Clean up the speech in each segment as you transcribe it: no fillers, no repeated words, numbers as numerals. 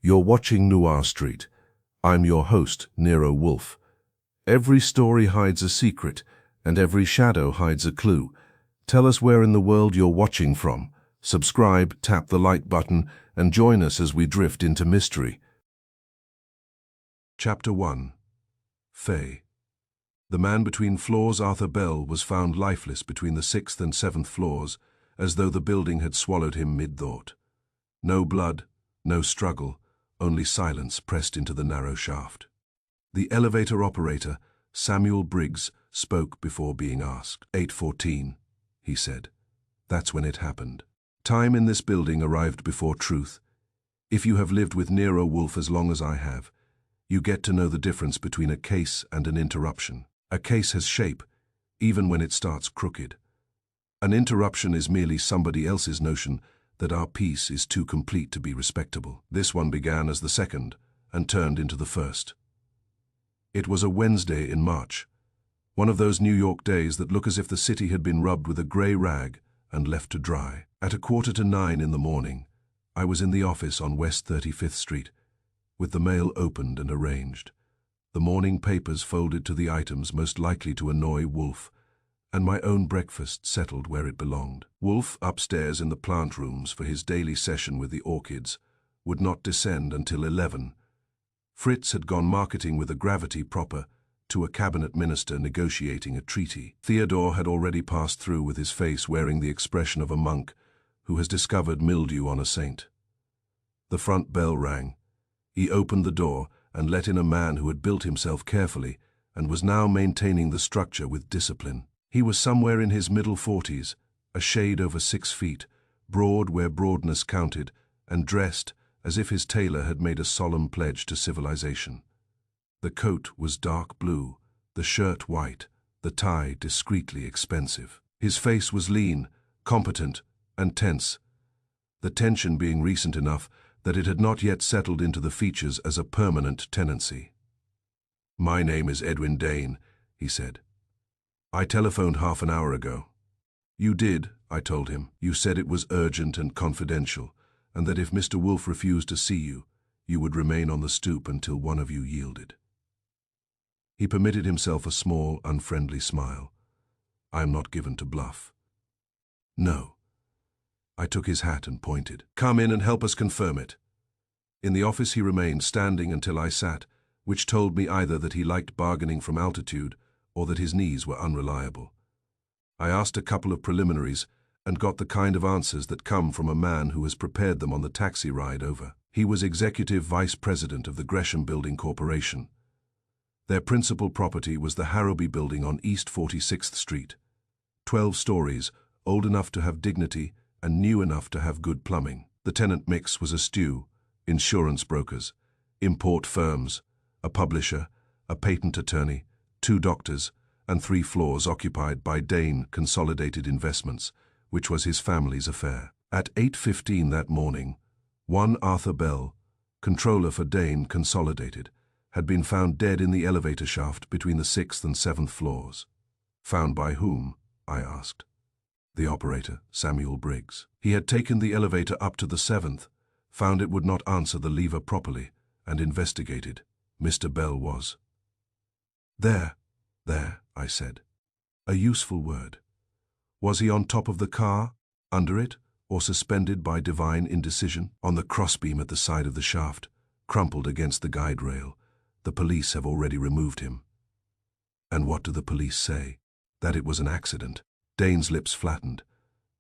You're watching Noir Street. I'm your host, Nero Wolfe. Every story hides a secret, and every shadow hides a clue. Tell us where in the world you're watching from. Subscribe, tap the like button, and join us as we drift into mystery. Chapter 1. Faye. The man between floors, Arthur Bell, was found lifeless between the 6th and 7th floors, as though the building had swallowed him mid-thought. No blood, no struggle, only silence pressed into the narrow shaft. The elevator operator, Samuel Briggs, spoke before being asked. 8:14, he said. That's when it happened. Time in this building arrived before truth. If you have lived with Nero Wolfe as long as I have, you get to know the difference between a case and an interruption. A case has shape, even when it starts crooked. An interruption is merely somebody else's notion that our piece is too complete to be respectable. This one began as the second and turned into the first. It was a Wednesday in March, one of those New York days that look as if the city had been rubbed with a grey rag and left to dry. At 8:45 in the morning, I was in the office on West 35th Street, with the mail opened and arranged, the morning papers folded to the items most likely to annoy Wolfe, and my own breakfast settled where it belonged. Wolfe, upstairs in the plant rooms for his daily session with the orchids, would not descend until 11. Fritz had gone marketing with a gravity proper to a cabinet minister negotiating a treaty. Theodore had already passed through with his face wearing the expression of a monk who has discovered mildew on a saint. The front bell rang. He opened the door and let in a man who had built himself carefully and was now maintaining the structure with discipline. He was somewhere in his middle 40s, a shade over 6 feet, broad where broadness counted, and dressed as if his tailor had made a solemn pledge to civilization. The coat was dark blue, the shirt white, the tie discreetly expensive. His face was lean, competent, and tense, the tension being recent enough that it had not yet settled into the features as a permanent tenancy. "My name is Edwin Dane," he said. "I telephoned half an hour ago." "You did," I told him. "You said it was urgent and confidential, and that if Mr. Wolfe refused to see you, you would remain on the stoop until one of you yielded." He permitted himself a small, unfriendly smile. "I am not given to bluff." "No." I took his hat and pointed. "Come in and help us confirm it." In the office he remained standing until I sat, which told me either that he liked bargaining from altitude or that his knees were unreliable. I asked a couple of preliminaries and got the kind of answers that come from a man who has prepared them on the taxi ride over. He was executive vice president of the Gresham Building Corporation. Their principal property was the Harobi building on East 46th Street. 12 stories, old enough to have dignity and new enough to have good plumbing. The tenant mix was a stew: insurance brokers, import firms, a publisher, a patent attorney, 2 doctors, and 3 floors occupied by Dane Consolidated Investments, which was his family's affair. At 8:15 that morning, one Arthur Bell, controller for Dane Consolidated, had been found dead in the elevator shaft between the 6th and 7th floors. "Found by whom?" I asked. "The operator, Samuel Briggs. He had taken the elevator up to the 7th, found it would not answer the lever properly, and investigated. Mr. Bell was." There, I said. A useful word. Was he on top of the car, under it, or suspended by divine indecision? "On the crossbeam at the side of the shaft, crumpled against the guide rail. The police have already removed him." "And what do the police say?" "That it was an accident." Dane's lips flattened.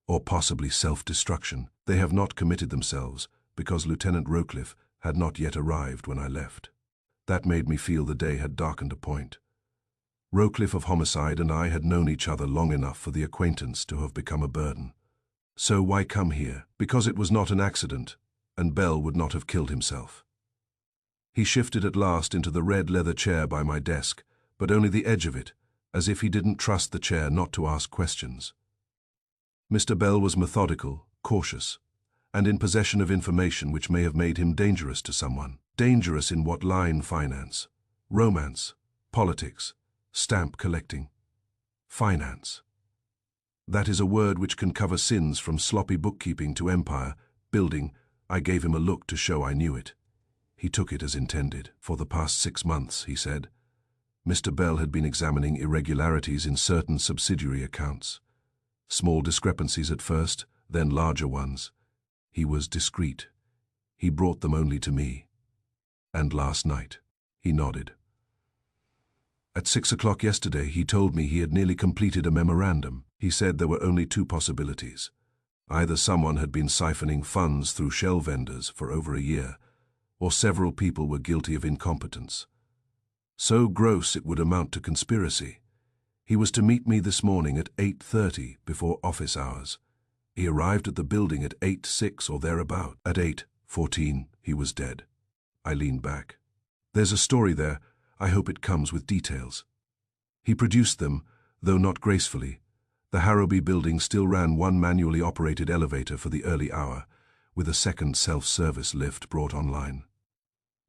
"Or possibly self-destruction. They have not committed themselves, because Lieutenant Rocliffe had not yet arrived when I left." That made me feel the day had darkened a point. Rocliffe of homicide and I had known each other long enough for the acquaintance to have become a burden. So why come here? Because it was not an accident, and Bell would not have killed himself. He shifted at last into the red leather chair by my desk, but only the edge of it, as if he didn't trust the chair not to ask questions. Mr. Bell was methodical, cautious, and in possession of information which may have made him dangerous to someone. Dangerous in what line? Finance, romance, politics, stamp collecting. Finance. That is a word which can cover sins from sloppy bookkeeping to empire building. I gave him a look to show I knew it. He took it as intended. For the past 6 months, he said, Mr. Bell had been examining irregularities in certain subsidiary accounts. Small discrepancies at first, then larger ones. He was discreet. He brought them only to me. And last night, he nodded. At 6 o'clock yesterday, he told me he had nearly completed a memorandum. He said there were only 2 possibilities. Either someone had been siphoning funds through shell vendors for over a year, or several people were guilty of incompetence. So gross it would amount to conspiracy. He was to meet me this morning at 8:30 before office hours. He arrived at the building at 8:06 or thereabout. At 8:14, he was dead. I leaned back. There's a story there. I hope it comes with details. He produced them, though not gracefully. The Harobi building still ran one manually operated elevator for the early hour, with a second self-service lift brought online.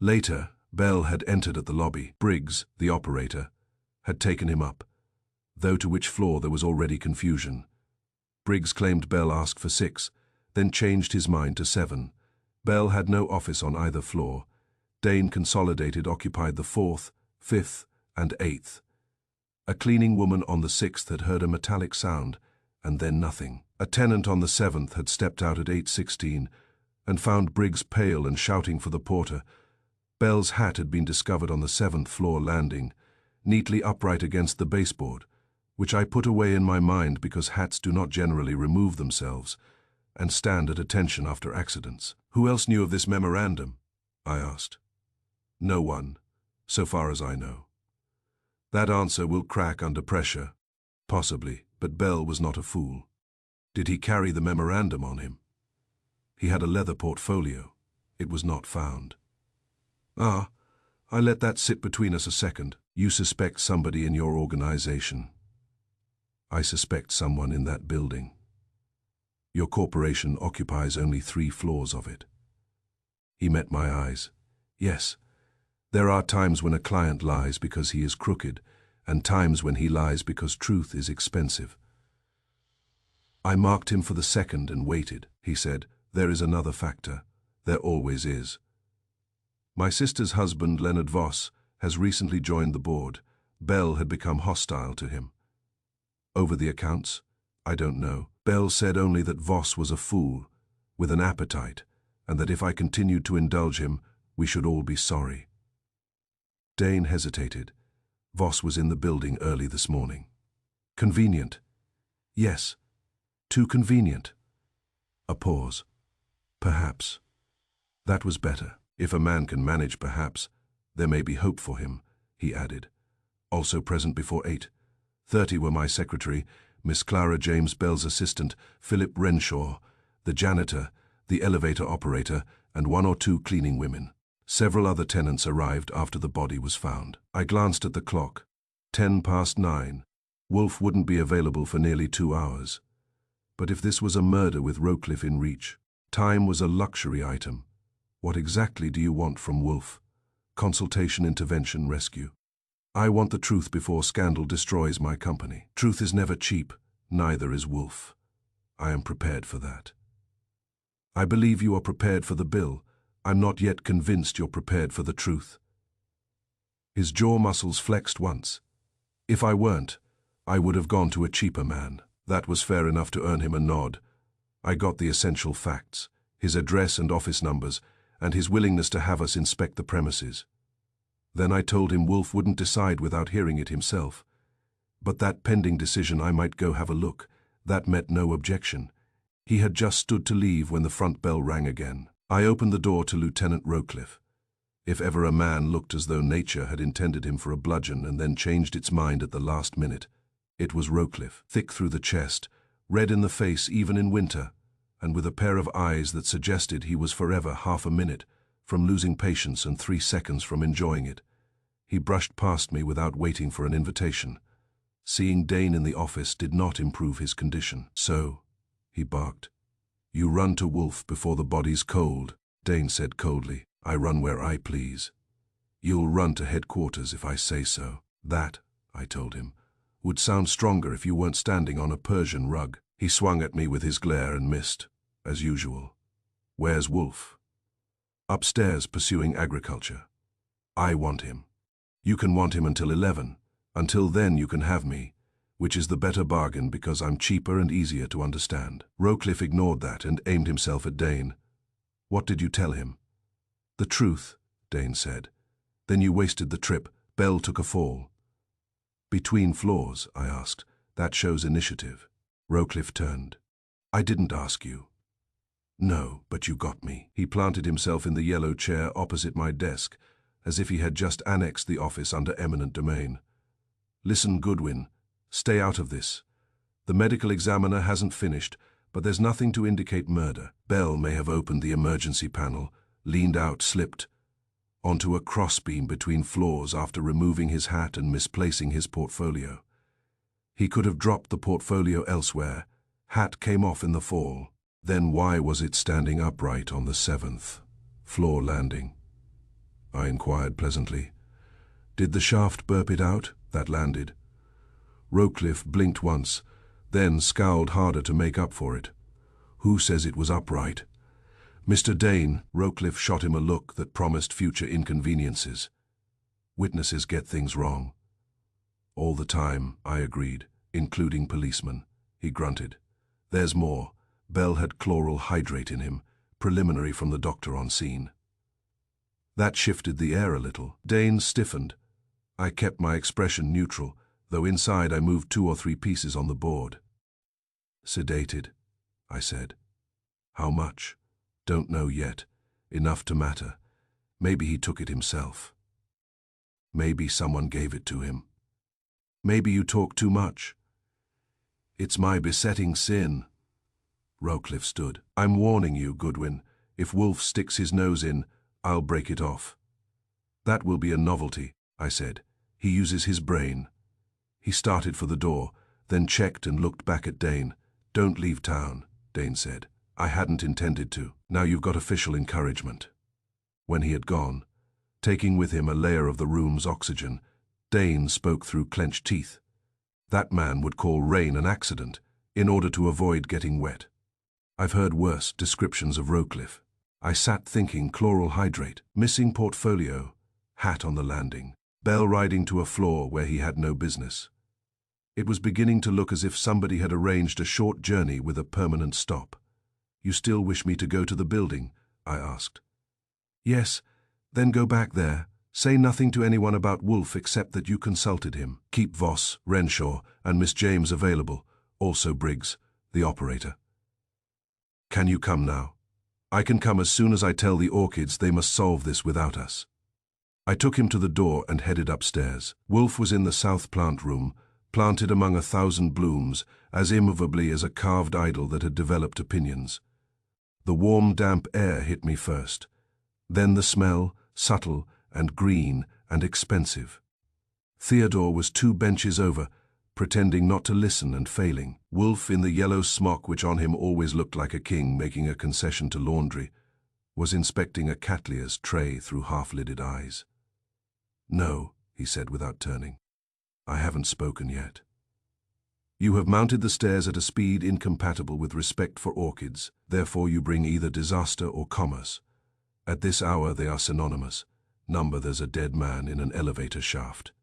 Later, Bell had entered at the lobby. Briggs, the operator, had taken him up, though to which floor there was already confusion. Briggs claimed Bell asked for 6, then changed his mind to 7. Bell had no office on either floor. Dane Consolidated occupied the 4th, 5th, and 8th. A cleaning woman on the 6th had heard a metallic sound, and then nothing. A tenant on the 7th had stepped out at 8:16 and found Briggs pale and shouting for the porter. Bell's hat had been discovered on the 7th floor landing, neatly upright against the baseboard, which I put away in my mind because hats do not generally remove themselves and stand at attention after accidents. Who else knew of this memorandum? I asked. No one, so far as I know. That answer will crack under pressure. Possibly, but Bell was not a fool. Did he carry the memorandum on him? He had a leather portfolio. It was not found. I let that sit between us a second. You suspect somebody in your organization. I suspect someone in that building. Your corporation occupies only 3 floors of it. He met my eyes. Yes. There are times when a client lies because he is crooked, and times when he lies because truth is expensive. I marked him for the second and waited. He said, there is another factor. There always is. My sister's husband, Leonard Voss, has recently joined the board. Bell had become hostile to him. Over the accounts? I don't know. Bell said only that Voss was a fool, with an appetite, and that if I continued to indulge him, we should all be sorry. Dane hesitated. Voss was in the building early this morning. Convenient. Yes. Too convenient. A pause. Perhaps. That was better. If a man can manage perhaps, there may be hope for him, he added. Also present before 8:30 were my secretary, Miss Clara James Bell's assistant, Philip Renshaw, the janitor, the elevator operator, and 1 or 2 cleaning women. Several other tenants arrived after the body was found. I glanced at the clock. 9:10. Wolf wouldn't be available for nearly 2 hours. But if this was a murder with Rowcliffe in reach, time was a luxury item. What exactly do you want from Wolf? Consultation, intervention, rescue. I want the truth before scandal destroys my company. Truth is never cheap, neither is Wolf. I am prepared for that. I believe you are prepared for the bill. I'm not yet convinced you're prepared for the truth. His jaw muscles flexed once. If I weren't, I would have gone to a cheaper man. That was fair enough to earn him a nod. I got the essential facts, his address and office numbers, and his willingness to have us inspect the premises. Then I told him Wolf wouldn't decide without hearing it himself. But that pending decision I might go have a look, that met no objection. He had just stood to leave when the front bell rang again. I opened the door to Lieutenant Rowcliffe. If ever a man looked as though nature had intended him for a bludgeon and then changed its mind at the last minute, it was Rowcliffe, thick through the chest, red in the face even in winter, and with a pair of eyes that suggested he was forever half a minute from losing patience and 3 seconds from enjoying it. He brushed past me without waiting for an invitation. Seeing Dane in the office did not improve his condition. So, he barked, you run to Wolf before the body's cold. Dane said coldly, I run where I please. You'll run to headquarters if I say so. That, I told him, would sound stronger if you weren't standing on a Persian rug. He swung at me with his glare and missed, as usual. Where's Wolf? Upstairs pursuing agriculture. I want him. You can want him until 11. Until then you can have me, which is the better bargain because I'm cheaper and easier to understand. Rowcliffe ignored that and aimed himself at Dane. What did you tell him? The truth, Dane said. Then you wasted the trip. Belle took a fall. Between floors, I asked. That shows initiative. Rowcliffe turned. I didn't ask you. No, but you got me. He planted himself in the yellow chair opposite my desk, as if he had just annexed the office under eminent domain. Listen, Goodwin, stay out of this. The medical examiner hasn't finished, but there's nothing to indicate murder. Belle may have opened the emergency panel, leaned out, slipped onto a crossbeam between floors after removing his hat and misplacing his portfolio. He could have dropped the portfolio elsewhere. Hat came off in the fall. Then why was it standing upright on the 7th floor landing? I inquired pleasantly. Did the shaft burp it out? That landed. Rowcliffe blinked once, then scowled harder to make up for it. Who says it was upright? Mr. Dane, Rowcliffe shot him a look that promised future inconveniences. Witnesses get things wrong. All the time, I agreed, including policemen. He grunted. There's more. Belle had chloral hydrate in him, preliminary from the doctor on scene. That shifted the air a little. Dane stiffened. I kept my expression neutral, though inside I moved 2 or 3 pieces on the board. Sedated, I said. How much? Don't know yet. Enough to matter. Maybe he took it himself. Maybe someone gave it to him. Maybe you talk too much. It's my besetting sin. Rowcliffe stood. I'm warning you, Goodwin. If Wolf sticks his nose in, I'll break it off. That will be a novelty, I said. He uses his brain. He started for the door, then checked and looked back at Dane. Don't leave town, Dane said. I hadn't intended to. Now you've got official encouragement. When he had gone, taking with him a layer of the room's oxygen, Dane spoke through clenched teeth. That man would call rain an accident, in order to avoid getting wet. I've heard worse descriptions of Rowcliffe. I sat thinking chloral hydrate, missing portfolio, hat on the landing, Belle riding to a floor where he had no business. It was beginning to look as if somebody had arranged a short journey with a permanent stop. You still wish me to go to the building? I asked. Yes, then go back there. Say nothing to anyone about Wolf except that you consulted him. Keep Voss, Renshaw, and Miss James available, also Briggs, the operator. Can you come now? I can come as soon as I tell the orchids they must solve this without us. I took him to the door and headed upstairs. Wolf was in the south plant room, planted among 1,000 blooms, as immovably as a carved idol that had developed opinions. The warm, damp air hit me first. Then the smell, subtle and green and expensive. Theodore was 2 benches over, pretending not to listen and failing. Wolf, in the yellow smock which on him always looked like a king making a concession to laundry, was inspecting a Cattleyer's tray through half-lidded eyes. No, he said without turning. I haven't spoken yet. You have mounted the stairs at a speed incompatible with respect for orchids, therefore you bring either disaster or commerce. At this hour they are synonymous. Number there's a dead man in an elevator shaft.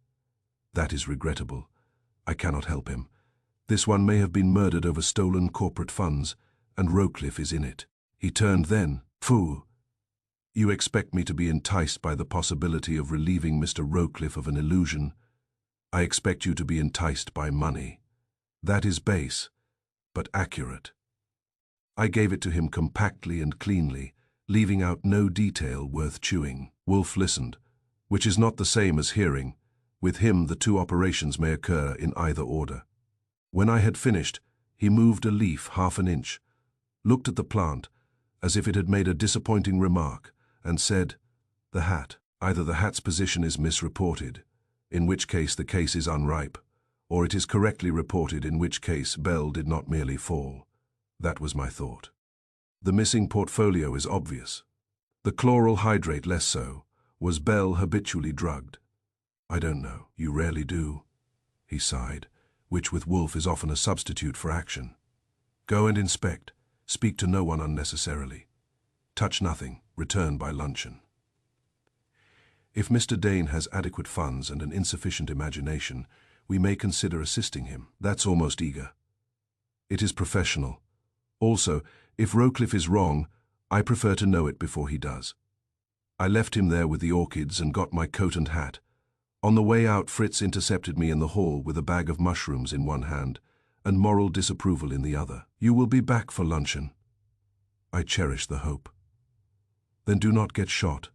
That is regrettable. I cannot help him. This one may have been murdered over stolen corporate funds, and Rowcliffe is in it. He turned then. Fool! You expect me to be enticed by the possibility of relieving Mr. Rowcliffe of an illusion. I expect you to be enticed by money. That is base, but accurate. I gave it to him compactly and cleanly, leaving out no detail worth chewing. Wolf listened, which is not the same as hearing. With him, the 2 operations may occur in either order. When I had finished, he moved a leaf 1/2 inch, looked at the plant, as if it had made a disappointing remark, and said, The hat. Either the hat's position is misreported, in which case the case is unripe, or it is correctly reported, in which case Belle did not merely fall. That was my thought. The missing portfolio is obvious. The chloral hydrate less so. Was Belle habitually drugged? I don't know. You rarely do. He sighed, which with Wolf is often a substitute for action. Go and inspect. Speak to no one unnecessarily. Touch nothing. Return by luncheon. If Mr. Dane has adequate funds and an insufficient imagination, we may consider assisting him. That's almost eager. It is professional. Also, if Rowcliffe is wrong, I prefer to know it before he does. I left him there with the orchids and got my coat and hat. On the way out, Fritz intercepted me in the hall with a bag of mushrooms in one hand and moral disapproval in the other. You will be back for luncheon. I cherish the hope. Then do not get shot.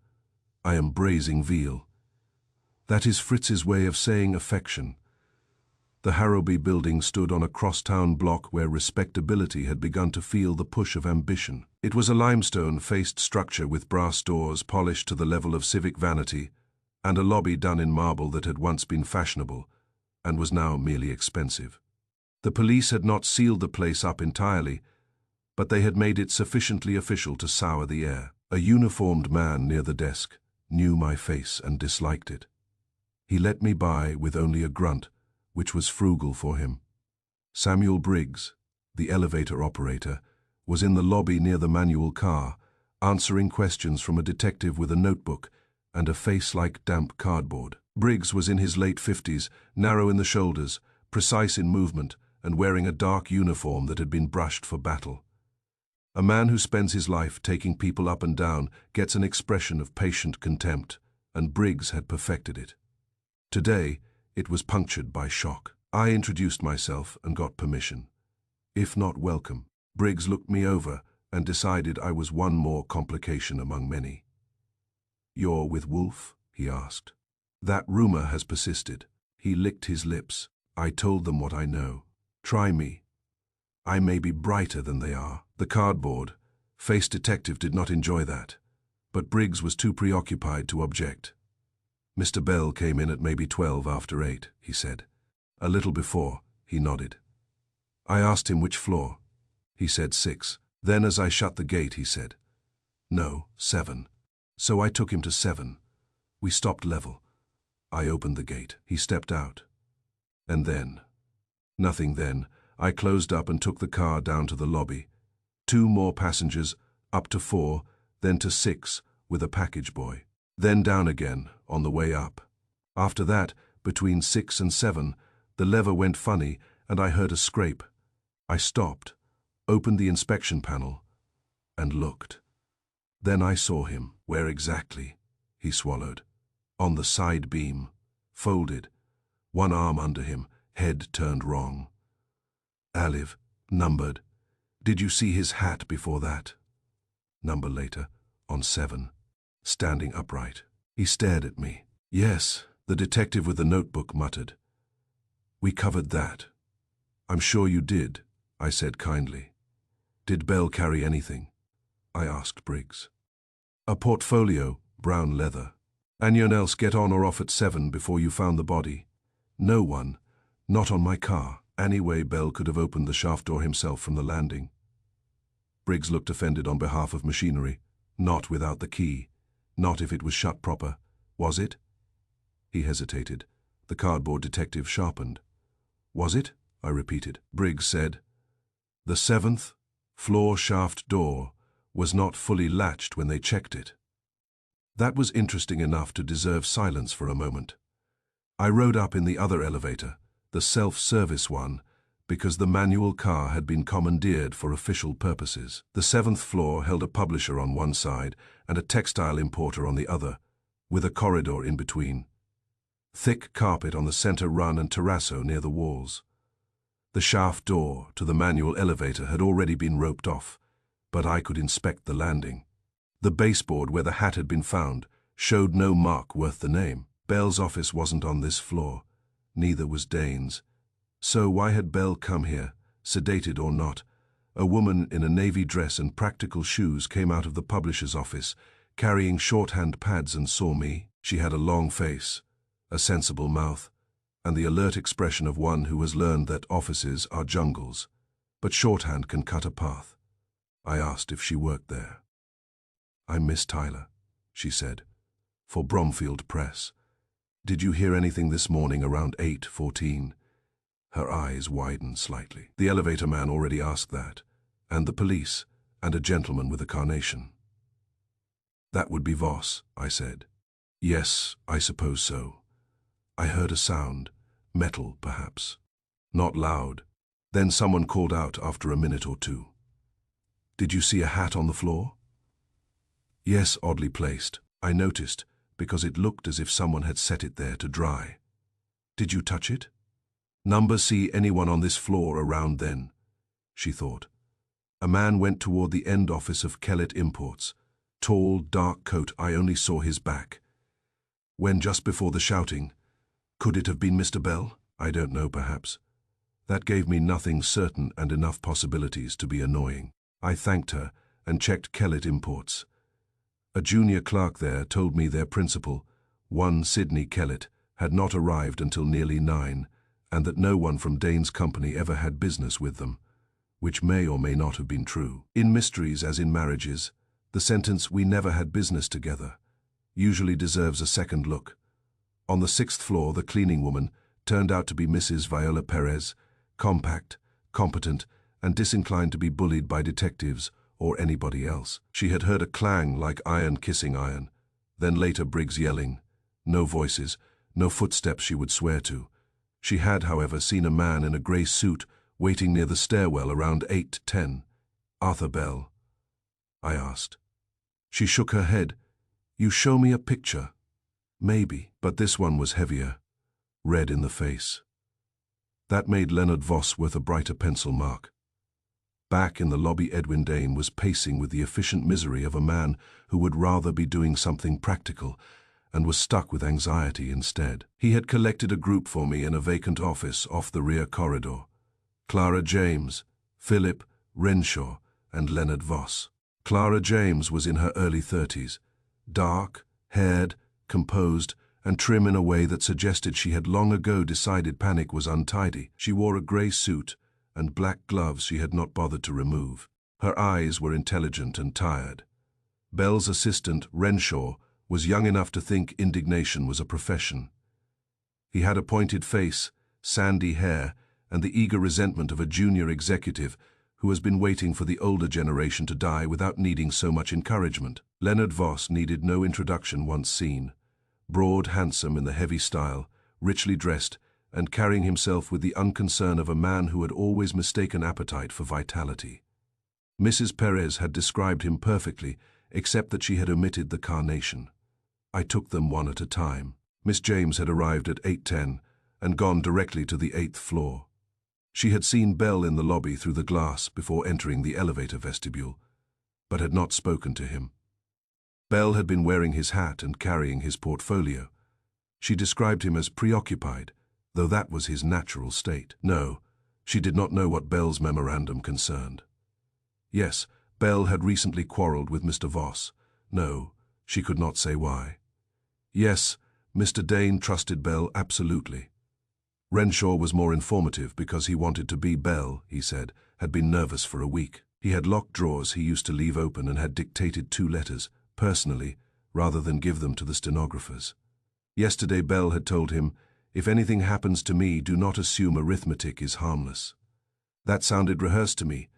I am braising veal. That is Fritz's way of saying affection. The Harobi building stood on a crosstown block where respectability had begun to feel the push of ambition. It was a limestone-faced structure with brass doors polished to the level of civic vanity, and a lobby done in marble that had once been fashionable and was now merely expensive. The police had not sealed the place up entirely, but they had made it sufficiently official to sour the air. A uniformed man near the desk knew my face and disliked it. He let me by with only a grunt, which was frugal for him. Samuel Briggs, the elevator operator, was in the lobby near the manual car, answering questions from a detective with a notebook and a face like damp cardboard. Briggs was in his late 50s, narrow in the shoulders, precise in movement, and wearing a dark uniform that had been brushed for battle. A man who spends his life taking people up and down gets an expression of patient contempt, and Briggs had perfected it. Today, it was punctured by shock. I introduced myself and got permission. If not welcome, Briggs looked me over and decided I was one more complication among many. "You're with Wolf?" he asked. "That rumor has persisted." He licked his lips. "I told them what I know. Try me. I may be brighter than they are." The cardboard-faced detective did not enjoy that, but Briggs was too preoccupied to object. "Mr. Bell came in at maybe 12 after 8, he said. "A little before," he nodded. I asked him which floor. He said 6. Then as I shut the gate, he said, "No, 7. So I took him to 7. We stopped level. I opened the gate. He stepped out. And then, nothing then, I closed up and took the car down to the lobby. 2 more passengers, up to 4, then to 6, with a package boy. Then down again, on the way up. After that, between 6 and 7, the lever went funny and I heard a scrape. I stopped, opened the inspection panel, and looked. Then I saw him. Where exactly? He swallowed. On the side beam, folded, one arm under him, head turned wrong. Alive, numbered. Did you see his hat before that? Number later, on 7. Standing upright. He stared at me. "Yes," the detective with the notebook muttered. "We covered that." "I'm sure you did," I said kindly. "Did Bell carry anything?" I asked Briggs. "A portfolio, brown leather." "Anyone else get on or off at 7 before you found the body?" "No one. Not on my car." Anyway, Bell could have opened the shaft door himself from the landing. Briggs looked offended on behalf of machinery. "Not without the key. Not if it was shut proper. Was it?" He hesitated. The cardboard detective sharpened. "Was it?" I repeated. Briggs said, "The 7th floor shaft door was not fully latched when they checked it." That was interesting enough to deserve silence for a moment. I rode up in the other elevator, the self-service one, because the manual car had been commandeered for official purposes. The 7th floor held a publisher on one side and a textile importer on the other, with a corridor in between. Thick carpet on the center run and terrazzo near the walls. The shaft door to the manual elevator had already been roped off, but I could inspect the landing. The baseboard where the hat had been found showed no mark worth the name. Bell's office wasn't on this floor, neither was Dane's. So why had Bell come here, sedated or not? A woman in a navy dress and practical shoes came out of the publisher's office, carrying shorthand pads, and saw me. She had a long face, a sensible mouth, and the alert expression of one who has learned that offices are jungles, but shorthand can cut a path. I asked if she worked there. "I'm Miss Tyler," she said, "for Bromfield Press. Did you hear anything this morning around 8:14? Her eyes widened slightly. The elevator man already asked that, and the police, and a gentleman with a carnation. That would be Voss, I said. Yes, I suppose so. I heard a sound, metal perhaps. Not loud. Then someone called out after a minute or two. Did you see a hat on the floor? Yes, oddly placed. I noticed, because it looked as if someone had set it there to dry. Did you touch it? Number see anyone on this floor around then, she thought. A man went toward the end office of Kellett Imports. Tall, dark coat, I only saw his back. When just before the shouting, could it have been Mr. Bell? I don't know, perhaps. That gave me nothing certain and enough possibilities to be annoying. I thanked her and checked Kellett Imports. A junior clerk there told me their principal, one Sidney Kellett, had not arrived until nearly 9, and that no one from Dane's company ever had business with them, which may or may not have been true. In mysteries as in marriages, the sentence "we never had business together" usually deserves a second look. On the 6th floor, the cleaning woman turned out to be Mrs. Viola Perez, compact, competent, and disinclined to be bullied by detectives or anybody else. She had heard a clang like iron kissing iron, then later Briggs yelling. No voices, no footsteps she would swear to. She had, however, seen a man in a grey suit waiting near the stairwell around 8:10. Arthur Bell? I asked. She shook her head. You show me a picture? Maybe, but this one was heavier, red in the face. That made Leonard Voss worth a brighter pencil mark. Back in the lobby, Edwin Dane was pacing with the efficient misery of a man who would rather be doing something practical and was stuck with anxiety instead. He had collected a group for me in a vacant office off the rear corridor. Clara James, Philip, Renshaw, and Leonard Voss. Clara James was in her early 30s, dark, haired, composed, and trim in a way that suggested she had long ago decided panic was untidy. She wore a grey suit and black gloves she had not bothered to remove. Her eyes were intelligent and tired. Bell's assistant, Renshaw, was young enough to think indignation was a profession. He had a pointed face, sandy hair, and the eager resentment of a junior executive who has been waiting for the older generation to die without needing so much encouragement. Leonard Voss needed no introduction once seen. Broad, handsome in the heavy style, richly dressed, and carrying himself with the unconcern of a man who had always mistaken appetite for vitality. Mrs. Perez had described him perfectly, except that she had omitted the carnation. I took them one at a time. Miss James had arrived at 8:10 and gone directly to the 8th floor. She had seen Bell in the lobby through the glass before entering the elevator vestibule, but had not spoken to him. Bell had been wearing his hat and carrying his portfolio. She described him as preoccupied, though that was his natural state. No, she did not know what Bell's memorandum concerned. Yes, Bell had recently quarreled with Mr. Voss. No, she could not say why. Yes, Mr. Dane trusted Bell absolutely. Renshaw was more informative because he wanted to be Bell, he said, had been nervous for a week. He had locked drawers he used to leave open and had dictated 2 letters, personally, rather than give them to the stenographers. Yesterday Bell had told him, "If anything happens to me, do not assume arithmetic is harmless." That sounded rehearsed to me,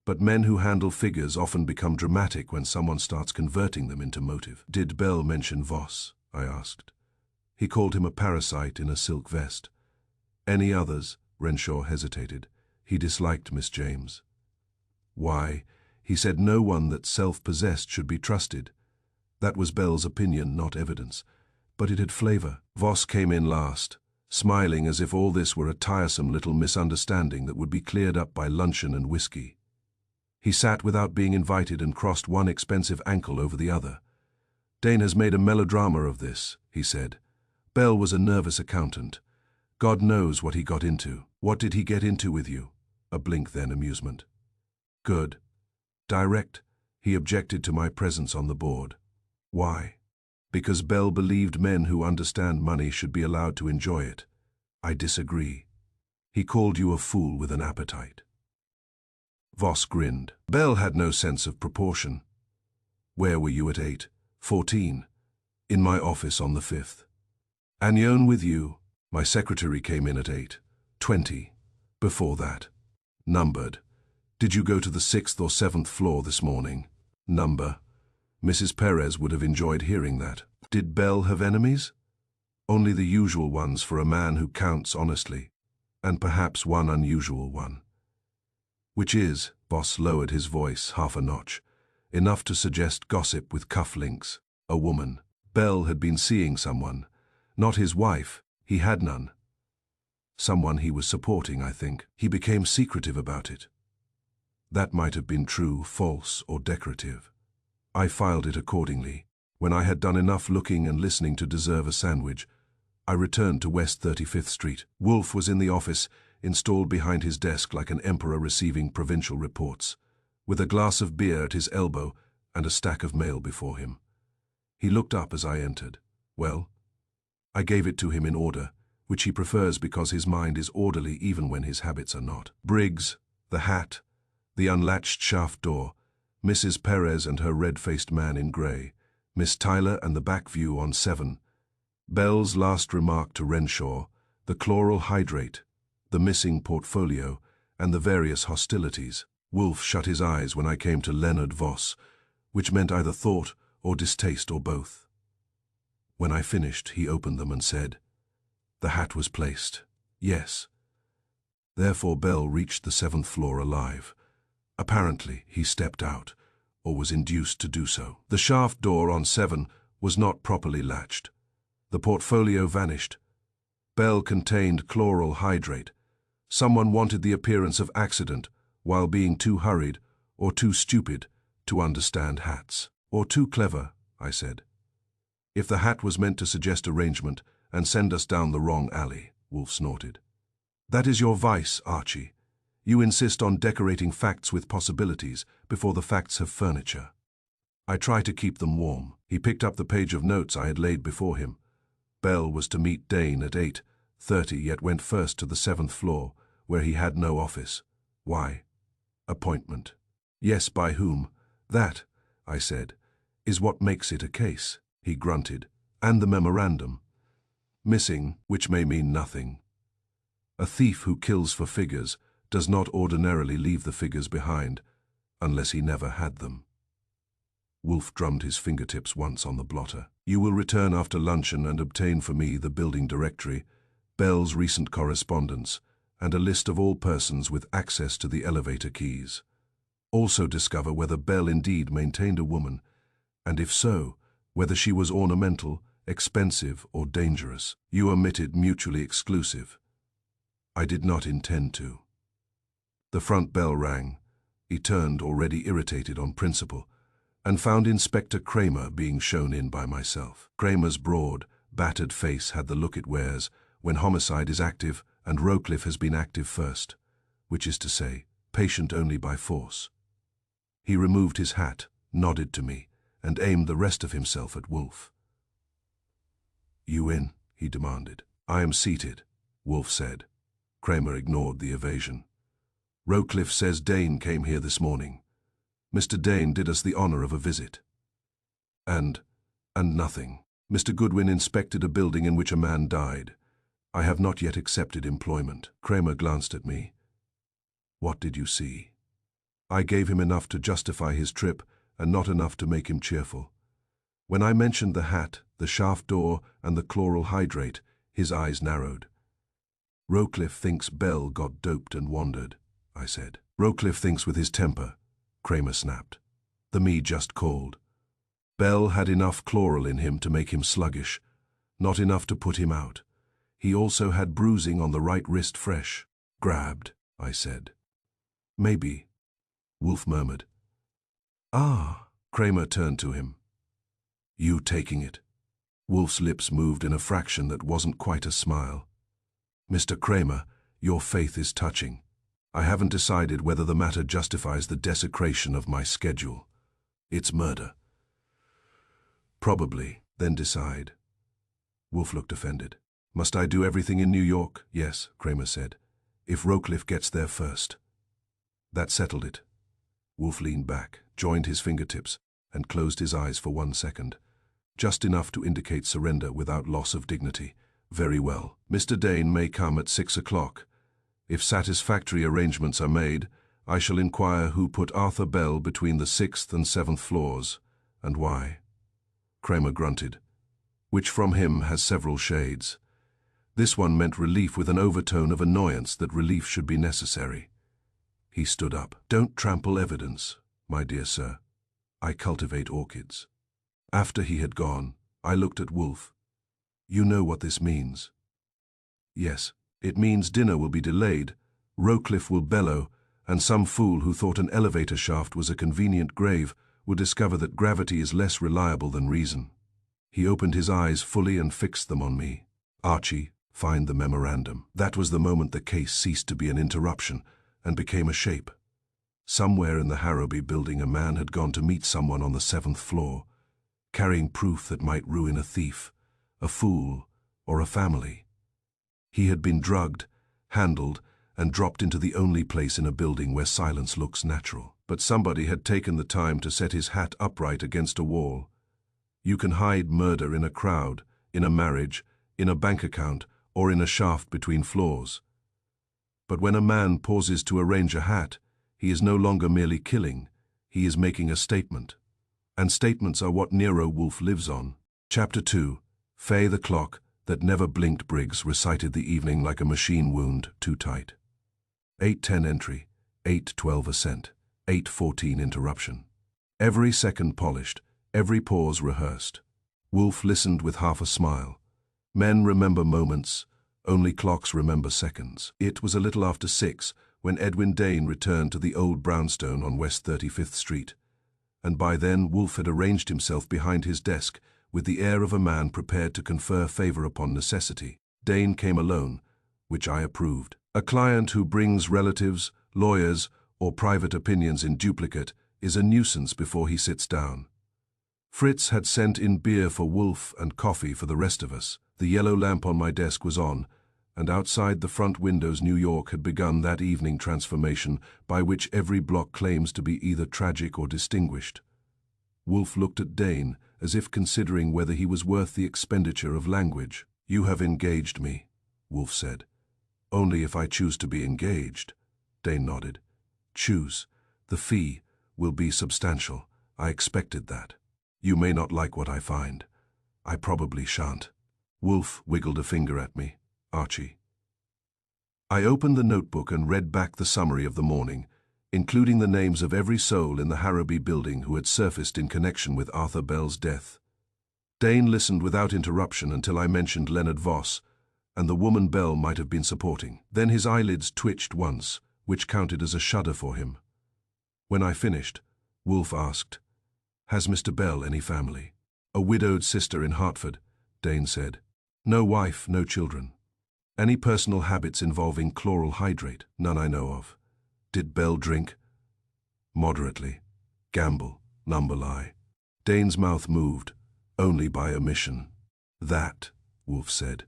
but men who handle figures often become dramatic when someone starts converting them into motive. Did Bell mention Voss? I asked. He called him a parasite in a silk vest. Any others? Renshaw hesitated. He disliked Miss James. Why, he said no one that's self-possessed should be trusted. That was Bell's opinion, not evidence. But it had flavor. Voss came in last, smiling as if all this were a tiresome little misunderstanding that would be cleared up by luncheon and whiskey. He sat without being invited and crossed one expensive ankle over the other. Dane has made a melodrama of this, he said. Bell was a nervous accountant. God knows what he got into. What did he get into with you? A blink then, amusement. Good. Direct. He objected to my presence on the board. Why? Because Bell believed men who understand money should be allowed to enjoy it. I disagree. He called you a fool with an appetite. Voss grinned. Bell had no sense of proportion. Where were you at 8:14? In my office on the 5th. Agnon with you. My secretary came in at 8:20. Before that. Numbered. Did you go to the 6th or 7th floor this morning? Number. Mrs. Perez would have enjoyed hearing that. Did Bell have enemies? Only the usual ones for a man who counts honestly, and perhaps one unusual one. Which is, Boss lowered his voice half a notch, enough to suggest gossip with cufflinks. A woman. Bell had been seeing someone. Not his wife, he had none. Someone he was supporting, I think. He became secretive about it. That might have been true, false, or decorative. I filed it accordingly. When I had done enough looking and listening to deserve a sandwich, I returned to West 35th Street. Wolf was in the office, installed behind his desk like an emperor receiving provincial reports, with a glass of beer at his elbow and a stack of mail before him. He looked up as I entered. Well, I gave it to him in order, which he prefers because his mind is orderly even when his habits are not. Briggs, the hat, the unlatched shaft door, Mrs. Perez and her red-faced man in grey, Miss Tyler and the back view on 7, Bell's last remark to Renshaw, the chloral hydrate, the missing portfolio, and the various hostilities. Wolf shut his eyes when I came to Leonard Voss, which meant either thought or distaste or both. When I finished, he opened them and said, "The hat was placed. Yes." Therefore Bell reached the 7th floor alive. Apparently, he stepped out, or was induced to do so. The shaft door on 7 was not properly latched. The portfolio vanished. Bell contained chloral hydrate. Someone wanted the appearance of accident while being too hurried or too stupid to understand hats. Or too clever, I said. If the hat was meant to suggest arrangement and send us down the wrong alley, Wolf snorted. That is your vice, Archie. You insist on decorating facts with possibilities before the facts have furniture. I try to keep them warm. He picked up the page of notes I had laid before him. Bell was to meet Dane at 8:30, yet went first to the 7th floor, where he had no office. Why? Appointment. Yes, by whom? That, I said, is what makes it a case. He grunted. And the memorandum. Missing, which may mean nothing. A thief who kills for figures does not ordinarily leave the figures behind, unless he never had them. Wolf drummed his fingertips once on the blotter. You will return after luncheon and obtain for me the building directory, Bell's recent correspondence, and a list of all persons with access to the elevator keys. Also discover whether Bell indeed maintained a woman, and if so, whether she was ornamental, expensive, or dangerous. You omitted mutually exclusive. I did not intend to. The front bell rang. He turned, already irritated on principle, and found Inspector Kramer being shown in by myself. Kramer's broad, battered face had the look it wears when homicide is active and Rowcliffe has been active first, which is to say, patient only by force. He removed his hat, nodded to me, and aimed the rest of himself at Wolf. You in? He demanded. I am seated, Wolf said. Kramer ignored the evasion. Rowcliffe says Dane came here this morning. Mr. Dane did us the honor of a visit. And nothing. Mr. Goodwin inspected a building in which a man died. I have not yet accepted employment. Kramer glanced at me. What did you see? I gave him enough to justify his trip and not enough to make him cheerful. When I mentioned the hat, the shaft door, and the chloral hydrate, his eyes narrowed. Rowcliffe thinks Bell got doped and wandered, I said. Rowcliffe thinks with his temper, Kramer snapped. The me just called. Bell had enough chloral in him to make him sluggish, not enough to put him out. He also had bruising on the right wrist fresh. Grabbed, I said. Maybe, Wolf murmured. Ah, Kramer turned to him. You taking it? Wolf's lips moved in a fraction that wasn't quite a smile. Mr. Kramer, your faith is touching. I haven't decided whether the matter justifies the desecration of my schedule. It's murder. Probably, then decide. Wolf looked offended. Must I do everything in New York? Yes, Kramer said. If Rowcliffe gets there first. That settled it. Wolf leaned back, joined his fingertips, and closed his eyes for 1 second. Just enough to indicate surrender without loss of dignity. Very well. Mr. Dane may come at 6 o'clock. If satisfactory arrangements are made, I shall inquire who put Arthur Bell between the 6th and 7th floors. And why? Kramer grunted, which from him has several shades. This one meant relief with an overtone of annoyance that relief should be necessary. He stood up. Don't trample evidence, my dear sir. I cultivate orchids. After he had gone, I looked at Wolf. You know what this means. Yes, it means dinner will be delayed, Rowcliffe will bellow, and some fool who thought an elevator shaft was a convenient grave will discover that gravity is less reliable than reason. He opened his eyes fully and fixed them on me. Archie, find the memorandum. That was the moment the case ceased to be an interruption and became a shape. Somewhere in the Harobi building a man had gone to meet someone on the 7th floor, carrying proof that might ruin a thief, a fool, or a family. He had been drugged, handled, and dropped into the only place in a building where silence looks natural. But somebody had taken the time to set his hat upright against a wall. You can hide murder in a crowd, in a marriage, in a bank account, or in a shaft between floors. But when a man pauses to arrange a hat, he is no longer merely killing, he is making a statement. And statements are what Nero Wolfe lives on. Chapter 2. Faye the clock that never blinked. Briggs recited the evening like a machine wound too tight. 8:10 entry, 8:12 ascent, 8:14 interruption. Every second polished, every pause rehearsed. Wolfe listened with half a smile. Men remember moments, only clocks remember seconds. It was a little after 6 when Edwin Dane returned to the old brownstone on West 35th Street. And by then Wolfe had arranged himself behind his desk with the air of a man prepared to confer favor upon necessity. Dane came alone, which I approved. A client who brings relatives, lawyers, or private opinions in duplicate is a nuisance before he sits down. Fritz had sent in beer for Wolfe and coffee for the rest of us. The yellow lamp on my desk was on, and outside the front windows New York had begun that evening transformation by which every block claims to be either tragic or distinguished. Wolfe looked at Dane as if considering whether he was worth the expenditure of language. You have engaged me, Wolfe said. Only if I choose to be engaged. Dane nodded. Choose. The fee will be substantial. I expected that. You may not like what I find. I probably shan't. Wolfe wiggled a finger at me. Archie. I opened the notebook and read back the summary of the morning, including the names of every soul in the Harobi building who had surfaced in connection with Arthur Bell's death. Dane listened without interruption until I mentioned Leonard Voss, and the woman Bell might have been supporting. Then his eyelids twitched once, which counted as a shudder for him. When I finished, Wolfe asked, Has Mr. Bell any family? A widowed sister in Hartford, Dane said. No wife, no children. Any personal habits involving chloral hydrate? None I know of. Did Bell drink? Moderately. Gamble, number lie. Dane's mouth moved, only by omission. That, Wolfe said,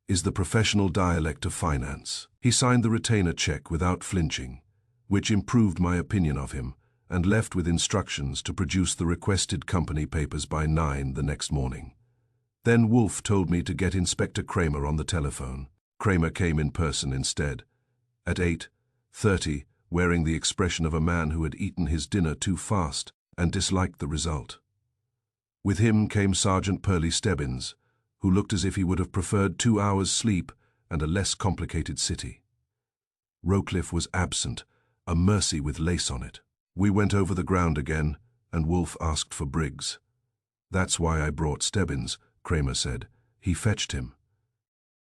is the professional dialect of finance. He signed the retainer check without flinching, which improved my opinion of him, and left with instructions to produce the requested company papers by 9 the next morning. Then Wolfe told me to get Inspector Kramer on the telephone. Kramer came in person instead. At 8:30, wearing the expression of a man who had eaten his dinner too fast and disliked the result. With him came Sergeant Pearlie Stebbins, who looked as if he would have preferred 2 hours' sleep and a less complicated city. Rowcliffe was absent, a mercy with lace on it. We went over the ground again, and Wolfe asked for Briggs. That's why I brought Stebbins, Kramer said. He fetched him.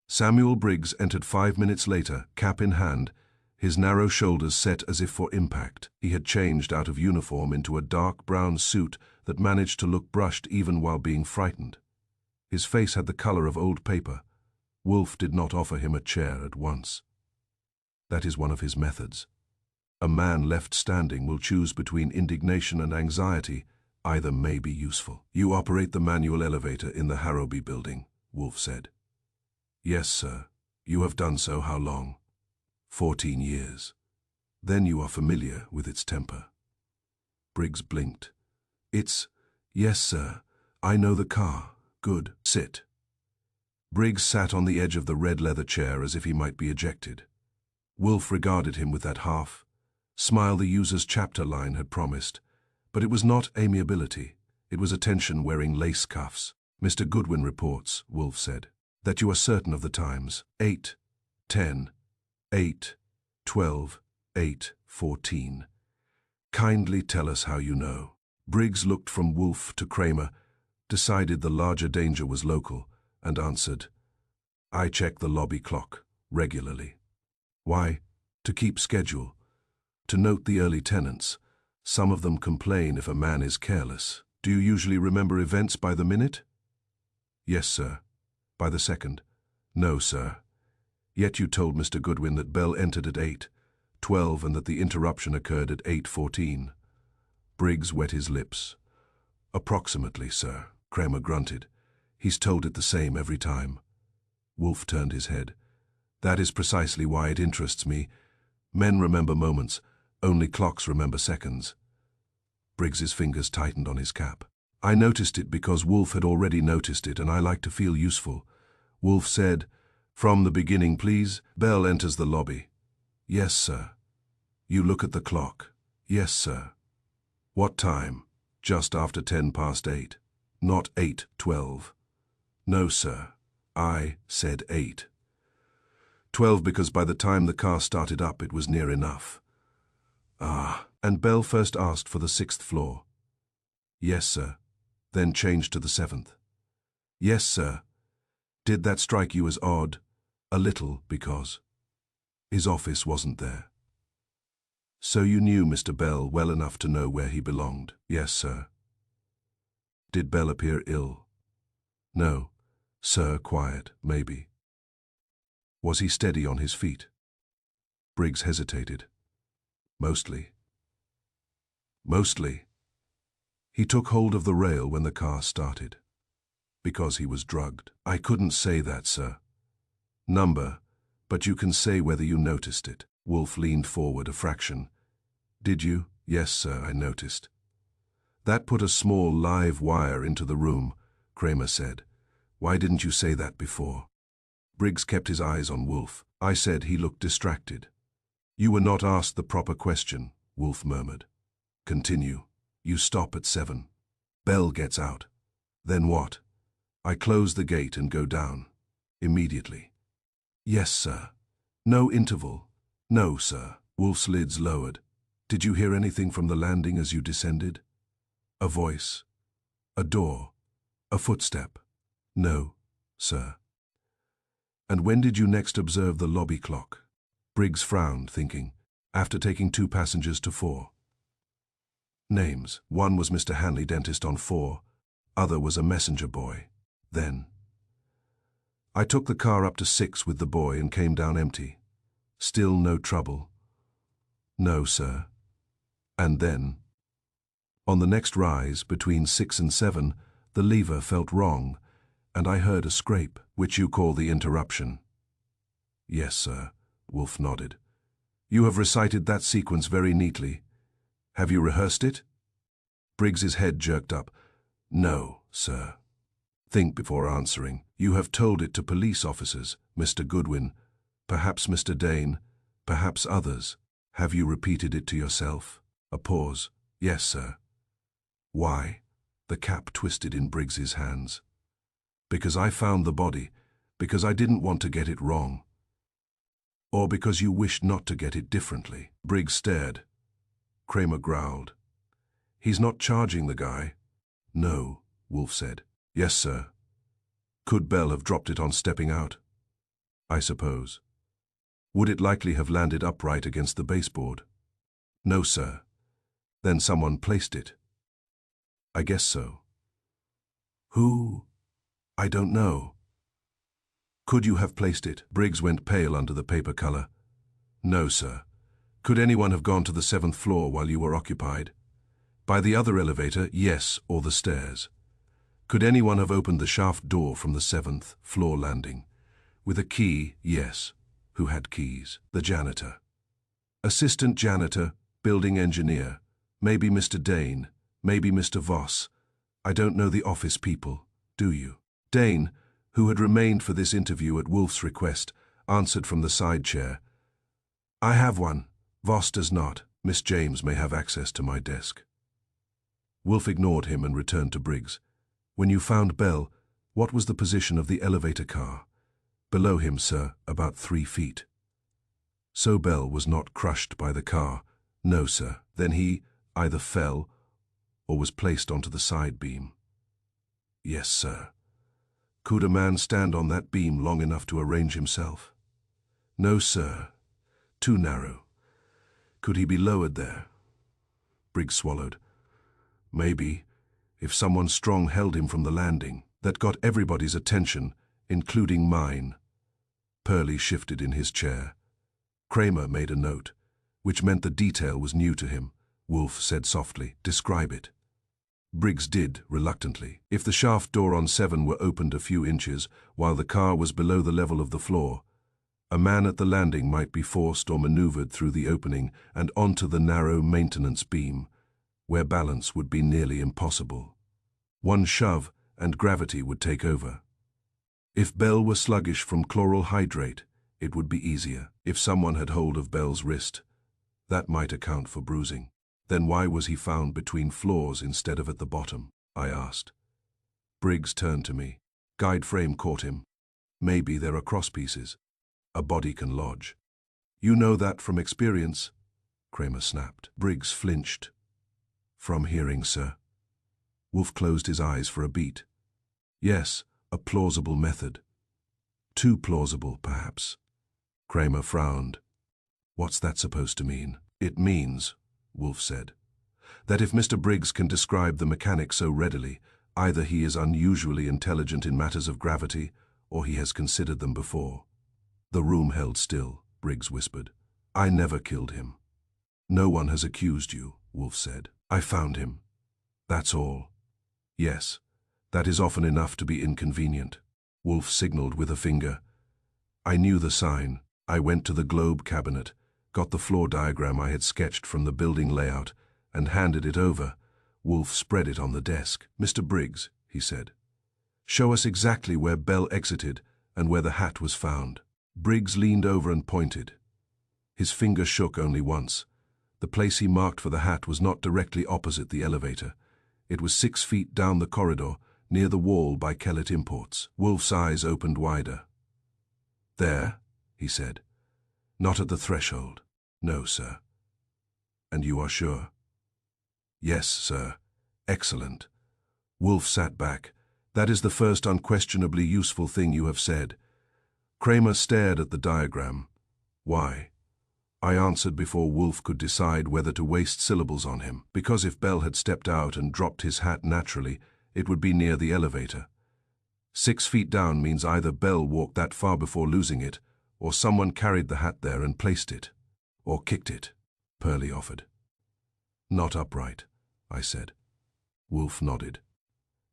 Samuel Briggs entered 5 minutes later, cap in hand, his narrow shoulders set as if for impact. He had changed out of uniform into a dark brown suit that managed to look brushed even while being frightened. His face had the color of old paper. Wolfe did not offer him a chair at once. That is one of his methods. A man left standing will choose between indignation and anxiety. Either may be useful. You operate the manual elevator in the Harobi building, Wolfe said. Yes, sir. You have done so how long? 14 years. Then you are familiar with its temper. Briggs blinked. Yes, sir. I know the car. Good. Sit. Briggs sat on the edge of the red leather chair as if he might be ejected. Wolfe regarded him with that half smile the user's chapter line had promised, but it was not amiability. It was attention wearing lace cuffs. Mr. Goodwin reports, Wolf said, that you are certain of the times. 8, 10, 8, 12, 8, 14. Kindly tell us how you know. Briggs looked from Wolf to Kramer, decided the larger danger was local, and answered, I check the lobby clock regularly. Why? To keep schedule. To note the early tenants. Some of them complain if a man is careless. Do you usually remember events by the minute? Yes, sir. By the second? No, sir. Yet you told Mr. Goodwin that Bell entered at 8:12 and that the interruption occurred at 8:14. Briggs wet his lips. Approximately, sir, Kramer grunted. He's told it the same every time. Wolf turned his head. That is precisely why it interests me. Men remember moments, only clocks remember seconds. Briggs's fingers tightened on his cap. I noticed it because Wolf had already noticed it, and I like to feel useful. Wolf said, From the beginning, please. Bell enters the lobby. Yes, sir. You look at the clock. Yes, sir. What time? Just after 8:10. Not 8:12. No, sir. I said 8:12 because by the time the car started up, it was near enough. Ah, and Bell first asked for the 6th floor. Yes, sir. Then changed to the 7th. Yes, sir. Did that strike you as odd? A little, because his office wasn't there. So you knew Mr. Bell well enough to know where he belonged? Yes, sir. Did Bell appear ill? No, sir, quiet, maybe. Was he steady on his feet? Briggs hesitated. Mostly. Mostly. He took hold of the rail when the car started. Because he was drugged. I couldn't say that, sir. Number, but you can say whether you noticed it. Wolf leaned forward a fraction. Did you? Yes, sir, I noticed. That put a small live wire into the room, Kramer said. Why didn't you say that before? Briggs kept his eyes on Wolf. I said he looked distracted. You were not asked the proper question, Wolf murmured. Continue. You stop at 7. Bell gets out. Then what? I close the gate and go down. Immediately. Yes, sir. No interval. No, sir. Wolf's lids lowered. Did you hear anything from the landing as you descended? A voice. A door. A footstep. No, sir. And when did you next observe the lobby clock? Briggs frowned, thinking, after taking 2 passengers to 4. Names. One was Mr. Hanley, dentist, on 4. Other was a messenger boy. Then. I took the car up to 6 with the boy and came down empty. Still no trouble. No, sir. And then. On the next rise, between 6 and 7, the lever felt wrong, and I heard a scrape, which you call the interruption. Yes, sir, Wolf nodded. You have recited that sequence very neatly. Have you rehearsed it? Briggs's head jerked up. No, sir. Think before answering. You have told it to police officers, Mr. Goodwin, perhaps Mr. Dane, perhaps others. Have you repeated it to yourself? A pause. Yes, sir. Why? The cap twisted in Briggs's hands. Because I found the body, because I didn't want to get it wrong. Or because you wished not to get it differently. Briggs stared. Kramer growled. He's not charging the guy. No, Wolf said. Yes, sir. Could Bell have dropped it on stepping out? I suppose. Would it likely have landed upright against the baseboard? No, sir. Then someone placed it. I guess so. Who? I don't know. Could you have placed it? Briggs went pale under the paper color. No, sir. Could anyone have gone to the 7th floor while you were occupied? By the other elevator, yes, or the stairs. Could anyone have opened the shaft door from the 7th floor landing? With a key, yes. Who had keys? The janitor. Assistant janitor, building engineer, maybe Mr. Dane, maybe Mr. Voss. I don't know the office people, do you? Dane, who had remained for this interview at Wolf's request, answered from the side chair. I have one. Voss does not. Miss James may have access to my desk. Wolf ignored him and returned to Briggs. When you found Bell, what was the position of the elevator car? Below him, sir, about 3 feet. So Bell was not crushed by the car? No, sir. Then he either fell or was placed onto the side beam. Yes, sir. Could a man stand on that beam long enough to arrange himself? No, sir. Too narrow. Could he be lowered there? Briggs swallowed. Maybe, if someone strong held him from the landing. That got everybody's attention, including mine. Pearlie shifted in his chair. Kramer made a note, which meant the detail was new to him. Wolf said softly, "Describe it." Briggs did, reluctantly. If the shaft door on 7 were opened a few inches, while the car was below the level of the floor, a man at the landing might be forced or maneuvered through the opening and onto the narrow maintenance beam, where balance would be nearly impossible. One shove, and gravity would take over. If Bell were sluggish from chloral hydrate, it would be easier. If someone had hold of Bell's wrist, that might account for bruising. Then why was he found between floors instead of at the bottom? I asked. Briggs turned to me. Guide frame caught him. Maybe there are crosspieces. A body can lodge. You know that from experience? Kramer snapped. Briggs flinched. From hearing, sir. Wolf closed his eyes for a beat. Yes, a plausible method. Too plausible, perhaps. Kramer frowned. What's that supposed to mean? It means, Wolf said, that if Mr. Briggs can describe the mechanics so readily, either he is unusually intelligent in matters of gravity, or he has considered them before. The room held still, Briggs whispered. I never killed him. No one has accused you, Wolf said. I found him. That's all. Yes, that is often enough to be inconvenient. Wolf signaled with a finger. I knew the sign. I went to the globe cabinet, got the floor diagram I had sketched from the building layout, and handed it over. Wolf spread it on the desk. Mr. Briggs, he said, show us exactly where Bell exited and where the hat was found. Briggs leaned over and pointed. His finger shook only once. The place he marked for the hat was not directly opposite the elevator. It was 6 feet down the corridor, near the wall by Kellett Imports. Wolf's eyes opened wider. There, he said. Not at the threshold. No, sir. And you are sure? Yes, sir. Excellent. Wolf sat back. That is the first unquestionably useful thing you have said. Kramer stared at the diagram. Why? I answered before Wolf could decide whether to waste syllables on him, because if Bell had stepped out and dropped his hat naturally, it would be near the elevator. 6 feet down means either Bell walked that far before losing it, or someone carried the hat there and placed it. Or kicked it, Pearlie offered. Not upright, I said. Wolf nodded.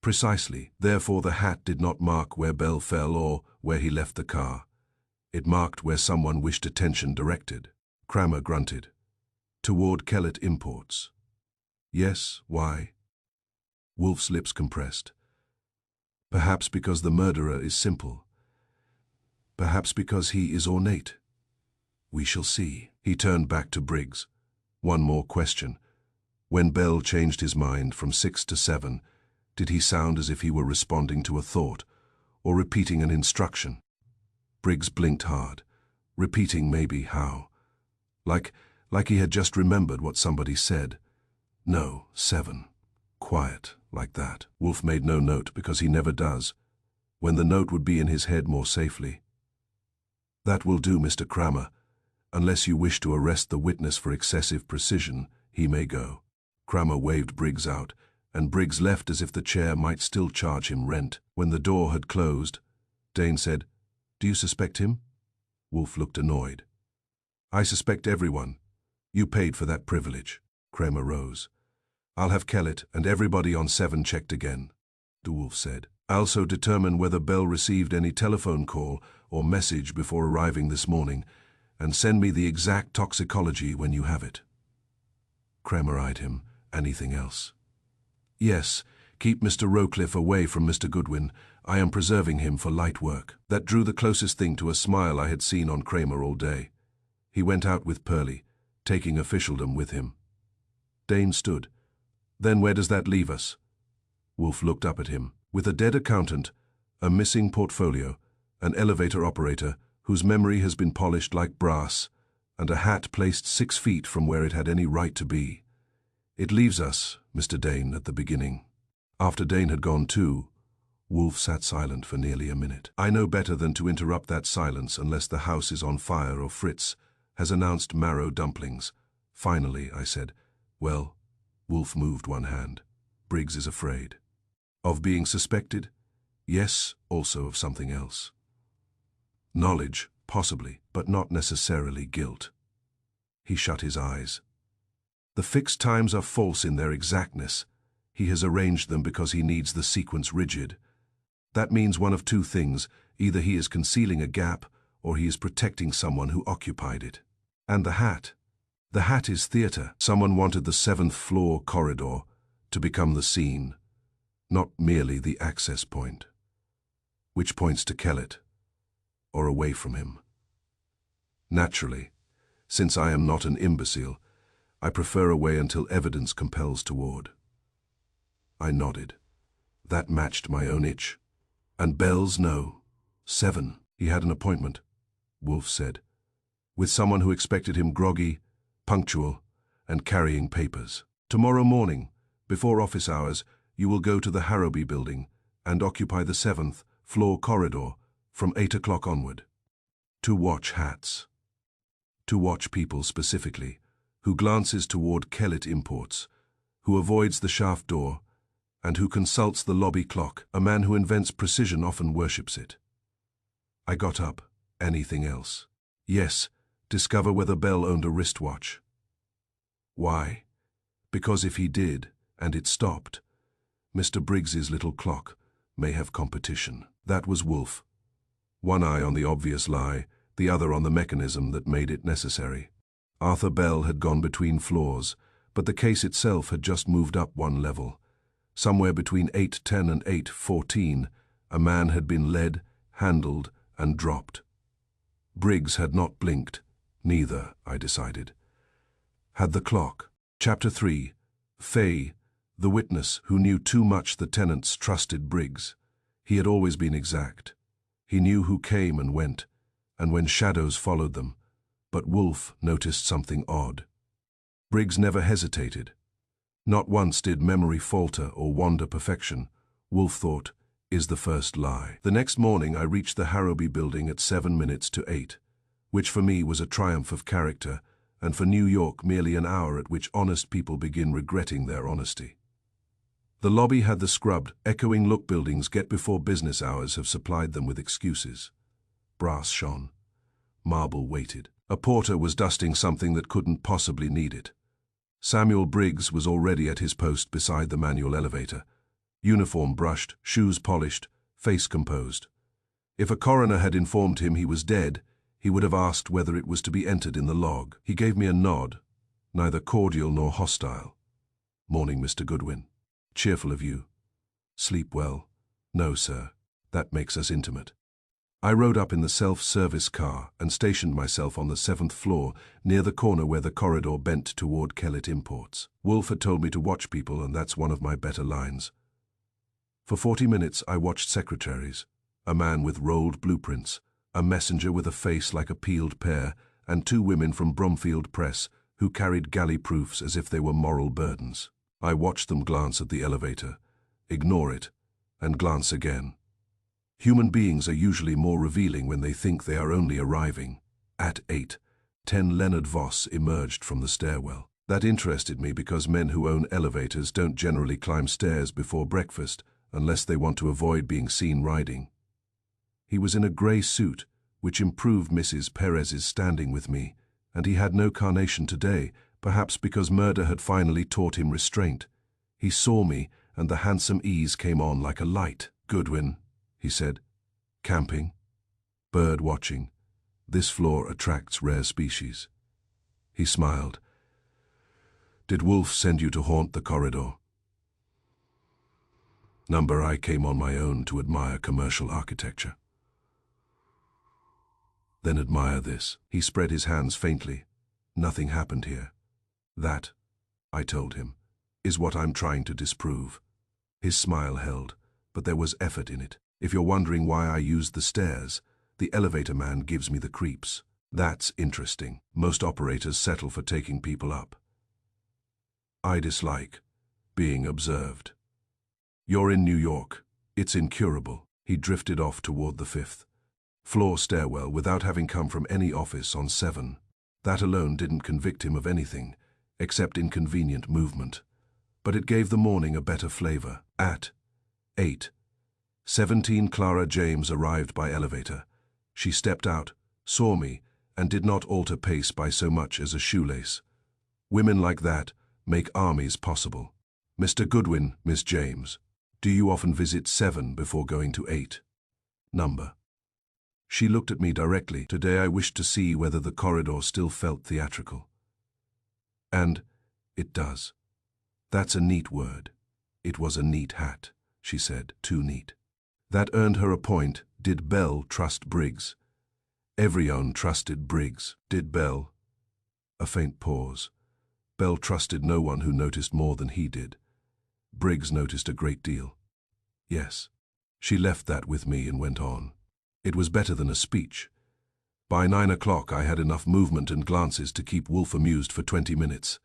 Precisely, therefore the hat did not mark where Bell fell or where he left the car. It marked where someone wished attention directed. Kramer grunted. Toward Kellett Imports. Yes, why? Wolf's lips compressed. Perhaps because the murderer is simple. Perhaps because he is ornate. We shall see. He turned back to Briggs. One more question. When Bell changed his mind from 6 to 7, did he sound as if he were responding to a thought, or repeating an instruction? Briggs blinked hard. Repeating maybe how? Like he had just remembered what somebody said. No, 7. Quiet, like that. Wolf made no note because he never does, when the note would be in his head more safely. That will do, Mr. Kramer. Unless you wish to arrest the witness for excessive precision, he may go. Kramer waved Briggs out, and Briggs left as if the chair might still charge him rent. When the door had closed, Dane said, Do you suspect him? Wolf looked annoyed. I suspect everyone. You paid for that privilege. Kramer rose. I'll have Kellett and everybody on 7 checked again, Wolf said. I'll also determine whether Bell received any telephone call or message before arriving this morning, and send me the exact toxicology when you have it. Kramer eyed him. Anything else? Yes, keep Mr. Rowcliffe away from Mr. Goodwin. I am preserving him for light work. That drew the closest thing to a smile I had seen on Kramer all day. He went out with Pearlie, taking officialdom with him. Dane stood. Then where does that leave us? Wolf looked up at him. With a dead accountant, a missing portfolio, an elevator operator whose memory has been polished like brass, and a hat placed 6 feet from where it had any right to be. It leaves us, Mr. Dane, at the beginning. After Dane had gone too, Wolf sat silent for nearly a minute. I know better than to interrupt that silence unless the house is on fire or Fritz has announced marrow dumplings. Finally, I said, well, Wolf moved one hand. Briggs is afraid. Of being suspected? Yes, also of something else. Knowledge, possibly, but not necessarily guilt. He shut his eyes. The fixed times are false in their exactness. He has arranged them because he needs the sequence rigid. That means one of two things. Either he is concealing a gap, or he is protecting someone who occupied it. And the hat. The hat is theater. Someone wanted the 7th floor corridor to become the scene, not merely the access point. Which points to Kellett, or away from him. Naturally, since I am not an imbecile, I prefer away until evidence compels toward. I nodded. That matched my own itch. And Bell's no. 7. He had an appointment, Wolf said, with someone who expected him groggy, punctual, and carrying papers. Tomorrow morning, before office hours, you will go to the Harobi building and occupy the 7th floor corridor from 8 o'clock onward. To watch hats. To watch people specifically, who glances toward Kellett Imports, who avoids the shaft door, and who consults the lobby clock. A man who invents precision often worships it. I got up. Anything else? Yes, discover whether Bell owned a wristwatch. Why? Because if he did, and it stopped, Mr. Briggs's little clock may have competition. That was Wolf. One eye on the obvious lie, the other on the mechanism that made it necessary. Arthur Bell had gone between floors, but the case itself had just moved up one level. Somewhere between 8:10 and 8:14, a man had been led, handled, and dropped. Briggs had not blinked. Neither, I decided, had the clock. Chapter 3. Fay, the witness who knew too much. The tenants trusted Briggs. He had always been exact. He knew who came and went, and when shadows followed them. But Wolf noticed something odd. Briggs never hesitated. Not once did memory falter or wander perfection. Wolf thought, is the first lie. The next morning I reached the Harobi building at 7 minutes to 8, which for me was a triumph of character, and for New York merely an hour at which honest people begin regretting their honesty. The lobby had the scrubbed, echoing look buildings get before business hours have supplied them with excuses. Brass shone. Marble waited. A porter was dusting something that couldn't possibly need it. Samuel Briggs was already at his post beside the manual elevator. Uniform brushed, shoes polished, face composed. If a coroner had informed him he was dead, he would have asked whether it was to be entered in the log. He gave me a nod, neither cordial nor hostile. Morning, Mr. Goodwin. Cheerful of you. Sleep well? No, sir. That makes us intimate. I rode up in the self-service car and stationed myself on the 7th floor near the corner where the corridor bent toward Kellett Imports. Wolf had told me to watch people, and that's one of my better lines. For 40 minutes I watched secretaries, a man with rolled blueprints, a messenger with a face like a peeled pear, and 2 women from Bromfield Press who carried galley proofs as if they were moral burdens. I watched them glance at the elevator, ignore it, and glance again. Human beings are usually more revealing when they think they are only arriving. At 8:10 Leonard Voss emerged from the stairwell. That interested me because men who own elevators don't generally climb stairs before breakfast unless they want to avoid being seen riding. He was in a grey suit, which improved Mrs. Perez's standing with me, and he had no carnation today, perhaps because murder had finally taught him restraint. He saw me, and the handsome ease came on like a light. Goodwin, he said. Camping? Bird watching. This floor attracts rare species. He smiled. Did Wolf send you to haunt the corridor? Number I came on my own to admire commercial architecture. Then admire this. He spread his hands faintly. Nothing happened here. That, I told him, is what I'm trying to disprove. His smile held, but there was effort in it. If you're wondering why I used the stairs, the elevator man gives me the creeps. That's interesting. Most operators settle for taking people up. I dislike being observed. You're in New York. It's incurable. He drifted off toward the 5th floor stairwell without having come from any office on 7. That alone didn't convict him of anything, except inconvenient movement. But it gave the morning a better flavor. At 8:17, Clara James arrived by elevator. She stepped out, saw me, and did not alter pace by so much as a shoelace. Women like that make armies possible. Mr. Goodwin, Miss James, do you often visit 7 before going to 8? Number. She looked at me directly. Today I wished to see whether the corridor still felt theatrical. And it does. That's a neat word. It was a neat hat, she said, too neat. That earned her a point. Did Bell trust Briggs? Everyone trusted Briggs. Did Bell? A faint pause. Bell trusted no one who noticed more than he did. Briggs noticed a great deal. Yes. She left that with me and went on. It was better than a speech. By 9 o'clock I had enough movement and glances to keep Wolf amused for 20 minutes,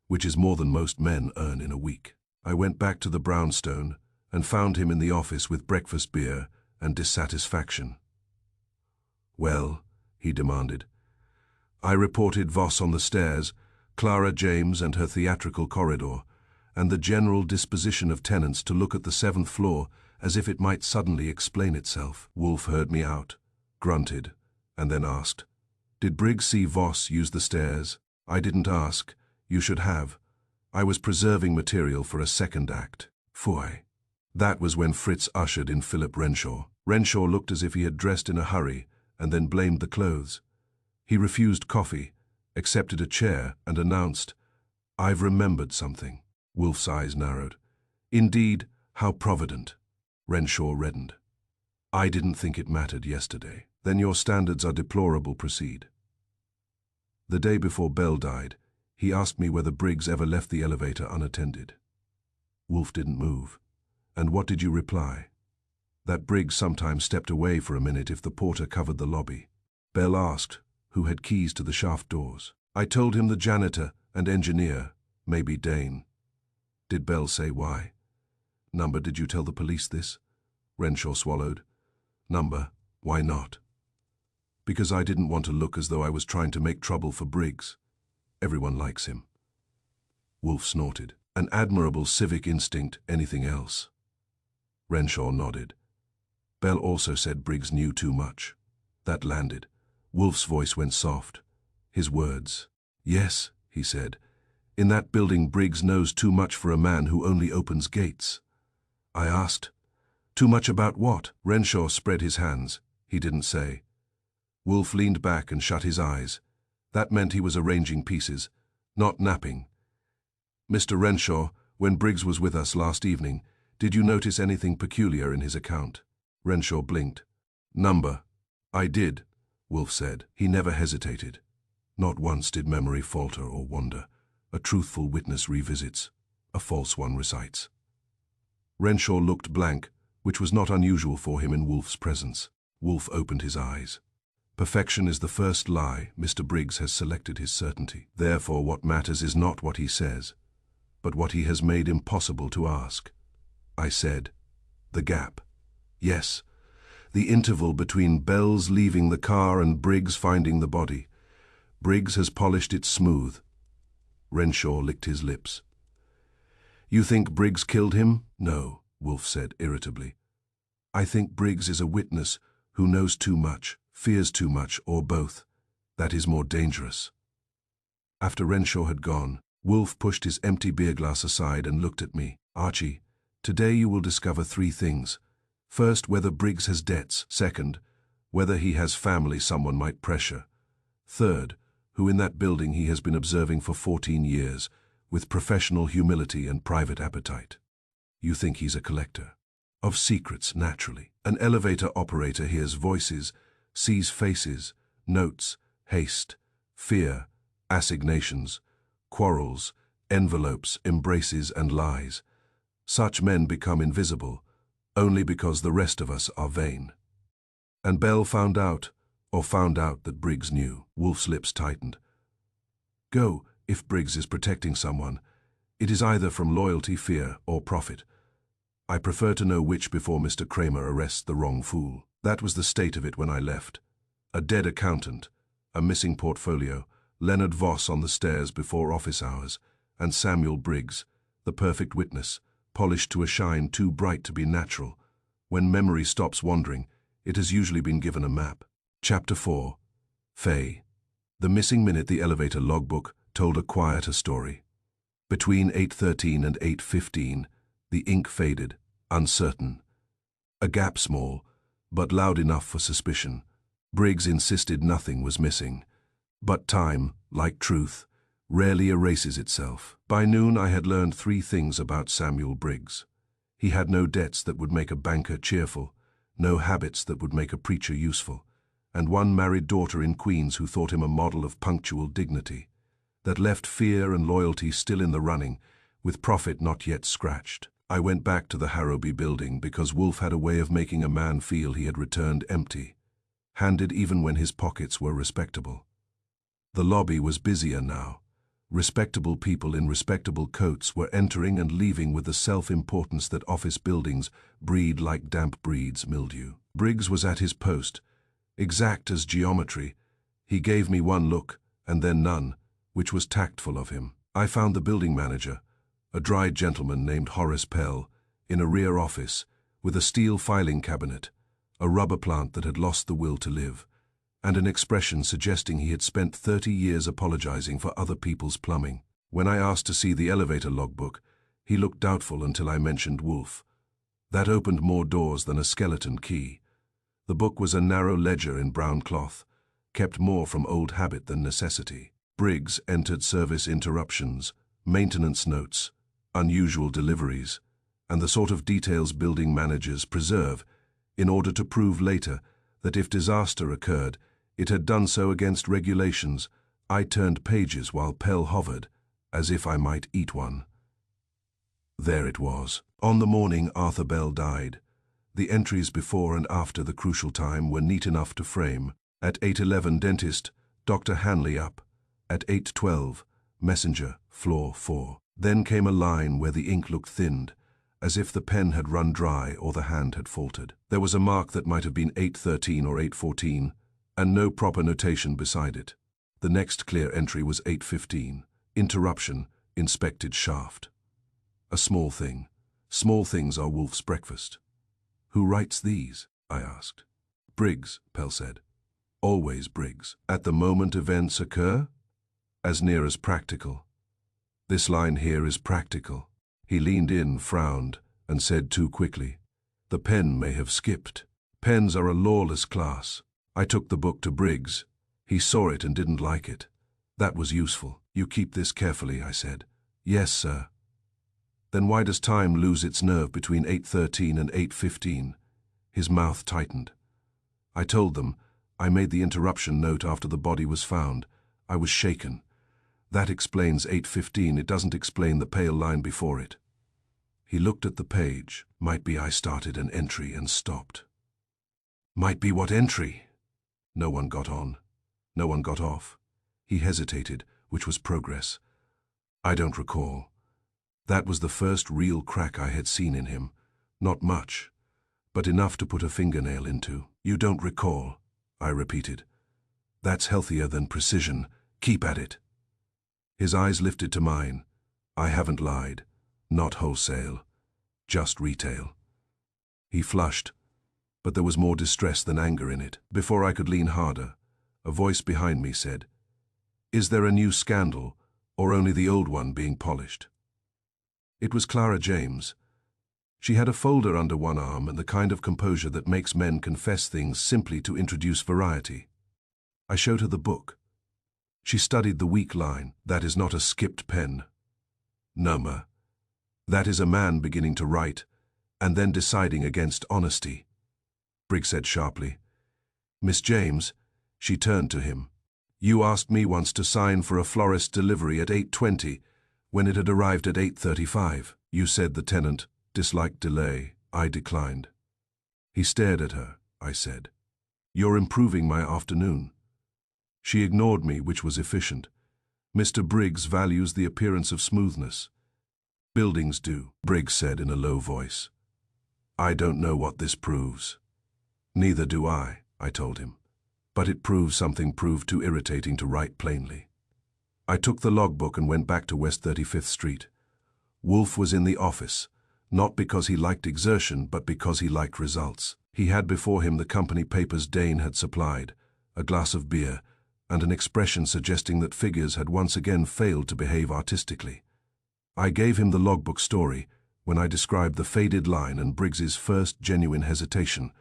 which is more than most men earn in a week. I went back to the brownstone and found him in the office with breakfast beer and dissatisfaction. Well, he demanded. I reported Voss on the stairs, Clara James and her theatrical corridor, and the general disposition of tenants to look at the 7th floor as if it might suddenly explain itself. Wolf heard me out, grunted, and then asked, Did Briggs see Voss use the stairs? I didn't ask. You should have. I was preserving material for a second act. Foy. That was when Fritz ushered in Philip Renshaw. Renshaw looked as if he had dressed in a hurry and then blamed the clothes. He refused coffee, accepted a chair, and announced, I've remembered something. Wolf's eyes narrowed. Indeed, how provident. Renshaw reddened. I didn't think it mattered yesterday. Then your standards are deplorable. Proceed. The day before Bell died, he asked me whether Briggs ever left the elevator unattended. Wolf didn't move. And what did you reply? That Briggs sometimes stepped away for a minute if the porter covered the lobby. Bell asked who had keys to the shaft doors. I told him the janitor and engineer, maybe Dane. Did Bell say why? Number, did you tell the police this? Renshaw swallowed. Number, why not? Because I didn't want to look as though I was trying to make trouble for Briggs. Everyone likes him. Wolf snorted. An admirable civic instinct, anything else? Renshaw nodded. Bell also said Briggs knew too much. That landed. Wolf's voice went soft. His words. Yes, he said. In that building Briggs knows too much for a man who only opens gates. I asked, too much about what? Renshaw spread his hands. He didn't say. Wolf leaned back and shut his eyes. That meant he was arranging pieces, not napping. Mr. Renshaw, when Briggs was with us last evening, did you notice anything peculiar in his account? Renshaw blinked. Number. I did, Wolf said. He never hesitated. Not once did memory falter or wander. A truthful witness revisits. A false one recites. Renshaw looked blank, which was not unusual for him in Wolf's presence. Wolf opened his eyes. Perfection is the first lie. Mr. Briggs has selected his certainty. Therefore, what matters is not what he says, but what he has made impossible to ask. I said, the gap. Yes, the interval between Bell's leaving the car and Briggs finding the body. Briggs has polished it smooth. Renshaw licked his lips. You think Briggs killed him? No, Wolf said irritably. I think Briggs is a witness who knows too much, fears too much, or both. That is more dangerous. After Renshaw had gone, Wolf pushed his empty beer glass aside and looked at me. Archie, today you will discover 3 things. First, whether Briggs has debts. Second, whether he has family someone might pressure. Third, who in that building he has been observing for 14 years, with professional humility and private appetite. You think he's a collector? Of secrets, naturally. An elevator operator hears voices, sees faces, notes, haste, fear, assignations, quarrels, envelopes, embraces, and lies. Such men become invisible, only because the rest of us are vain. And Bell found out that Briggs knew. Wolf's lips tightened. Go, if Briggs is protecting someone. It is either from loyalty, fear, or profit. I prefer to know which before Mr. Kramer arrests the wrong fool. That was the state of it when I left. A dead accountant, a missing portfolio, Leonard Voss on the stairs before office hours, and Samuel Briggs, the perfect witness, polished to a shine too bright to be natural. When memory stops wandering, it has usually been given a map. Chapter 4. Faye. The missing minute. The elevator logbook told a quieter story. Between 8:13 and 8:15, the ink faded, uncertain. A gap small, but loud enough for suspicion. Briggs insisted nothing was missing. But time, like truth, rarely erases itself. By noon I had learned 3 things about Samuel Briggs. He had no debts that would make a banker cheerful, no habits that would make a preacher useful, and one married daughter in Queens who thought him a model of punctual dignity. That left fear and loyalty still in the running, with profit not yet scratched. I went back to the Harobi building because Wolf had a way of making a man feel he had returned empty, handed even when his pockets were respectable. The lobby was busier now. Respectable people in respectable coats were entering and leaving with the self-importance that office buildings breed like damp breeds mildew. Briggs was at his post, exact as geometry. He gave me one look, and then none, which was tactful of him. I found the building manager, a dried gentleman named Horace Pell, in a rear office, with a steel filing cabinet, a rubber plant that had lost the will to live, and an expression suggesting he had spent 30 years apologizing for other people's plumbing. When I asked to see the elevator logbook, he looked doubtful until I mentioned Wolf. That opened more doors than a skeleton key. The book was a narrow ledger in brown cloth, kept more from old habit than necessity. Briggs entered service interruptions, maintenance notes, unusual deliveries, and the sort of details building managers preserve in order to prove later that if disaster occurred, it had done so against regulations. I turned pages while Pell hovered, as if I might eat one. There it was. On the morning Arthur Bell died, the entries before and after the crucial time were neat enough to frame. At 8:11, dentist, Dr. Hanley up. At 8:12, messenger, floor 4. Then came a line where the ink looked thinned, as if the pen had run dry or the hand had faltered. There was a mark that might have been 8:13 or 8:14, and no proper notation beside it. The next clear entry was 8:15. Interruption, inspected shaft. A small thing. Small things are Wolf's breakfast. Who writes these? I asked. Briggs, Pell said. Always Briggs. At the moment events occur? As near as practical. This line here is practical. He leaned in, frowned, and said too quickly, the pen may have skipped. Pens are a lawless class. I took the book to Briggs. He saw it and didn't like it. That was useful. You keep this carefully, I said. Yes, sir. Then why does time lose its nerve between 8:13 and 8:15? His mouth tightened. I told them. I made the interruption note after the body was found. I was shaken. That explains 8:15. It doesn't explain the pale line before it. He looked at the page. Might be I started an entry and stopped. Might be what entry? No one got on. No one got off. He hesitated, which was progress. I don't recall. That was the first real crack I had seen in him. Not much, but enough to put a fingernail into. You don't recall, I repeated. That's healthier than precision. Keep at it. His eyes lifted to mine. I haven't lied. Not wholesale. Just retail. He flushed, but there was more distress than anger in it. Before I could lean harder, a voice behind me said, Is there a new scandal, or only the old one being polished? It was Clara James. She had a folder under one arm and the kind of composure that makes men confess things simply to introduce variety. I showed her the book. She studied the weak line. That is not a skipped pen. No, ma. That is a man beginning to write, and then deciding against honesty. Briggs said sharply. Miss James, she turned to him. You asked me once to sign for a florist's delivery at 8:20. When it had arrived at 8:35, you said the tenant disliked delay. I declined. He stared at her. I said, "You're improving my afternoon." She ignored me, which was efficient. Mr. Briggs values the appearance of smoothness. Buildings do, Briggs said in a low voice. I don't know what this proves. Neither do I told him. But it proves something proved too irritating to write plainly. I took the logbook and went back to West 35th Street. Wolf was in the office, not because he liked exertion, but because he liked results. He had before him the company papers Dane had supplied, a glass of beer, and an expression suggesting that figures had once again failed to behave artistically. I gave him the logbook story. When I described the faded line and Briggs's first genuine hesitation,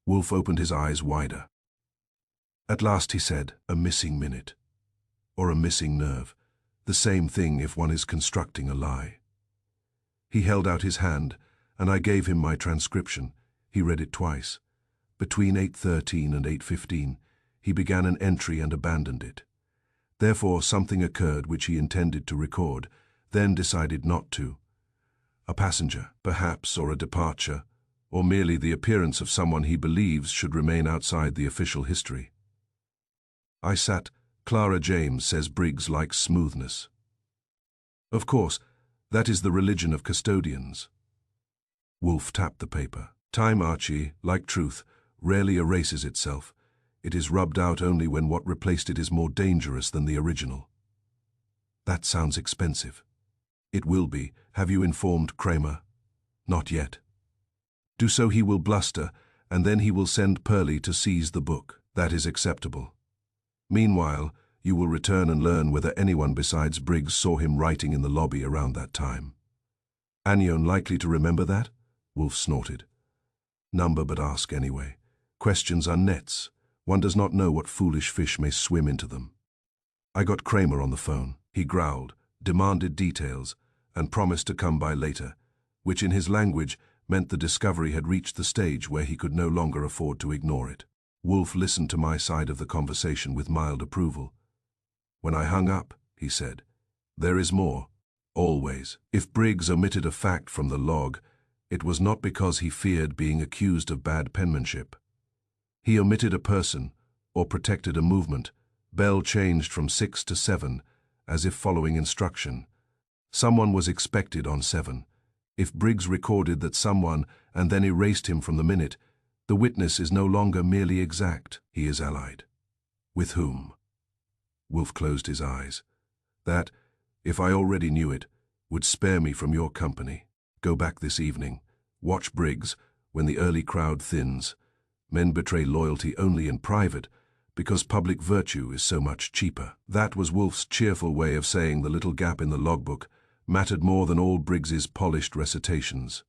Wolf opened his eyes wider. At last he said, "A missing minute. Or a missing nerve. The same thing if one is constructing a lie." He held out his hand, and I gave him my transcription. He read it twice. Between 8:13 and 8:15, he began an entry and abandoned it. Therefore something occurred which he intended to record, then decided not to. A passenger, perhaps, or a departure, or merely the appearance of someone he believes should remain outside the official history. I sat. Clara James says Briggs likes smoothness. Of course, that is the religion of custodians. Wolf tapped the paper. Time, Archie, like truth, rarely erases itself. It is rubbed out only when what replaced it is more dangerous than the original. That sounds expensive. It will be. Have you informed Kramer? Not yet. Do so. He will bluster, and then he will send Pearlie to seize the book. That is acceptable. Meanwhile, you will return and learn whether anyone besides Briggs saw him writing in the lobby around that time. Anion likely to remember that? Wolf snorted. Number, but ask anyway. Questions are nets. One does not know what foolish fish may swim into them. I got Kramer on the phone. He growled, demanded details, and promised to come by later, which in his language meant the discovery had reached the stage where he could no longer afford to ignore it. Wolf listened to my side of the conversation with mild approval. When I hung up, he said, "There is more. Always." If Briggs omitted a fact from the log, it was not because he feared being accused of bad penmanship. He omitted a person, or protected a movement. Bell changed from 6 to 7, as if following instruction. Someone was expected on 7. If Briggs recorded that someone and then erased him from the minute, the witness is no longer merely exact, he is allied. With whom? Wolf closed his eyes. That, if I already knew it, would spare me from your company. Go back this evening. Watch Briggs when the early crowd thins. Men betray loyalty only in private because public virtue is so much cheaper. That was Wolf's cheerful way of saying the little gap in the logbook mattered more than all Briggs's polished recitations.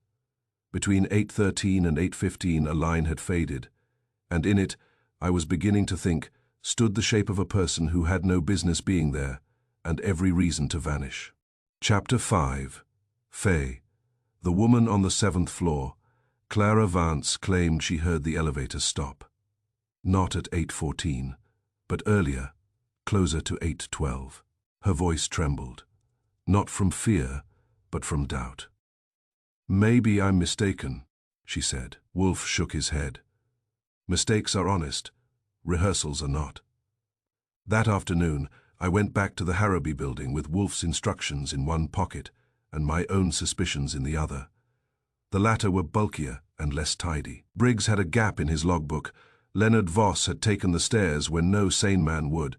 Between 8:13 and 8:15 a line had faded, and in it, I was beginning to think, stood the shape of a person who had no business being there, and every reason to vanish. Chapter 5. Faye. The woman on the 7th floor, Clara Vance, claimed she heard the elevator stop. Not at 8:14, but earlier, closer to 8:12. Her voice trembled, not from fear, but from doubt. "Maybe I'm mistaken," she said. Wolf shook his head. "Mistakes are honest. Rehearsals are not." That afternoon, I went back to the Harobi building with Wolf's instructions in one pocket and my own suspicions in the other. The latter were bulkier and less tidy. Briggs had a gap in his logbook. Leonard Voss had taken the stairs when no sane man would,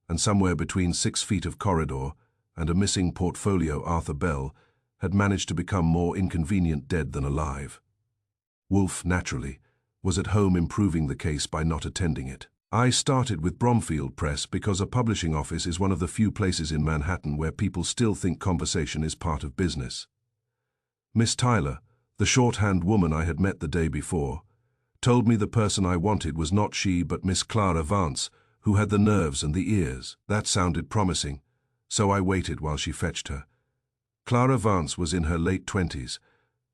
and somewhere between 6 feet of corridor and a missing portfolio Arthur Bell had managed to become more inconvenient dead than alive. Wolf, naturally, was at home improving the case by not attending it. I started with Bromfield Press because a publishing office is one of the few places in Manhattan where people still think conversation is part of business. Miss Tyler, the shorthand woman I had met the day before, told me the person I wanted was not she but Miss Clara Vance, who had the nerves and the ears. That sounded promising, so I waited while she fetched her. Clara Vance was in her late 20s,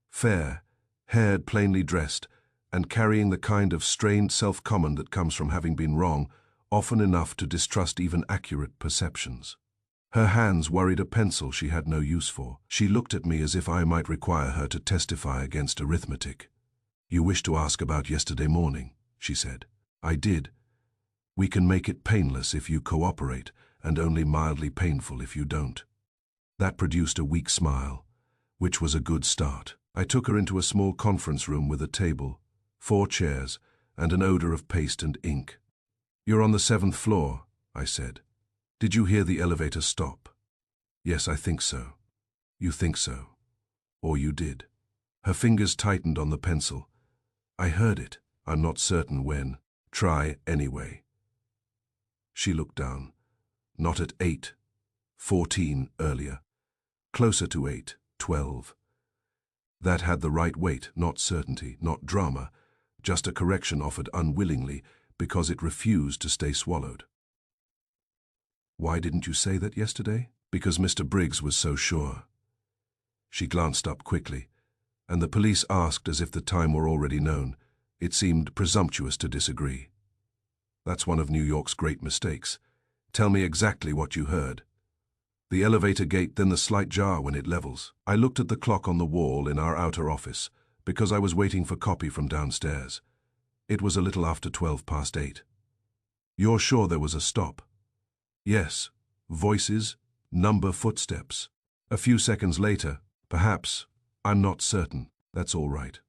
fair, haired, plainly dressed, and carrying the kind of strained self-command that comes from having been wrong, often enough to distrust even accurate perceptions. Her hands worried a pencil she had no use for. She looked at me as if I might require her to testify against arithmetic. "You wish to ask about yesterday morning," she said. "I did. We can make it painless if you cooperate, and only mildly painful if you don't." That produced a weak smile, which was a good start. I took her into a small conference room with a table, 4 chairs, and an odor of paste and ink. "You're on the 7th floor," I said. "Did you hear the elevator stop?" "Yes, I think so." "You think so. Or you did." Her fingers tightened on the pencil. "I heard it. I'm not certain when. Try anyway." She looked down. "Not at 8:14 earlier. Closer to 8:12. That had the right weight, not certainty, not drama, just a correction offered unwillingly because it refused to stay swallowed." "Why didn't you say that yesterday?" "Because Mr. Briggs was so sure." She glanced up quickly, and the police asked as if the time were already known. It seemed presumptuous to disagree. "That's one of New York's great mistakes. Tell me exactly what you heard." "The elevator gate, then the slight jar when it levels." I looked at the clock on the wall in our outer office, because I was waiting for copy from downstairs. It was a little after 8:12. "You're sure there was a stop?" "Yes. Voices, number footsteps. A few seconds later, perhaps. I'm not certain." "That's all right.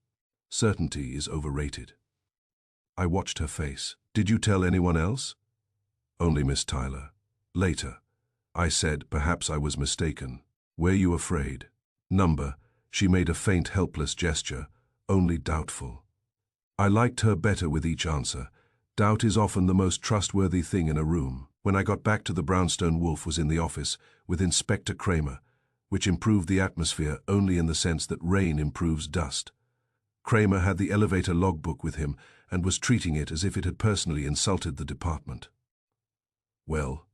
Certainty is overrated." I watched her face. "Did you tell anyone else?" "Only Miss Tyler. Later." I said, perhaps I was mistaken. "Were you afraid?" "Number." She made a faint, helpless gesture. "Only doubtful." I liked her better with each answer. Doubt is often the most trustworthy thing in a room. When I got back to the brownstone, Wolf was in the office with Inspector Kramer, which improved the atmosphere only in the sense that rain improves dust. Kramer had the elevator logbook with him and was treating it as if it had personally insulted the department. "Well?"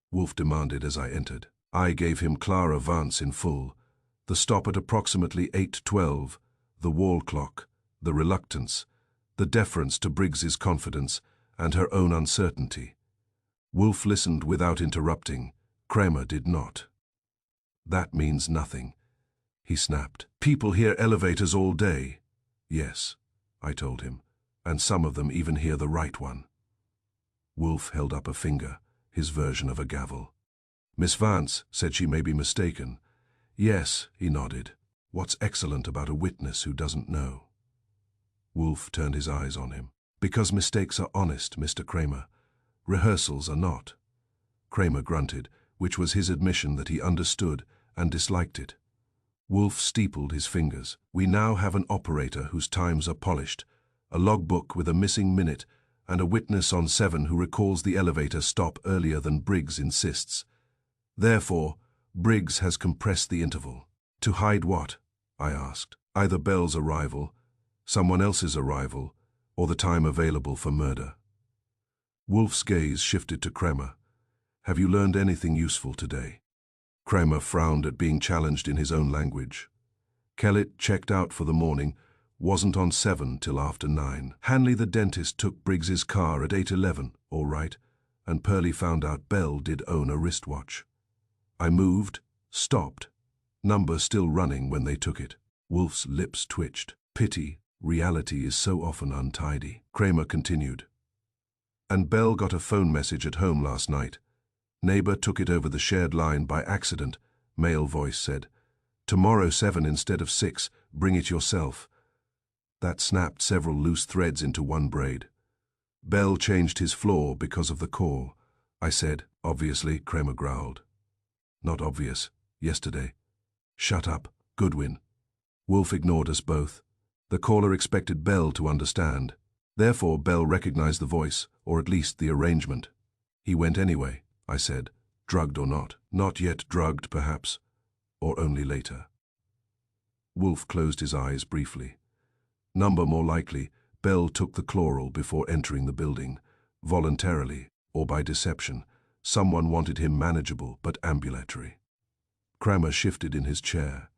Wolf demanded as I entered. I gave him Clara Vance in full. The stop at approximately 8:12, the wall clock, the reluctance, the deference to Briggs's confidence, and her own uncertainty. Wolf listened without interrupting. Kramer did not. "That means nothing," he snapped. "People hear elevators all day." "Yes," I told him, "and some of them even hear the right one." Wolf held up a finger, his version of a gavel. "Miss Vance said she may be mistaken." "Yes," he nodded. "What's excellent about a witness who doesn't know?" Wolf turned his eyes on him. "Because mistakes are honest, Mr. Kramer. Rehearsals are not." Kramer grunted, which was his admission that he understood and disliked it. Wolf steepled his fingers. "We now have an operator whose times are polished, a logbook with a missing minute, and a witness on 7 who recalls the elevator stop earlier than Briggs insists. Therefore, Briggs has compressed the interval." "To hide what?" I asked. "Either Bell's arrival, someone else's arrival, or the time available for murder." Wolf's gaze shifted to Kramer. "Have you learned anything useful today?" Kramer frowned at being challenged in his own language. "Kellett checked out for the morning, wasn't on 7 till after 9. Hanley the dentist took Briggs's car at 8:11, all right, and Pearlie found out Bell did own a wristwatch. I moved, stopped, number still running when they took it." Wolf's lips twitched. "Pity, reality is so often untidy." Kramer continued. "And Bell got a phone message at home last night. Neighbor took it over the shared line by accident," male voice said. "Tomorrow 7 instead of 6, bring it yourself." That snapped several loose threads into one braid. "Bell changed his floor because of the call," I said. "Obviously," Kramer growled. "Not obvious. Yesterday." "Shut up, Goodwin." Wolf ignored us both. The caller expected Bell to understand. Therefore, Bell recognized the voice, or at least the arrangement. "He went anyway," I said, "drugged or not." "Not yet drugged, perhaps, or only later." Wolf closed his eyes briefly. "Number more likely, Bell took the chloral before entering the building, voluntarily or by deception. Someone wanted him manageable but ambulatory." Kramer shifted in his chair.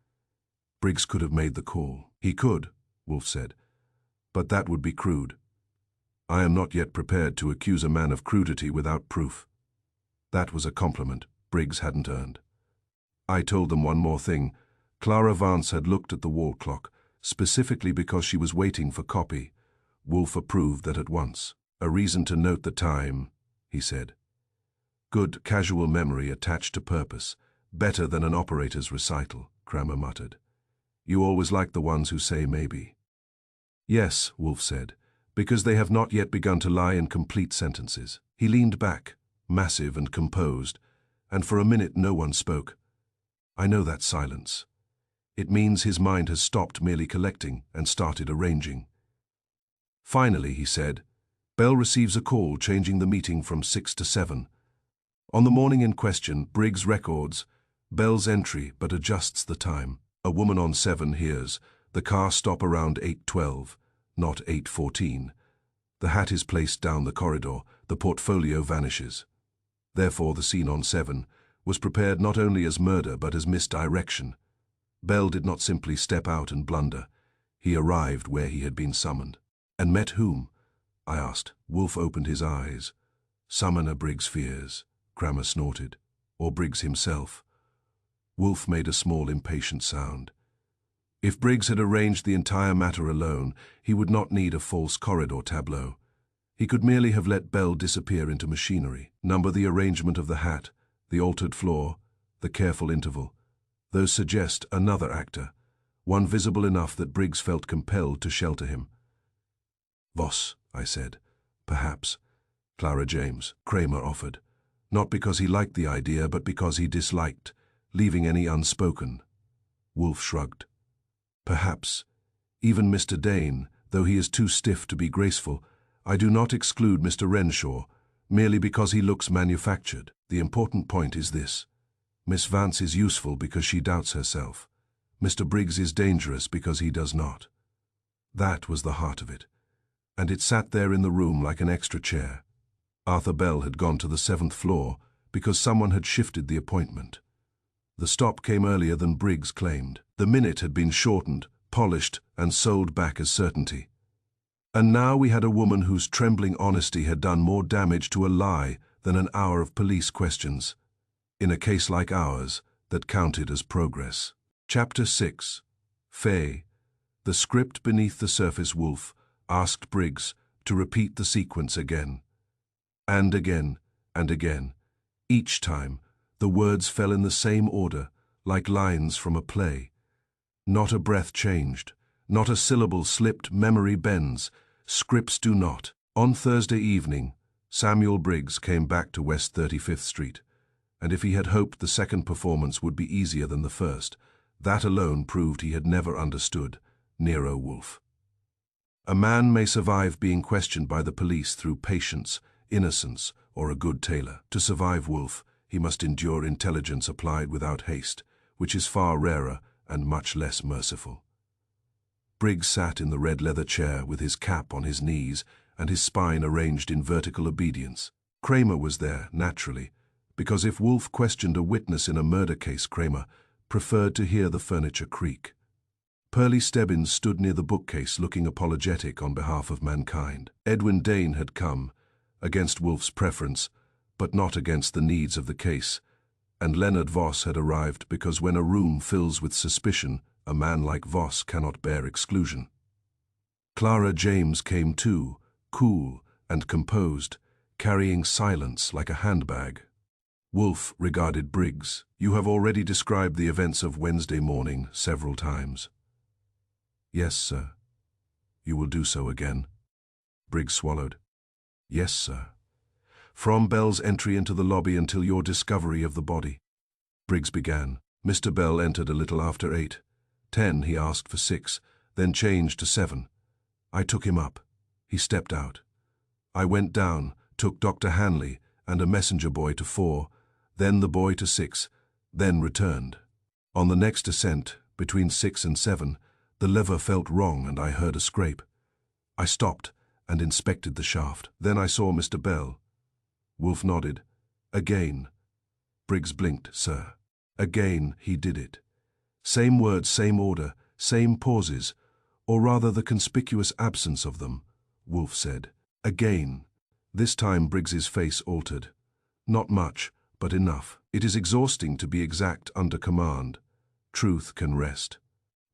"Briggs could have made the call." "He could," Wolf said, "but that would be crude. I am not yet prepared to accuse a man of crudity without proof." That was a compliment, Briggs hadn't earned. I told them one more thing. Clara Vance had looked at the wall clock, specifically because she was waiting for copy. Wolf approved that at once. A reason to note the time, he said. Good casual memory attached to purpose. Better than an operator's recital, Kramer muttered. You always like the ones who say maybe. Yes, Wolf said, because they have not yet begun to lie in complete sentences. He leaned back, massive and composed, and for a minute no one spoke. I know that silence. It means his mind has stopped merely collecting and started arranging. Finally, he said, Bell receives a call changing the meeting from 6 to 7. On the morning in question, Briggs records Bell's entry but adjusts the time. A woman on 7 hears the car stop around 8:12, not 8:14. The hat is placed down the corridor, the portfolio vanishes. Therefore, the scene on 7 was prepared not only as murder but as misdirection. Bell did not simply step out and blunder. He arrived where he had been summoned. And met whom? I asked. Wolf opened his eyes. Summoner Briggs fears, Kramer snorted. Or Briggs himself. Wolf made a small impatient sound. If Briggs had arranged the entire matter alone, he would not need a false corridor tableau. He could merely have let Bell disappear into machinery, number the arrangement of the hat, the altered floor, the careful interval. Those suggest another actor, one visible enough that Briggs felt compelled to shelter him. Voss, I said. Perhaps. Clara James, Kramer offered. Not because he liked the idea, but because he disliked, leaving any unspoken. Wolf shrugged. Perhaps. Even Mr. Dane, though he is too stiff to be graceful, I do not exclude Mr. Renshaw, merely because he looks manufactured. The important point is this. Miss Vance is useful because she doubts herself. Mr. Briggs is dangerous because he does not. That was the heart of it. And it sat there in the room like an extra chair. Arthur Bell had gone to the 7th floor because someone had shifted the appointment. The stop came earlier than Briggs claimed. The minute had been shortened, polished, and sold back as certainty. And now we had a woman whose trembling honesty had done more damage to a lie than an hour of police questions. In a case like ours, that counted as progress. Chapter 6. Faye. The script beneath the surface. Wolf asked Briggs to repeat the sequence again. And again, and again. Each time, the words fell in the same order, like lines from a play. Not a breath changed, not a syllable slipped. Memory bends. Scripts do not. On Thursday evening, Samuel Briggs came back to West 35th Street, and if he had hoped the second performance would be easier than the first, that alone proved he had never understood Nero Wolfe. A man may survive being questioned by the police through patience, innocence, or a good tailor. To survive Wolfe, he must endure intelligence applied without haste, which is far rarer and much less merciful. Briggs sat in the red leather chair with his cap on his knees and his spine arranged in vertical obedience. Kramer was there, naturally, because if Wolfe questioned a witness in a murder case, Kramer preferred to hear the furniture creak. Pearlie Stebbins stood near the bookcase looking apologetic on behalf of mankind. Edwin Dane had come, against Wolfe's preference, but not against the needs of the case, and Leonard Voss had arrived because when a room fills with suspicion, a man like Voss cannot bear exclusion. Clara James came too, cool and composed, carrying silence like a handbag. Wolfe regarded Briggs. You have already described the events of Wednesday morning several times. Yes, sir. You will do so again. Briggs swallowed. Yes, sir. From Bell's entry into the lobby until your discovery of the body. Briggs began. Mr. Bell entered a little after 8:10. He asked for 6, then changed to 7. I took him up. He stepped out. I went down, took Dr. Hanley and a messenger boy to 4, then the boy to 6, then returned. On the next ascent, between 6 and 7, the lever felt wrong and I heard a scrape. I stopped and inspected the shaft. Then I saw Mr. Bell. Wolfe nodded. Again. Briggs blinked. Sir. Again he did it. Same words, same order, same pauses, or rather the conspicuous absence of them, Wolfe said. Again. This time Briggs's face altered. Not much, but enough. It is exhausting to be exact under command. Truth can rest.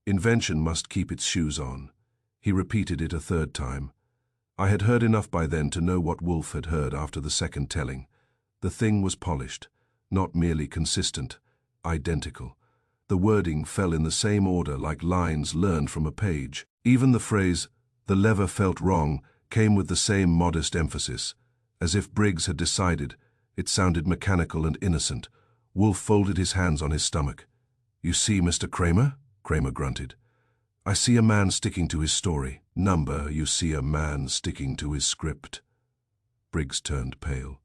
Invention must keep its shoes on. He repeated it a third time. I had heard enough by then to know what Wolf had heard after the second telling. The thing was polished, not merely consistent, identical. The wording fell in the same order like lines learned from a page. Even the phrase, "the lever felt wrong," came with the same modest emphasis. As if Briggs had decided, it sounded mechanical and innocent. Wolf folded his hands on his stomach. "You see, Mr. Kramer?" Kramer grunted. "I see a man sticking to his story. Number, you see a man sticking to his script." Briggs turned pale.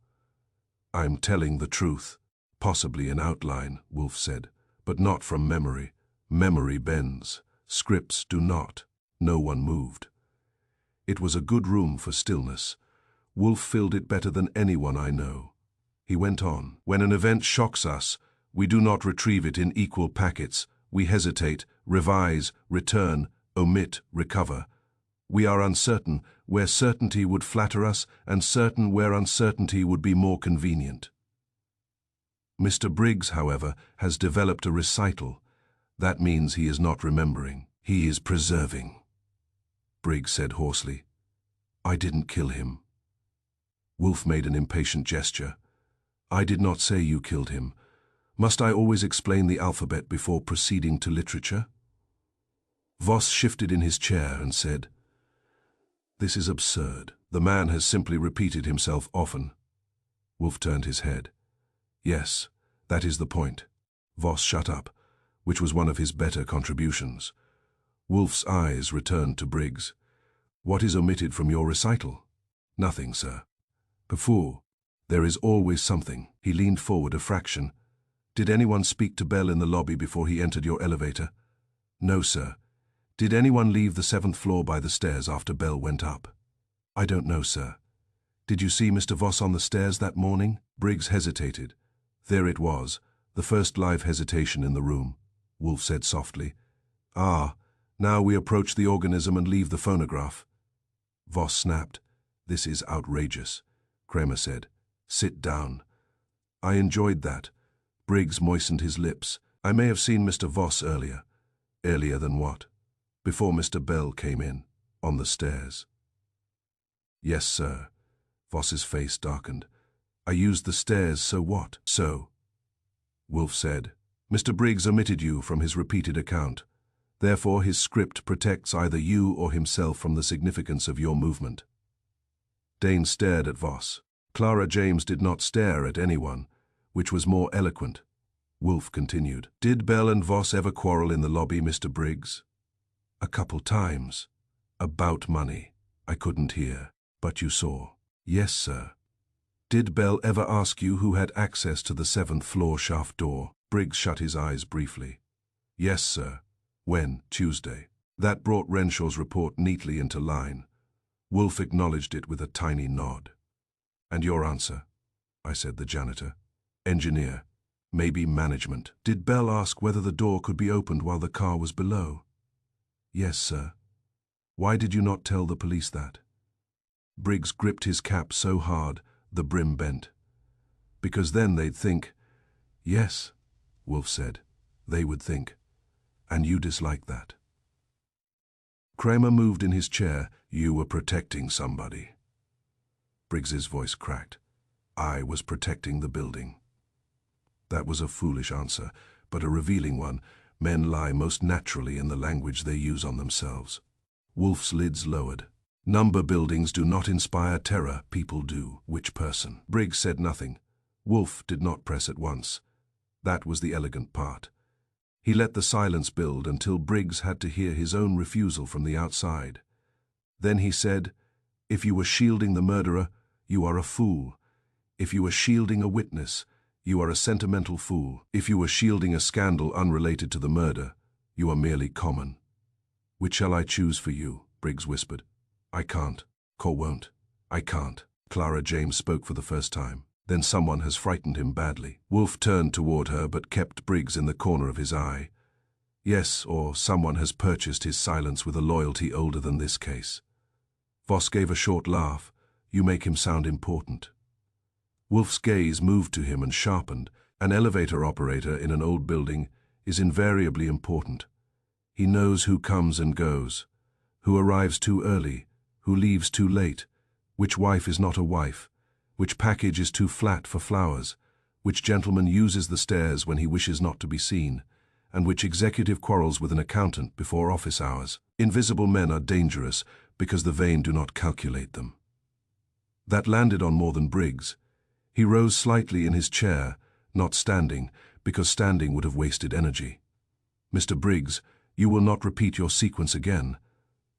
"I'm telling the truth. Possibly in outline," Wolf said, "but not from memory. Memory bends. Scripts do not." No one moved. It was a good room for stillness. Wolf filled it better than anyone I know. He went on. "When an event shocks us, we do not retrieve it in equal packets. We hesitate, revise, return, omit, recover. We are uncertain where certainty would flatter us and certain where uncertainty would be more convenient. Mr. Briggs, however, has developed a recital. That means he is not remembering. He is preserving." Briggs said hoarsely, "I didn't kill him." Wolf made an impatient gesture. "I did not say you killed him. Must I always explain the alphabet before proceeding to literature?" Voss shifted in his chair and said, "This is absurd. The man has simply repeated himself often." Wolf turned his head. "Yes, that is the point." Voss shut up, which was one of his better contributions. Wolf's eyes returned to Briggs. "What is omitted from your recital?" "Nothing, sir." "Before, there is always something." He leaned forward a fraction. "Did anyone speak to Bell in the lobby before he entered your elevator?" "No, sir." "Did anyone leave the 7th floor by the stairs after Bell went up?" "I don't know, sir." "Did you see Mr. Voss on the stairs that morning?" Briggs hesitated. There it was, the first live hesitation in the room. Wolf said softly, "Ah, now we approach the organism and leave the phonograph." Voss snapped. "This is outrageous." Kramer said, "Sit down." "I enjoyed that." Briggs moistened his lips. "I may have seen Mr. Voss earlier." "Earlier than what?" "Before Mr. Bell came in, on the stairs." "Yes, sir." Voss's face darkened. "I used the stairs, so what?" "So," Wolf said, "Mr. Briggs omitted you from his repeated account. Therefore his script protects either you or himself from the significance of your movement." Dane stared at Voss. Clara James did not stare at anyone, which was more eloquent. Wolf continued, "Did Bell and Voss ever quarrel in the lobby, Mr. Briggs?" "A couple times. About money. I couldn't hear. But you saw." "Yes, sir." "Did Bell ever ask you who had access to the 7th floor shaft door?" Briggs shut his eyes briefly. "Yes, sir." "When?" "Tuesday." That brought Renshaw's report neatly into line. Wolf acknowledged it with a tiny nod. "And your answer?" "I said the janitor." "Engineer. Maybe management." "Did Bell ask whether the door could be opened while the car was below?" "Yes, sir." "Why did you not tell the police that?" Briggs gripped his cap so hard, the brim bent. "Because then they'd think." "Yes," Wolf said, "they would think. And you dislike that." Kramer moved in his chair. "You were protecting somebody." Briggs's voice cracked. "I was protecting the building." That was a foolish answer, but a revealing one. Men lie most naturally in the language they use on themselves. Wolf's lids lowered. "Number buildings do not inspire terror, people do." "Which person?" Briggs said nothing. Wolf did not press at once. That was the elegant part. He let the silence build until Briggs had to hear his own refusal from the outside. Then he said, "If you were shielding the murderer, you are a fool. If you were shielding a witness, you are a sentimental fool. If you were shielding a scandal unrelated to the murder, you are merely common." "Which shall I choose for you?" Briggs whispered. "I can't. Cor won't. I can't." Clara James spoke for the first time. "Then someone has frightened him badly." Wolf turned toward her but kept Briggs in the corner of his eye. "Yes, or someone has purchased his silence with a loyalty older than this case." Voss gave a short laugh. "You make him sound important." Wolf's gaze moved to him and sharpened, An elevator operator in an old building is invariably important. He knows who comes and goes, who arrives too early, who leaves too late, which wife is not a wife, which package is too flat for flowers, which gentleman uses the stairs when he wishes not to be seen, and which executive quarrels with an accountant before office hours. Invisible men are dangerous because the vain do not calculate them. That landed on more than Briggs. He rose slightly in his chair, not standing, because standing would have wasted energy. "Mr. Briggs, you will not repeat your sequence again.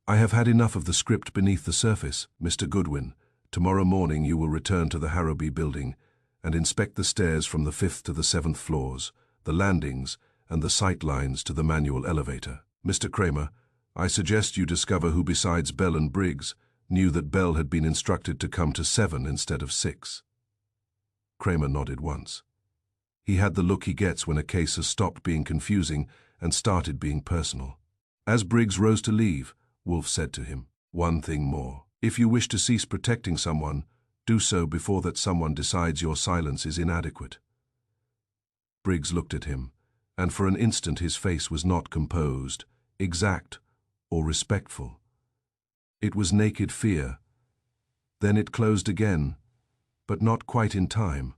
I have had enough of the script beneath the surface. Mr. Goodwin, tomorrow morning you will return to the Harobi building and inspect the stairs from the 5th to the 7th floors, the landings, and the sight lines to the manual elevator. Mr. Kramer, I suggest you discover who besides Bell and Briggs knew that Bell had been instructed to come to 7 instead of 6. Kramer nodded once. He had the look he gets when a case has stopped being confusing and started being personal. As Briggs rose to leave, Wolf said to him, "One thing more. If you wish to cease protecting someone, do so before that someone decides your silence is inadequate." Briggs looked at him, and for an instant his face was not composed, exact, or respectful. It was naked fear. Then it closed again, but not quite in time.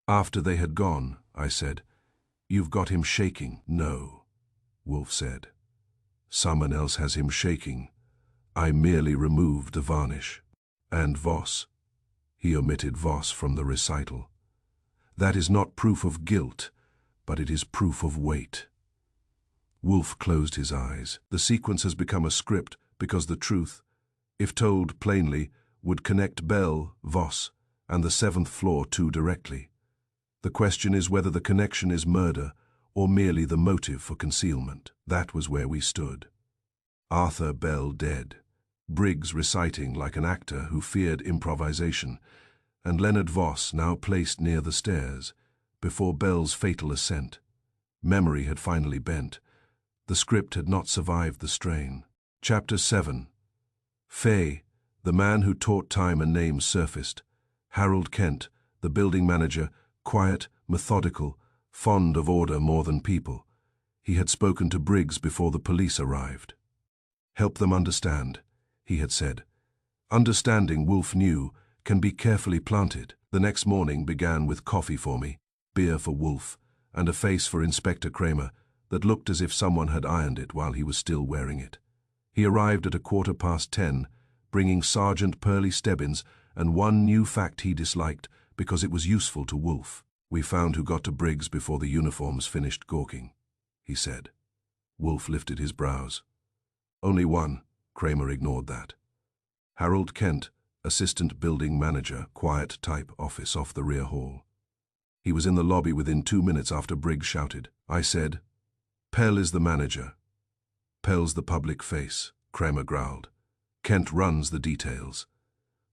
"After they had gone," I said, "you've got him shaking." "No," Wolf said. "Someone else has him shaking. I merely removed the varnish." "And Voss?" He omitted Voss from the recital. "That is not proof of guilt, but it is proof of weight." Wolf closed his eyes. The sequence has become a script because the truth, if told plainly, would connect Bell, Voss, and the 7th floor too directly. The question is whether the connection is murder or merely the motive for concealment. That was where we stood. Arthur Bell dead, Briggs reciting like an actor who feared improvisation, and Leonard Voss now placed near the stairs, before Bell's fatal ascent. Memory had finally bent. The script had not survived the strain. Chapter 7. Fay, the man who taught time and names, surfaced. Harold Kent, the building manager, quiet, methodical, fond of order more than people. He had spoken to Briggs before the police arrived. "Help them understand," he had said. Understanding, Wolf knew, can be carefully planted. The next morning began with coffee for me, beer for Wolf, and a face for Inspector Kramer that looked as if someone had ironed it while he was still wearing it. He arrived at 10:15, bringing Sergeant Pearlie Stebbins and one new fact he disliked because it was useful to Wolf. "We found who got to Briggs before the uniforms finished gawking," he said. Wolf lifted his brows. "Only one." Kramer ignored that. Harold Kent, assistant building manager, quiet type, office off the rear hall. He was in the lobby within 2 minutes after Briggs shouted. I said, "Pell is the manager." "Pell's the public face," Kramer growled. "Kent runs the details.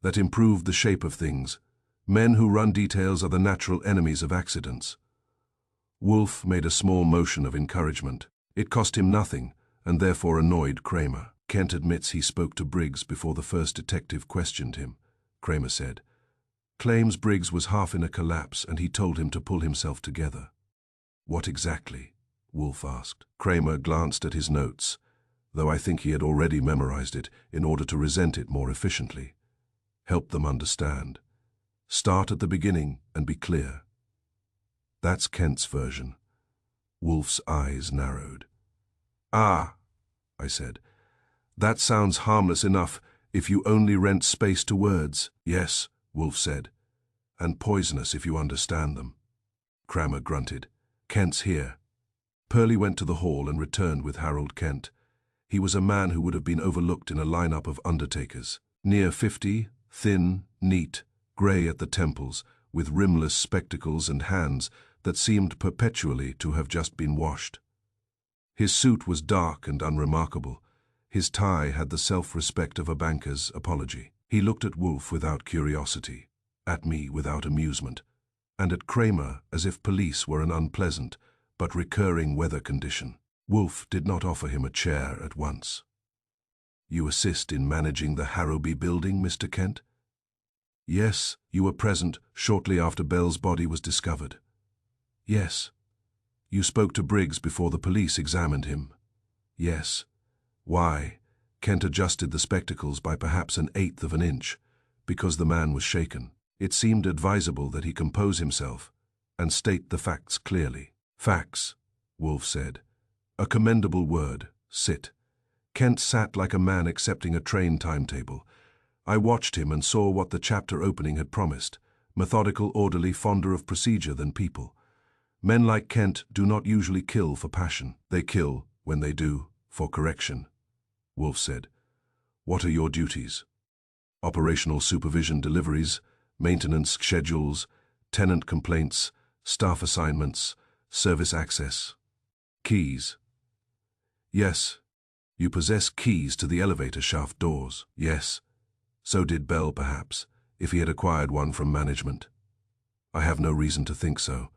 That improved the shape of things. Men who run details are the natural enemies of accidents." Wolf made a small motion of encouragement. It cost him nothing, and therefore annoyed Kramer. "Kent admits he spoke to Briggs before the first detective questioned him," Kramer said. "Claims Briggs was half in a collapse and he told him to pull himself together." "What exactly?" Wolf asked. Kramer glanced at his notes, though I think he had already memorized it in order to resent it more efficiently. "Help them understand. Start at the beginning and be clear." That's Kent's version. Wolf's eyes narrowed. "Ah," I said. "That sounds harmless enough if you only rent space to words." "Yes," Wolf said, "and poisonous if you understand them." Kramer grunted. "Kent's here." Pearlie went to the hall and returned with Harold Kent. He was a man who would have been overlooked in a lineup of undertakers. Near 50, thin, neat, grey at the temples, with rimless spectacles and hands that seemed perpetually to have just been washed. His suit was dark and unremarkable. His tie had the self-respect of a banker's apology. He looked at Wolf without curiosity, at me without amusement, and at Kramer as if police were an unpleasant but recurring weather condition. Wolf did not offer him a chair at once. "You assist in managing the Harobi building, Mr. Kent?" "Yes, you were present shortly after Bell's body was discovered." Yes. You spoke to Briggs before the police examined him. Yes. Why? Kent adjusted the spectacles by perhaps 1/8 of an inch, because the man was shaken. It seemed advisable that he compose himself and state the facts clearly. Facts, Wolf said. A commendable word. Sit. Kent sat like a man accepting a train timetable. I watched him and saw what the chapter opening had promised. Methodical, orderly, fonder of procedure than people. Men like Kent do not usually kill for passion. They kill, when they do, for correction. Wolf said. What are your duties? Operational supervision deliveries, maintenance schedules, tenant complaints, staff assignments, service access. Keys. Yes. You possess keys to the elevator shaft doors. Yes. So did Bell, perhaps, if he had acquired one from management. I have no reason to think so.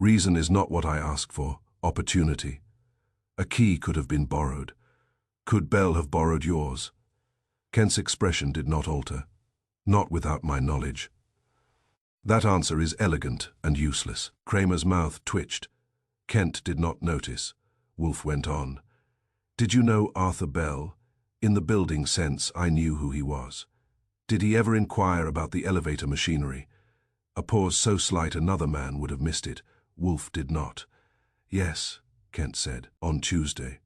Reason is not what I asked for. Opportunity. A key could have been borrowed. Could Bell have borrowed yours? Kent's expression did not alter. Not without my knowledge. That answer is elegant and useless. Kramer's mouth twitched. Kent did not notice. Wolf went on. Did you know Arthur Bell? In the building sense, I knew who he was. Did he ever inquire about the elevator machinery? A pause so slight another man would have missed it. Wolf did not. Yes, Kent said, on Tuesday.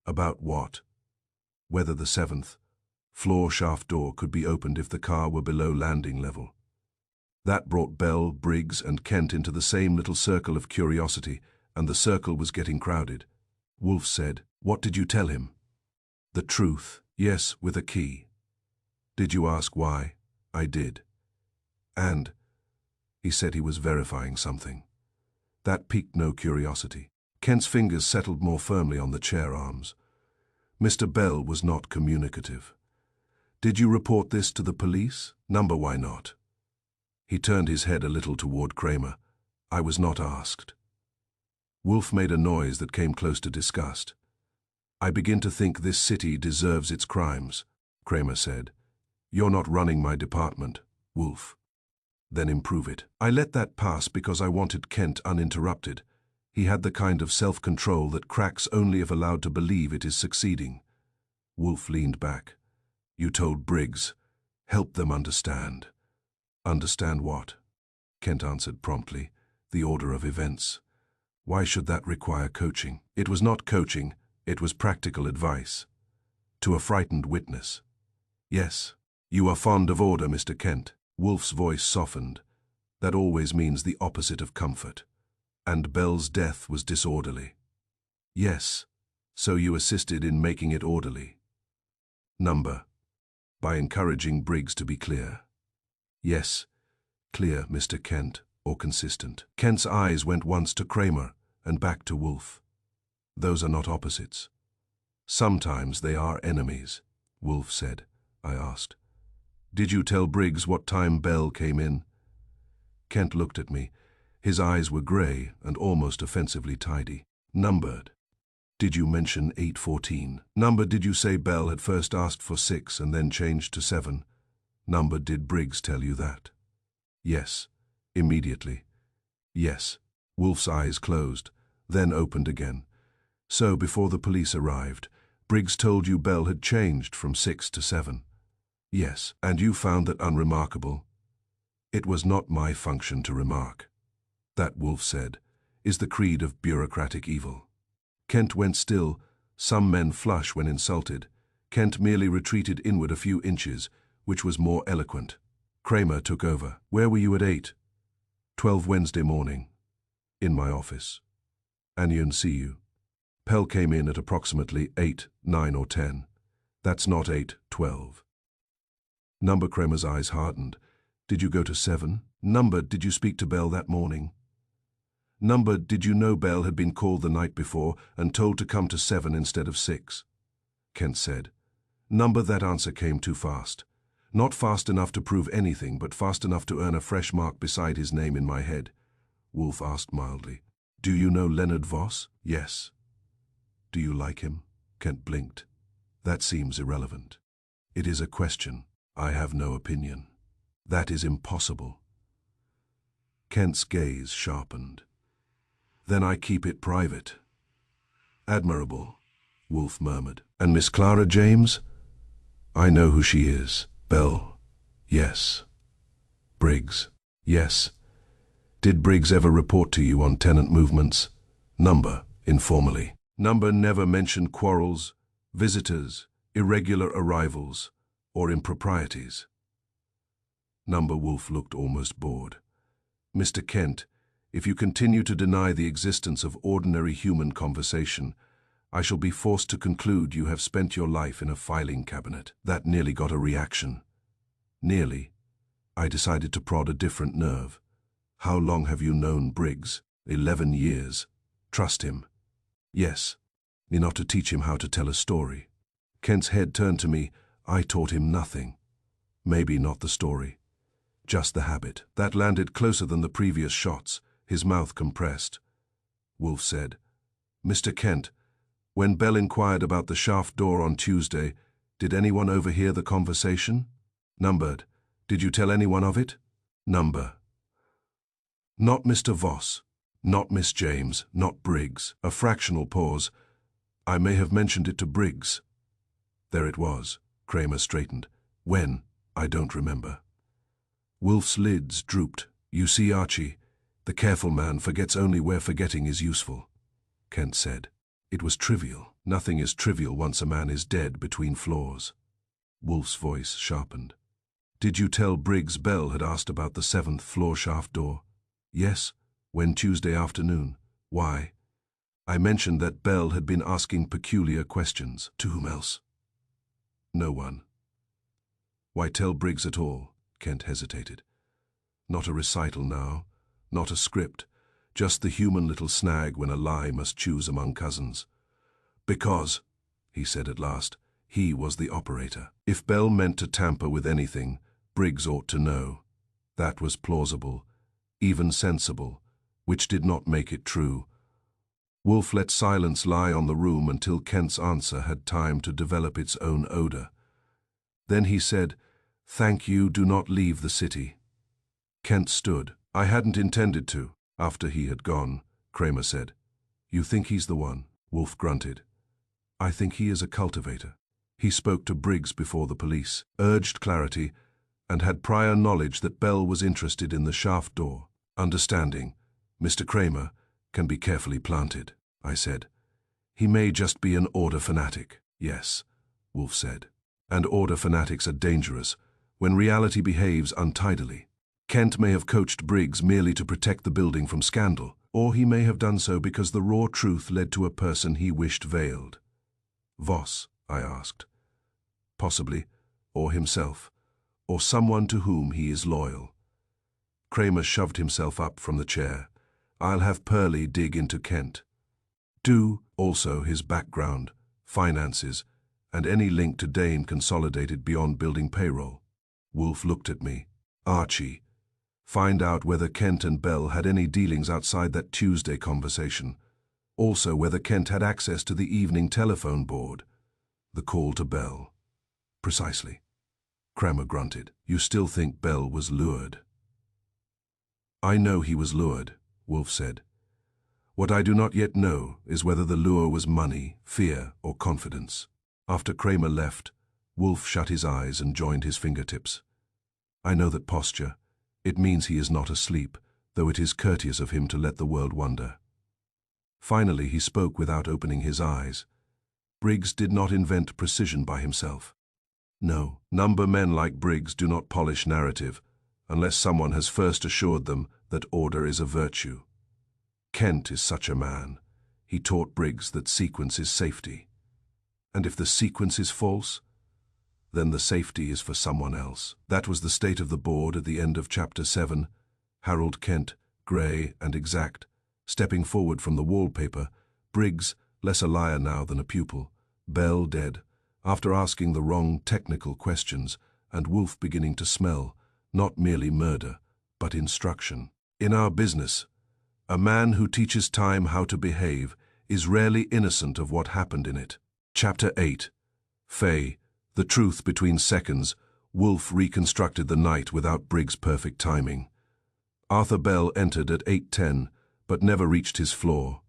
About what? Whether the 7th floor shaft door could be opened if the car were below landing level. That brought Bell, Briggs, and Kent into the same little circle of curiosity, and the circle was getting crowded. Wolf said, What did you tell him? The truth, yes, with a key. Did you ask why? I did. And he said he was verifying something. That piqued no curiosity. Kent's fingers settled more firmly on the chair arms. Mr. Bell was not communicative. Did you report this to the police? Number, why not? He turned his head a little toward Kramer. I was not asked. Wolf made a noise that came close to disgust. I begin to think this city deserves its crimes, Kramer said. You're not running my department, Wolf. Then improve it. I let that pass because I wanted Kent uninterrupted. He had the kind of self-control that cracks only if allowed to believe it is succeeding. Wolf leaned back. You told Briggs. Help them understand. Understand what? Kent answered promptly. The order of events. Why should that require coaching? It was not coaching, it was practical advice. To a frightened witness. Yes. You are fond of order, Mr. Kent. Wolf's voice softened. That always means the opposite of comfort. And Bell's death was disorderly. Yes. So you assisted in making it orderly. Number. By encouraging Briggs to be clear. Yes. Clear, Mr. Kent, or consistent. Kent's eyes went once to Kramer and back to Wolf. Those are not opposites. Sometimes they are enemies, Wolf said. I asked. Did you tell Briggs what time Bell came in? Kent looked at me. His eyes were grey and almost offensively tidy. Numbered. Did you mention 8:14? Number, did you say Bell had first asked for 6 and then changed to 7? Number, did Briggs tell you that? Yes. Immediately. Yes. Wolf's eyes closed, then opened again. So, before the police arrived, Briggs told you Bell had changed from 6 to 7? Yes. And you found that unremarkable? It was not my function to remark. That, Wolf said, is the creed of bureaucratic evil. Kent went still. Some men flush when insulted. Kent merely retreated inward a few inches, which was more eloquent. Kramer took over. Where were you at 8:12 Wednesday morning? In my office. Anion see you. Pell came in at approximately 8, 9 or 10. That's not 8:12. Number, Kramer's eyes hardened. Did you go to 7? Number, did you speak to Bell that morning? Number, did you know Bell had been called the night before and told to come to 7 instead of 6? Kent said. Number, that answer came too fast. Not fast enough to prove anything, but fast enough to earn a fresh mark beside his name in my head. Wolf asked mildly. Do you know Leonard Voss? Yes. Do you like him? Kent blinked. That seems irrelevant. It is a question. I have no opinion. That is impossible. Kent's gaze sharpened. Then I keep it private. Admirable, Wolf murmured. And Miss Clara James? I know who she is. Bell? Yes. Briggs? Yes. Did Briggs ever report to you on tenant movements? Number, informally. Number never mentioned quarrels, visitors, irregular arrivals, or improprieties. Number. Wolf looked almost bored. Mr. Kent, if you continue to deny the existence of ordinary human conversation, I shall be forced to conclude you have spent your life in a filing cabinet. That nearly got a reaction. Nearly. I decided to prod a different nerve. How long have you known Briggs? 11 years. Trust him. Yes. Enough to teach him how to tell a story. Kent's head turned to me. I taught him nothing. Maybe not the story. Just the habit. That landed closer than the previous shots, his mouth compressed. Wolf said, Mr. Kent, when Bell inquired about the shaft door on Tuesday, did anyone overhear the conversation? Numbered. Did you tell anyone of it? Number. Not Mr. Voss. Not Miss James. Not Briggs. A fractional pause. I may have mentioned it to Briggs. There it was. Kramer straightened. When? I don't remember. Wolf's lids drooped. You see, Archie, the careful man forgets only where forgetting is useful, Kent said. It was trivial. Nothing is trivial once a man is dead between floors. Wolf's voice sharpened. Did you tell Briggs Bell had asked about the 7th floor shaft door? Yes. When Tuesday afternoon? Why? I mentioned that Bell had been asking peculiar questions. To whom else? No one. Why tell Briggs at all? Kent hesitated. Not a recital now, not a script, just the human little snag when a lie must choose among cousins. Because, he said at last, he was the operator. If Bell meant to tamper with anything, Briggs ought to know. That was plausible, even sensible, which did not make it true. Wolf let silence lie on the room until Kent's answer had time to develop its own odor. Then he said, Thank you, do not leave the city. Kent stood. I hadn't intended to. After he had gone, Kramer said, You think he's the one? Wolf grunted. I think he is a cultivator. He spoke to Briggs before the police, urged clarity, and had prior knowledge that Bell was interested in the shaft door. Understanding, Mr. Kramer, can be carefully planted, I said. He may just be an order fanatic. Yes, Wolf said. And order fanatics are dangerous when reality behaves untidily. Kent may have coached Briggs merely to protect the building from scandal, or he may have done so because the raw truth led to a person he wished veiled. Voss, I asked. Possibly, or himself, or someone to whom he is loyal. Kramer shoved himself up from the chair. I'll have Pearlie dig into Kent. Do also his background, finances, and any link to Dane consolidated beyond building payroll. Wolf looked at me. Archie, find out whether Kent and Bell had any dealings outside that Tuesday conversation. Also whether Kent had access to the evening telephone board. The call to Bell. Precisely. Kramer grunted. You still think Bell was lured? I know he was lured, Wolf said. What I do not yet know is whether the lure was money, fear, or confidence. After Kramer left, Wolf shut his eyes and joined his fingertips. I know that posture. It means he is not asleep, though it is courteous of him to let the world wonder. Finally, he spoke without opening his eyes. Briggs did not invent precision by himself. No, number men like Briggs do not polish narrative, unless someone has first assured them that order is a virtue. Kent is such a man. He taught Briggs that sequence is safety. And if the sequence is false, then the safety is for someone else. That was the state of the board at the end of Chapter 7. Harold Kent, grey and exact, stepping forward from the wallpaper, Briggs, less a liar now than a pupil, Bell dead, after asking the wrong technical questions, and Wolf beginning to smell, not merely murder, but instruction. In our business, a man who teaches time how to behave is rarely innocent of what happened in it. Chapter 8. Faye, the truth between seconds. Wolf reconstructed the night without Briggs' perfect timing. Arthur Bell entered at 8:10, but never reached his floor.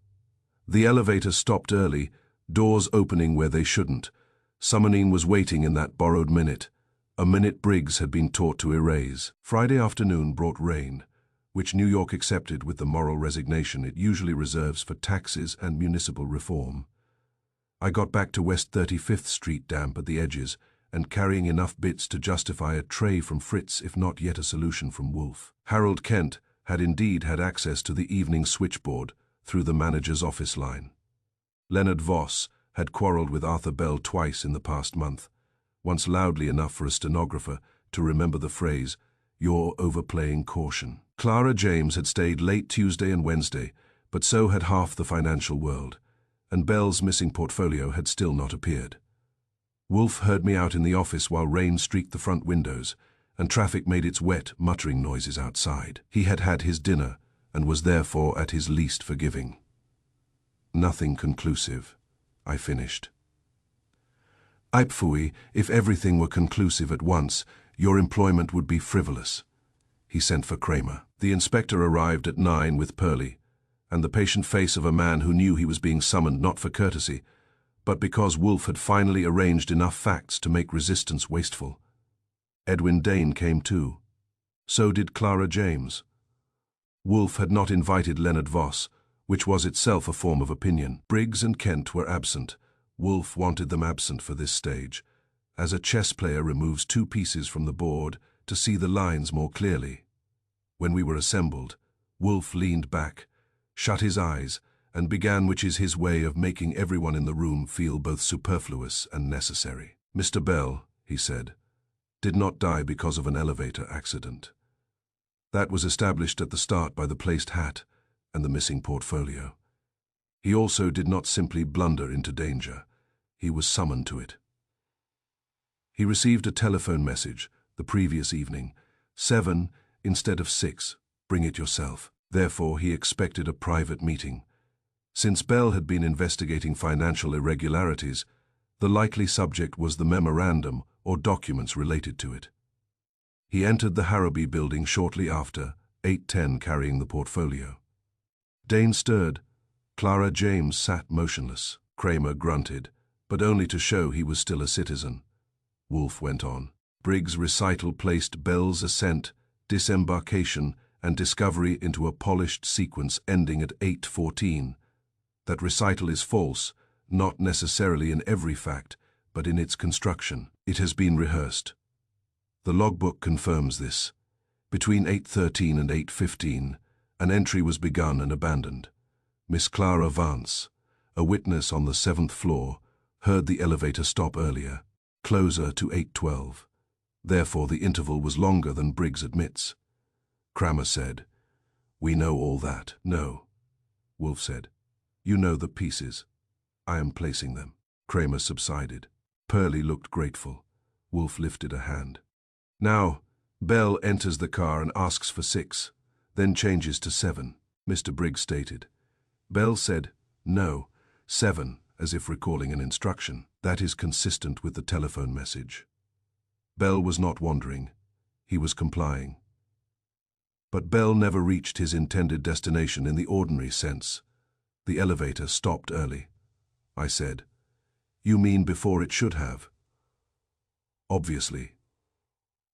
The elevator stopped early, doors opening where they shouldn't. Summoning was waiting in that borrowed minute, a minute Briggs had been taught to erase. Friday afternoon brought rain, which New York accepted with the moral resignation it usually reserves for taxes and municipal reform. I got back to West 35th Street damp at the edges and carrying enough bits to justify a tray from Fritz if not yet a solution from Wolf. Harold Kent had indeed had access to the evening switchboard through the manager's office line. Leonard Voss had quarreled with Arthur Bell twice in the past month, once loudly enough for a stenographer to remember the phrase, "You're overplaying caution." Clara James had stayed late Tuesday and Wednesday, but so had half the financial world, and Bell's missing portfolio had still not appeared. Wolf heard me out in the office while rain streaked the front windows, and traffic made its wet, muttering noises outside. He had had his dinner, and was therefore at his least forgiving. Nothing conclusive, I finished. Ipfui, if everything were conclusive at once, your employment would be frivolous. He sent for Kramer. The inspector arrived at 9 with Pearlie, and the patient face of a man who knew he was being summoned not for courtesy, but because Wolf had finally arranged enough facts to make resistance wasteful. Edwin Dane came too. So did Clara James. Wolf had not invited Leonard Voss, which was itself a form of opinion. Briggs and Kent were absent. Wolf wanted them absent for this stage, as a chess player removes 2 pieces from the board to see the lines more clearly. When we were assembled, Wolf leaned back, shut his eyes, and began, which is his way of making everyone in the room feel both superfluous and necessary. "Mr. Bell," he said, "did not die because of an elevator accident. That was established at the start by the placed hat and the missing portfolio. He also did not simply blunder into danger. He was summoned to it. He received a telephone message the previous evening, 7 instead of 6, bring it yourself. Therefore, he expected a private meeting. Since Bell had been investigating financial irregularities, the likely subject was the memorandum or documents related to it. He entered the Harobi building shortly after, 8:10, carrying the portfolio. Dane stirred. Clara James sat motionless. Kramer grunted, but only to show he was still a citizen. Wolf went on. Briggs' recital placed Bell's ascent, disembarkation, and discovery into a polished sequence ending at 8:14. That recital is false, not necessarily in every fact, but in its construction. It has been rehearsed. The logbook confirms this. Between 8:13 and 8:15, an entry was begun and abandoned. Miss Clara Vance, a witness on the 7th floor, heard the elevator stop earlier, closer to 8:12. Therefore, the interval was longer than Briggs admits. Kramer said, "We know all that." "No," Wolf said. "You know the pieces. I am placing them." Kramer subsided. Pearlie looked grateful. Wolf lifted a hand. "Now, Bell enters the car and asks for 6, then changes to 7, Mr. Briggs stated. Bell said, "No, 7, as if recalling an instruction. That is consistent with the telephone message." Bell was not wandering. He was complying. But Bell never reached his intended destination in the ordinary sense. The elevator stopped early. I said, "You mean before it should have?" "Obviously.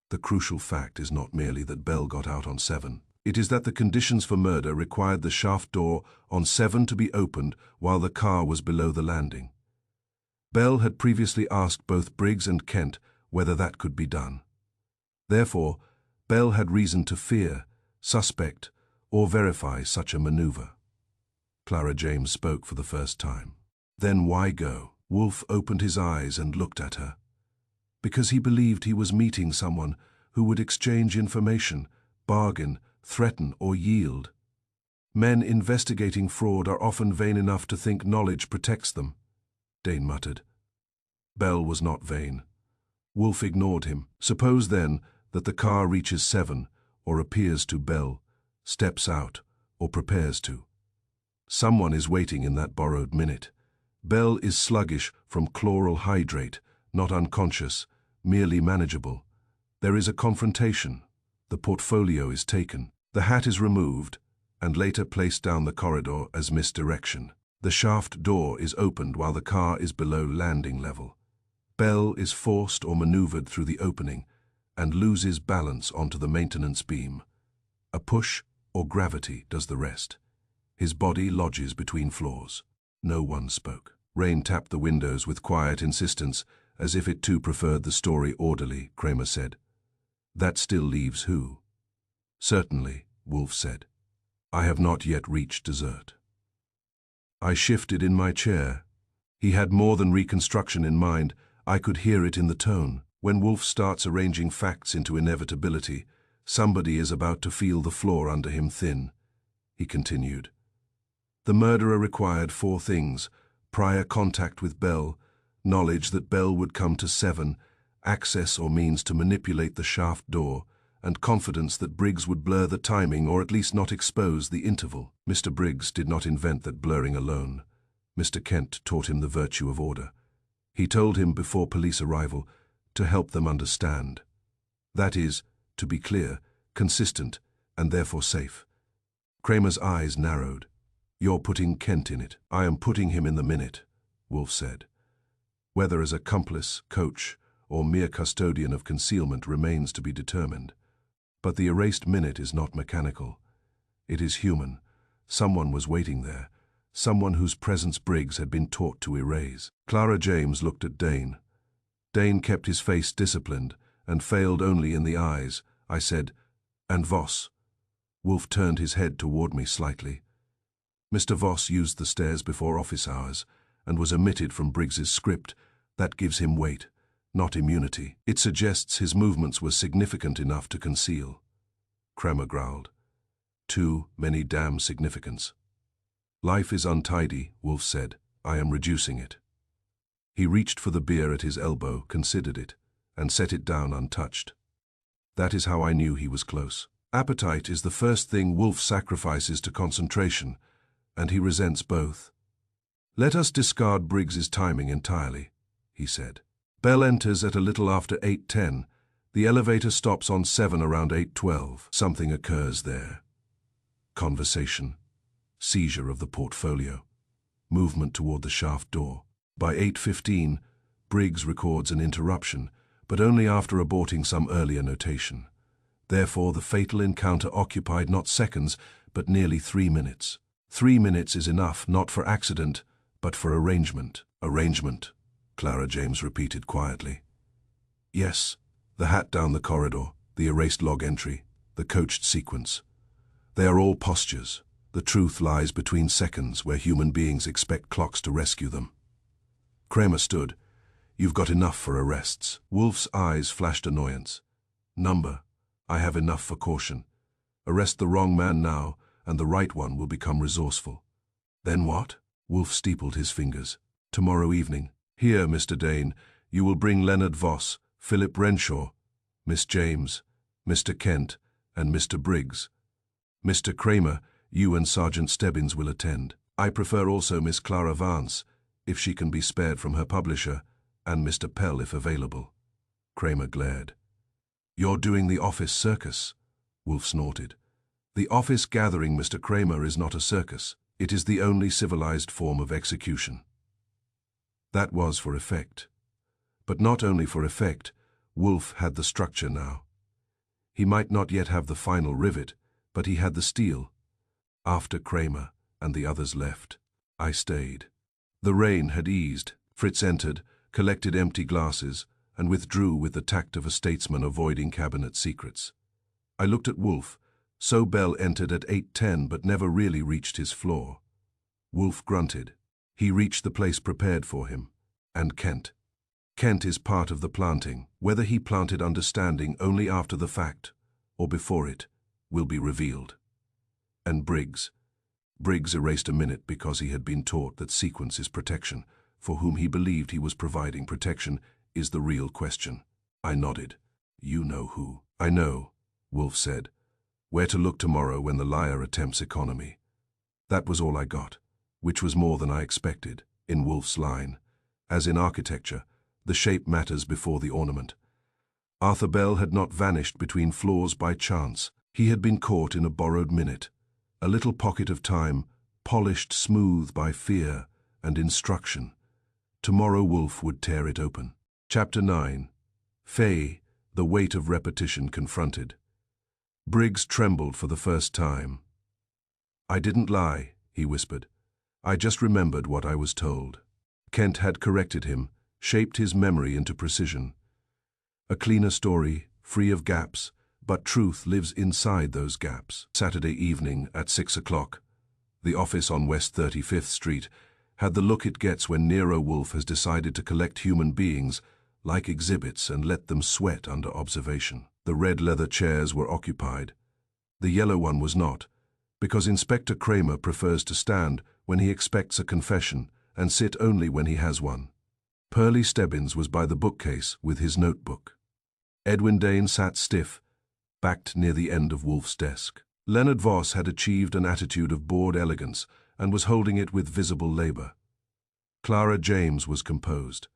The crucial fact is not merely that Bell got out on 7. It is that the conditions for murder required the shaft door on 7 to be opened while the car was below the landing. Bell had previously asked both Briggs and Kent whether that could be done. Therefore, Bell had reason to fear, suspect, or verify such a maneuver. Clara James spoke for the first time. "Then why go?" Wolf opened his eyes and looked at her. "Because he believed he was meeting someone who would exchange information, bargain, threaten, or yield. Men investigating fraud are often vain enough to think knowledge protects them," Dane muttered. Bell was not vain. Wolf ignored him. "Suppose, then, that the car reaches 7, or appears to Bell, steps out, or prepares to. Someone is waiting in that borrowed minute. Bell is sluggish from chloral hydrate, not unconscious, merely manageable. There is a confrontation. The portfolio is taken. The hat is removed. and later placed down the corridor as misdirection. The shaft door is opened while the car is below landing level. Bell is forced or maneuvered through the opening and loses balance onto the maintenance beam. A push or gravity does the rest. His body lodges between floors. No one spoke. Rain tapped the windows with quiet insistence, as if it too preferred the story orderly, Kramer said. That still leaves who? Certainly, Wolf said. I have not yet reached dessert. I shifted in my chair. He had more than reconstruction in mind. I could hear it in the tone. When Wolf starts arranging facts into inevitability, somebody is about to feel the floor under him thin. He continued. The murderer required 4 things: prior contact with Bell, knowledge that Bell would come to 7, access or means to manipulate the shaft door, and confidence that Briggs would blur the timing or at least not expose the interval. Mr. Briggs did not invent that blurring alone. Mr. Kent taught him the virtue of order. He told him before police arrival to help them understand. That is, to be clear, consistent, and therefore safe. Kramer's eyes narrowed. You're putting Kent in it. I am putting him in the minute, Wolf said. Whether as accomplice, coach, or mere custodian of concealment remains to be determined. But the erased minute is not mechanical. It is human. Someone was waiting there. Someone whose presence Briggs had been taught to erase. Clara James looked at Dane. Dane kept his face disciplined and failed only in the eyes. I said, "And Voss?" Wolf turned his head toward me slightly. Mr. Voss used the stairs before office hours and was omitted from Briggs's script. That gives him weight, not immunity. It suggests his movements were significant enough to conceal. Kramer growled. Too many damn significance. Life is untidy, Wolf said. I am reducing it. He reached for the beer at his elbow, considered it, and set it down untouched. That is how I knew he was close. Appetite is the first thing Wolf sacrifices to concentration, and he resents both. Let us discard Briggs's timing entirely, he said. Bell enters at a little after 8:10. The elevator stops on 7 around 8:12. Something occurs there. Conversation. Seizure of the portfolio. Movement toward the shaft door. By 8:15, Briggs records an interruption, but only after aborting some earlier notation. Therefore, the fatal encounter occupied not seconds, but nearly 3 minutes. 3 minutes is enough, not for accident, but for arrangement. Arrangement, Clara James repeated quietly. Yes, the hat down the corridor, the erased log entry, the coached sequence. They are all postures. The truth lies between seconds where human beings expect clocks to rescue them. Kramer stood. You've got enough for arrests. Wolf's eyes flashed annoyance. Number. I have enough for caution. Arrest the wrong man now, and the right one will become resourceful. Then what? Wolf steepled his fingers. Tomorrow evening. Here, Mr. Dane, you will bring Leonard Voss, Philip Renshaw, Miss James, Mr. Kent, and Mr. Briggs. Mr. Kramer, you and Sergeant Stebbins will attend. I prefer also Miss Clara Vance, if she can be spared from her publisher, and Mr. Pell if available. Kramer glared. You're doing the office circus, Wolf snorted. The office gathering, Mr. Kramer, is not a circus. It is the only civilized form of execution. That was for effect. But not only for effect, Wolf had the structure now. He might not yet have the final rivet, but he had the steel. After Kramer and the others left, I stayed. The rain had eased. Fritz entered, collected empty glasses, and withdrew with the tact of a statesman avoiding cabinet secrets. I looked at Wolf. So Bell entered at 8:10 but never really reached his floor. Wolf grunted. He reached the place prepared for him. And Kent. Kent is part of the planting. Whether he planted understanding only after the fact, or before it, will be revealed. And Briggs. Briggs erased a minute because he had been taught that sequence is protection. For whom he believed he was providing protection is the real question. I nodded. You know who. I know, Wolf said. Where to look tomorrow when the liar attempts economy. That was all I got, which was more than I expected, in Wolf's line. As in architecture, the shape matters before the ornament. Arthur Bell had not vanished between floors by chance. He had been caught in a borrowed minute. a little pocket of time, polished smooth by fear and instruction. Tomorrow Wolf would tear it open. Chapter 9. Faye, the weight of repetition confronted. Briggs trembled for the first time. "I didn't lie," he whispered. "I just remembered what I was told." Kent had corrected him, shaped his memory into precision. A cleaner story, free of gaps, but truth lives inside those gaps. Saturday evening at 6 o'clock. The office on West 35th Street had the look it gets when Nero Wolfe has decided to collect human beings like exhibits and let them sweat under observation. The red leather chairs were occupied. The yellow one was not, because Inspector Kramer prefers to stand when he expects a confession and sit only when he has one. Pearlie Stebbins was by the bookcase with his notebook. Edwin Dane sat stiff, backed near the end of Wolfe's desk. Leonard Voss had achieved an attitude of bored elegance and was holding it with visible labor. Clara James was composed.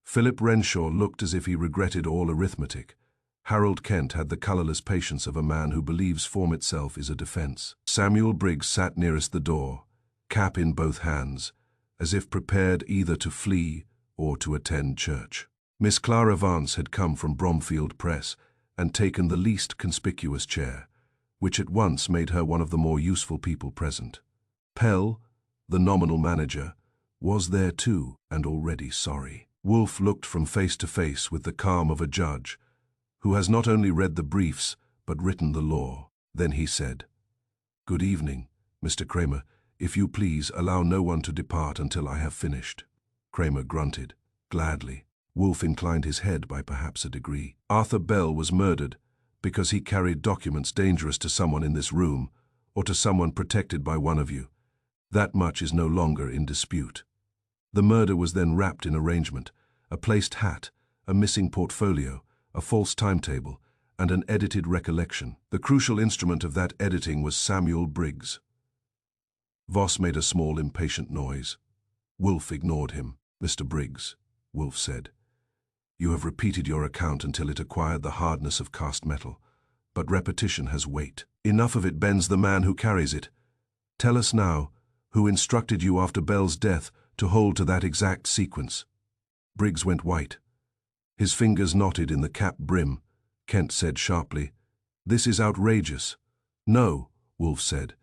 Philip Renshaw looked as if he regretted all arithmetic. Harold Kent had the colorless patience of a man who believes form itself is a defense. Samuel Briggs sat nearest the door, cap in both hands, as if prepared either to flee or to attend church. Miss Clara Vance had come from Bromfield Press and taken the least conspicuous chair, which at once made her one of the more useful people present. Pell, the nominal manager, was there too, and already sorry. Wolfe looked from face to face with the calm of a judge, who has not only read the briefs, but written the law. Then he said, "Good evening, Mr. Kramer. If you please, allow no one to depart until I have finished." Kramer grunted, gladly. Wolfe inclined his head by perhaps a degree. "Arthur Bell was murdered because he carried documents dangerous to someone in this room, or to someone protected by one of you. That much is no longer in dispute. The murder was then wrapped in arrangement, a placed hat, a missing portfolio, a false timetable, and an edited recollection. The crucial instrument of that editing was Samuel Briggs." Voss made a small impatient noise. Wolfe ignored him. "Mr. Briggs," Wolfe said, "you have repeated your account until it acquired the hardness of cast metal, but repetition has weight. Enough of it bends the man who carries it. Tell us now, who instructed you after Bell's death to hold to that exact sequence?" Briggs went white. His fingers knotted in the cap brim. Kent said sharply, "This is outrageous." "No," Wolfe said.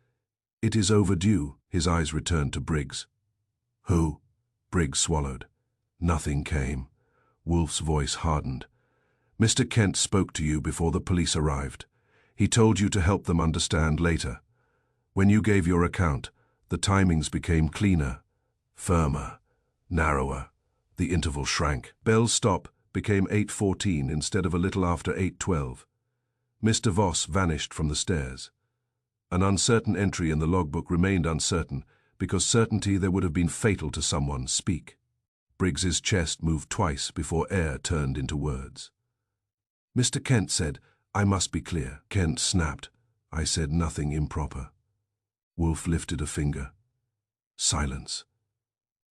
"It is overdue." His eyes returned to Briggs. "Who?" Briggs swallowed. Nothing came. Wolfe's voice hardened. "Mr. Kent spoke to you before the police arrived. He told you to help them understand later. When you gave your account, the timings became cleaner, firmer, narrower. The interval shrank. Bell's stop became 8:14 instead of a little after 8:12. Mr. Voss vanished from the stairs. An uncertain entry in the logbook remained uncertain, because certainty there would have been fatal to someone speak. Briggs's chest moved twice before air turned into words. "Mr. Kent said, I must be clear." Kent snapped, "I said nothing improper." Wolfe lifted a finger. Silence.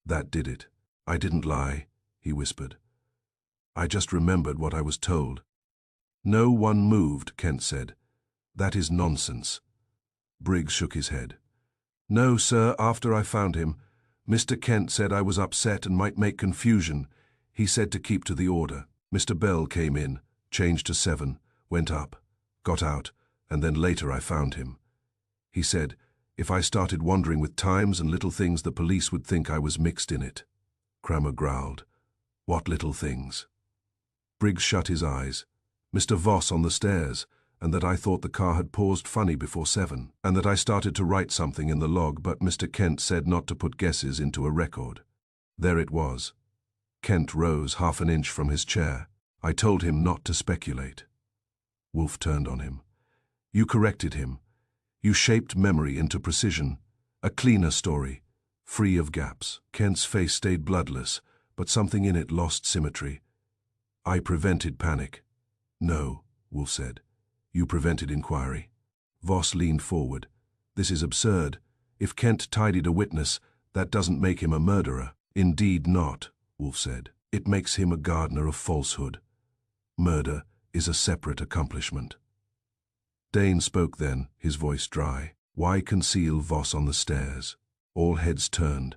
That did it. "I didn't lie," he whispered. "I just remembered what I was told." "No one moved," Kent said. "That is nonsense." Briggs shook his head. "No, sir, after I found him. Mr. Kent said I was upset and might make confusion. He said to keep to the order. Mr. Bell came in, changed to 7, went up, got out, and then later I found him. He said, if I started wandering with times and little things, the police would think I was mixed in it." Kramer growled. "What little things?" Briggs shut his eyes. "Mr. Voss on the stairs, and that I thought the car had paused funny before 7, and that I started to write something in the log, but Mr. Kent said not to put guesses into a record. There it was." Kent rose half an inch from his chair. "I told him not to speculate." Wolfe turned on him. "You corrected him. You shaped memory into precision. A cleaner story, free of gaps." Kent's face stayed bloodless, but something in it lost symmetry. "I prevented panic." "No," Wolfe said. "You prevented inquiry." Voss leaned forward. "This is absurd. If Kent tidied a witness, that doesn't make him a murderer." "Indeed not," Wolfe said. "It makes him a gardener of falsehood. Murder is a separate accomplishment." Dane spoke then, his voice dry. Why conceal Voss on the stairs? All heads turned.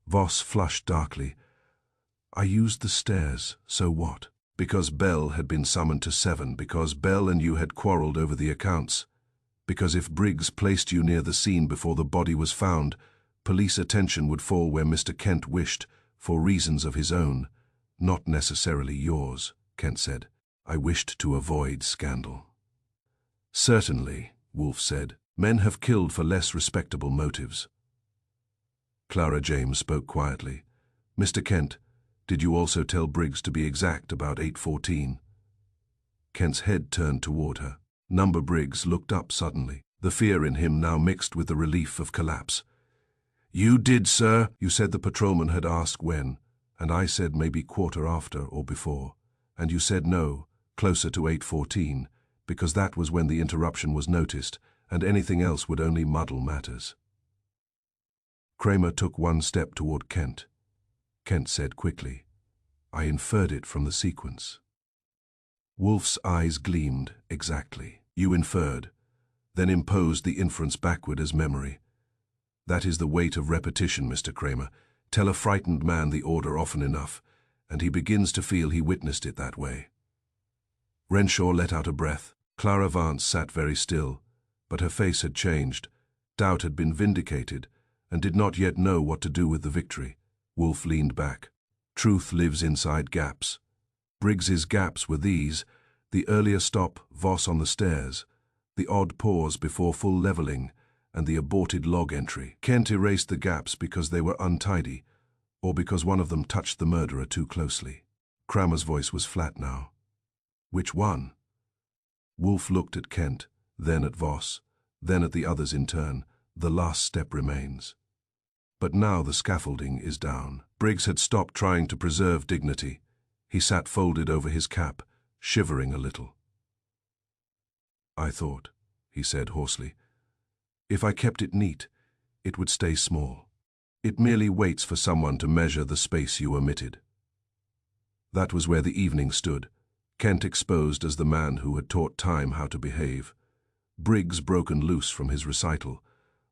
Voss flushed darkly. I used the stairs, so what? Because Bell had been summoned to 7, because Bell and you had quarrelled over the accounts. Because if Briggs placed you near the scene before the body was found, police attention would fall where Mr. Kent wished, for reasons of his own, not necessarily yours, Kent said. I wished to avoid scandal. Certainly, Wolfe said. Men have killed for less respectable motives. Clara James spoke quietly. Mr. Kent, did you also tell Briggs to be exact about 8:14? Kent's head turned toward her. Number Briggs looked up suddenly, the fear in him now mixed with the relief of collapse. You did, sir. You said the patrolman had asked when, and I said maybe quarter after or before, and you said no, closer to 8:14, because that was when the interruption was noticed, and anything else would only muddle matters. Kramer took one step toward Kent. Kent said quickly, I inferred it from the sequence. Wolfe's eyes gleamed. Exactly. You inferred, then imposed the inference backward as memory. That is the weight of repetition, Mr. Kramer. Tell a frightened man the order often enough, and he begins to feel he witnessed it that way. Renshaw let out a breath. Clara Vance sat very still, but her face had changed. Doubt had been vindicated, and did not yet know what to do with the victory. Wolfe leaned back. Truth lives inside gaps. Briggs's gaps were these: the earlier stop, Voss on the stairs, the odd pause before full leveling, and the aborted log entry. Kent erased the gaps because they were untidy, or because one of them touched the murderer too closely. Kramer's voice was flat now. Which one? Wolfe looked at Kent, then at Voss, then at the others in turn. The last step remains. But now the scaffolding is down. Briggs had stopped trying to preserve dignity. He sat folded over his cap, shivering a little. I thought, he said hoarsely, if I kept it neat, it would stay small. It merely waits for someone to measure the space you omitted. That was where the evening stood, Kent exposed as the man who had taught time how to behave. Briggs broken loose from his recital,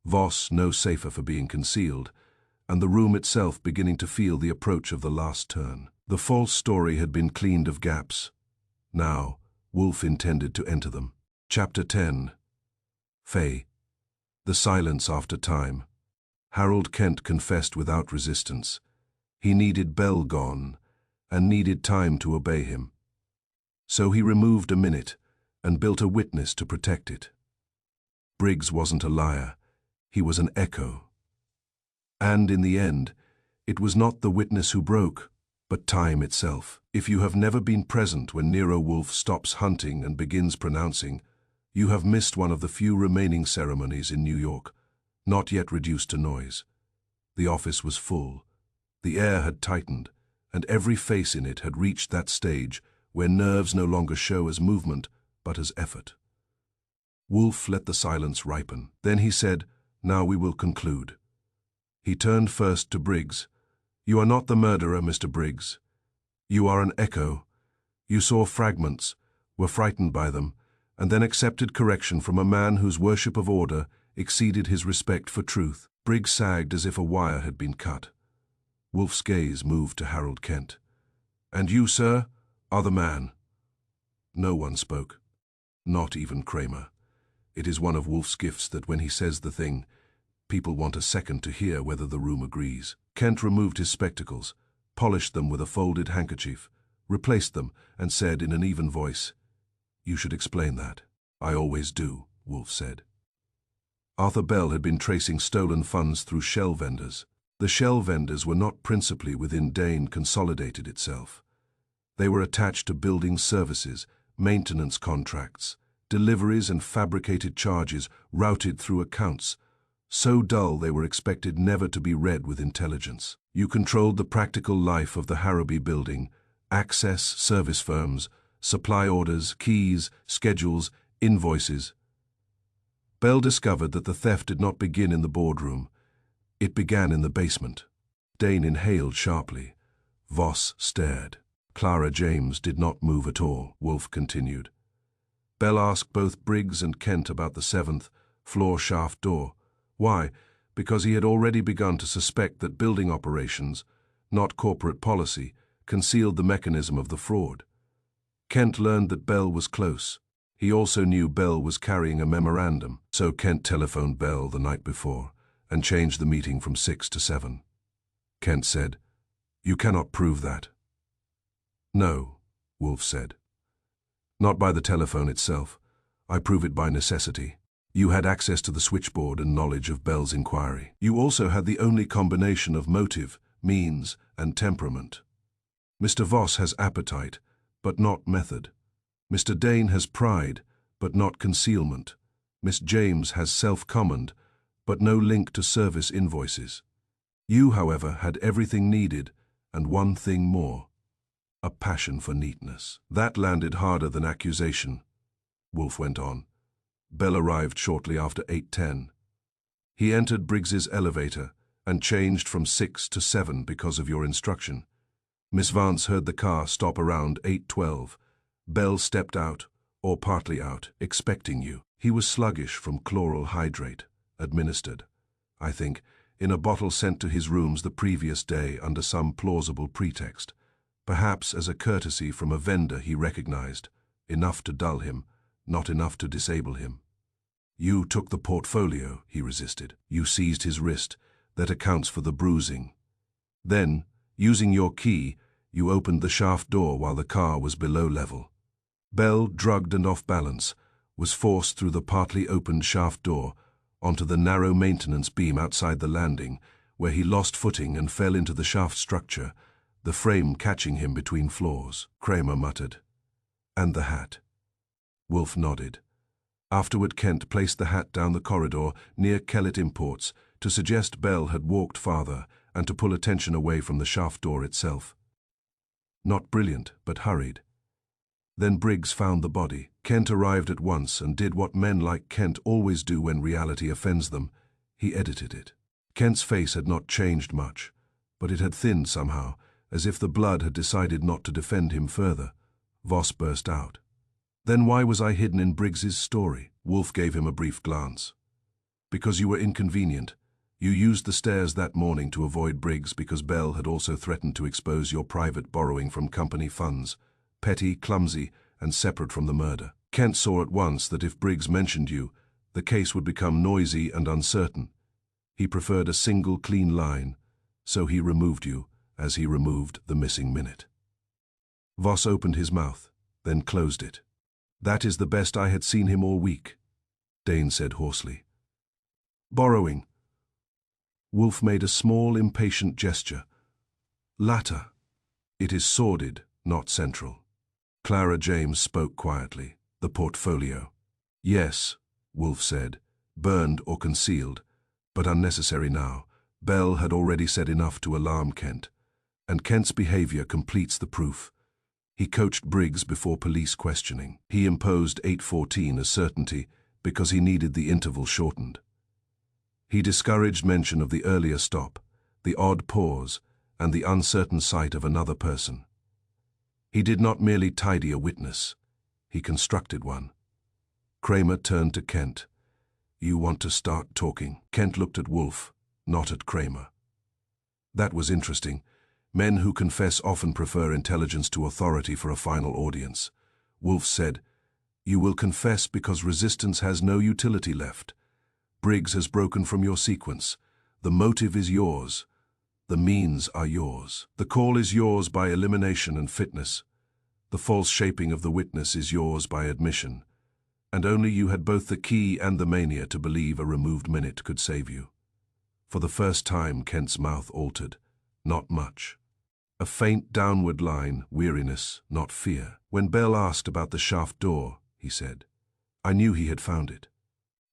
Voss no safer for being concealed, and the room itself beginning to feel the approach of the last turn. The false story had been cleaned of gaps. Now, Wolfe intended to enter them. Chapter 10. Faye. The silence after time. Harold Kent confessed without resistance. He needed Bell gone, and needed time to obey him. So he removed a minute, and built a witness to protect it. Briggs wasn't a liar. He was an echo. And in the end, it was not the witness who broke, but time itself. If you have never been present when Nero Wolfe stops hunting and begins pronouncing, you have missed one of the few remaining ceremonies in New York, not yet reduced to noise. The office was full. The air had tightened, and every face in it had reached that stage where nerves no longer show as movement, but as effort. Wolfe let the silence ripen. Then he said, now we will conclude. He turned first to Briggs. You are not the murderer, Mr. Briggs. You are an echo. You saw fragments, were frightened by them, and then accepted correction from a man whose worship of order exceeded his respect for truth. Briggs sagged as if a wire had been cut. Wolfe's gaze moved to Harold Kent. And you, sir, are the man. No one spoke. Not even Kramer. It is one of Wolfe's gifts that when he says the thing, people want a second to hear whether the room agrees. Kent removed his spectacles, polished them with a folded handkerchief, replaced them, and said in an even voice, You should explain that. I always do, Wolfe said. Arthur Bell had been tracing stolen funds through shell vendors. The shell vendors were not principally within Dane consolidated itself. They were attached to building services, maintenance contracts, deliveries and fabricated charges routed through accounts, so dull they were expected never to be read with intelligence. You controlled the practical life of the Harobi building, access, service firms, supply orders, keys, schedules, invoices. Bell discovered that the theft did not begin in the boardroom. It began in the basement. Dane inhaled sharply. Voss stared. Clara James did not move at all, Wolfe continued. Bell asked both Briggs and Kent about the 7th, floor shaft door. Why? Because he had already begun to suspect that building operations, not corporate policy, concealed the mechanism of the fraud. Kent learned that Bell was close. He also knew Bell was carrying a memorandum, so Kent telephoned Bell the night before and changed the meeting from 6 to 7. Kent said, "You cannot prove that." "No," Wolf said. "Not by the telephone itself. I prove it by necessity. You had access to the switchboard and knowledge of Bell's inquiry. You also had the only combination of motive, means, and temperament. Mr. Voss has appetite, but not method. Mr. Dane has pride, but not concealment. Miss James has self-command, but no link to service invoices. You, however, had everything needed, and one thing more: a passion for neatness. That landed harder than accusation," Wolf went on. "Bell arrived shortly after 8:10. He entered Briggs's elevator and changed from 6 to 7 because of your instruction. Miss Vance heard the car stop around 8:12. Bell stepped out, or partly out, expecting you. He was sluggish from chloral hydrate, administered, I think, in a bottle sent to his rooms the previous day under some plausible pretext, perhaps as a courtesy from a vendor he recognized, enough to dull him, not enough to disable him. You took the portfolio," he resisted. "You seized his wrist. That accounts for the bruising. Then, using your key, you opened the shaft door while the car was below level. Bell, drugged and off balance, was forced through the partly opened shaft door onto the narrow maintenance beam outside the landing, where he lost footing and fell into the shaft structure, the frame catching him between floors." Kramer muttered. "And the hat?" Wolf nodded. Afterward, Kent placed the hat down the corridor near Kellett Imports to suggest Bell had walked farther and to pull attention away from the shaft door itself. Not brilliant, but hurried. Then Briggs found the body. Kent arrived at once and did what men like Kent always do when reality offends them. He edited it. Kent's face had not changed much, but it had thinned somehow, as if the blood had decided not to defend him further. Voss burst out. "Then why was I hidden in Briggs's story?" Wolf gave him a brief glance. "Because you were inconvenient. You used the stairs that morning to avoid Briggs because Bell had also threatened to expose your private borrowing from company funds, petty, clumsy, and separate from the murder. Kent saw at once that if Briggs mentioned you, the case would become noisy and uncertain. He preferred a single clean line, so he removed you, as he removed the missing minute." Voss opened his mouth, then closed it. "That is the best I had seen him all week," Dane said hoarsely. "Borrowing." Wolf made a small, impatient gesture. "Latter. It is sordid, not central." Clara James spoke quietly. "The portfolio." "Yes," Wolf said, "burned or concealed, but unnecessary now. Bell had already said enough to alarm Kent, and Kent's behavior completes the proof. He coached Briggs before police questioning. He imposed 8:14 as certainty because he needed the interval shortened. He discouraged mention of the earlier stop, the odd pause, and the uncertain sight of another person. He did not merely tidy a witness, he constructed one. Kramer turned to Kent. "You want to start talking?" Kent looked at Wolf, not at Kramer. That was interesting. Men who confess often prefer intelligence to authority for a final audience. Wolf said, "You will confess because resistance has no utility left. Briggs has broken from your sequence. The motive is yours. The means are yours. The call is yours by elimination and fitness. The false shaping of the witness is yours by admission. And only you had both the key and the mania to believe a removed minute could save you." For the first time, Kent's mouth altered. Not much. A faint downward line, weariness, not fear. "When Bell asked about the shaft door," he said, "I knew he had found it.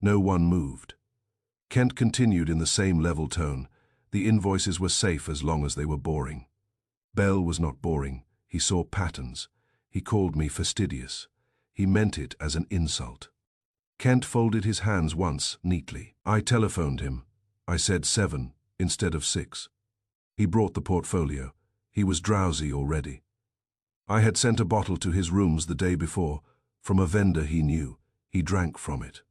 No one moved." Kent continued in the same level tone. The invoices were safe as long as they were boring. Bell was not boring. He saw patterns. He called me fastidious. He meant it as an insult. Kent folded his hands once, neatly. "I telephoned him. I said 7 instead of 6. He brought the portfolio. He was drowsy already. I had sent a bottle to his rooms the day before, from a vendor he knew. He drank from it."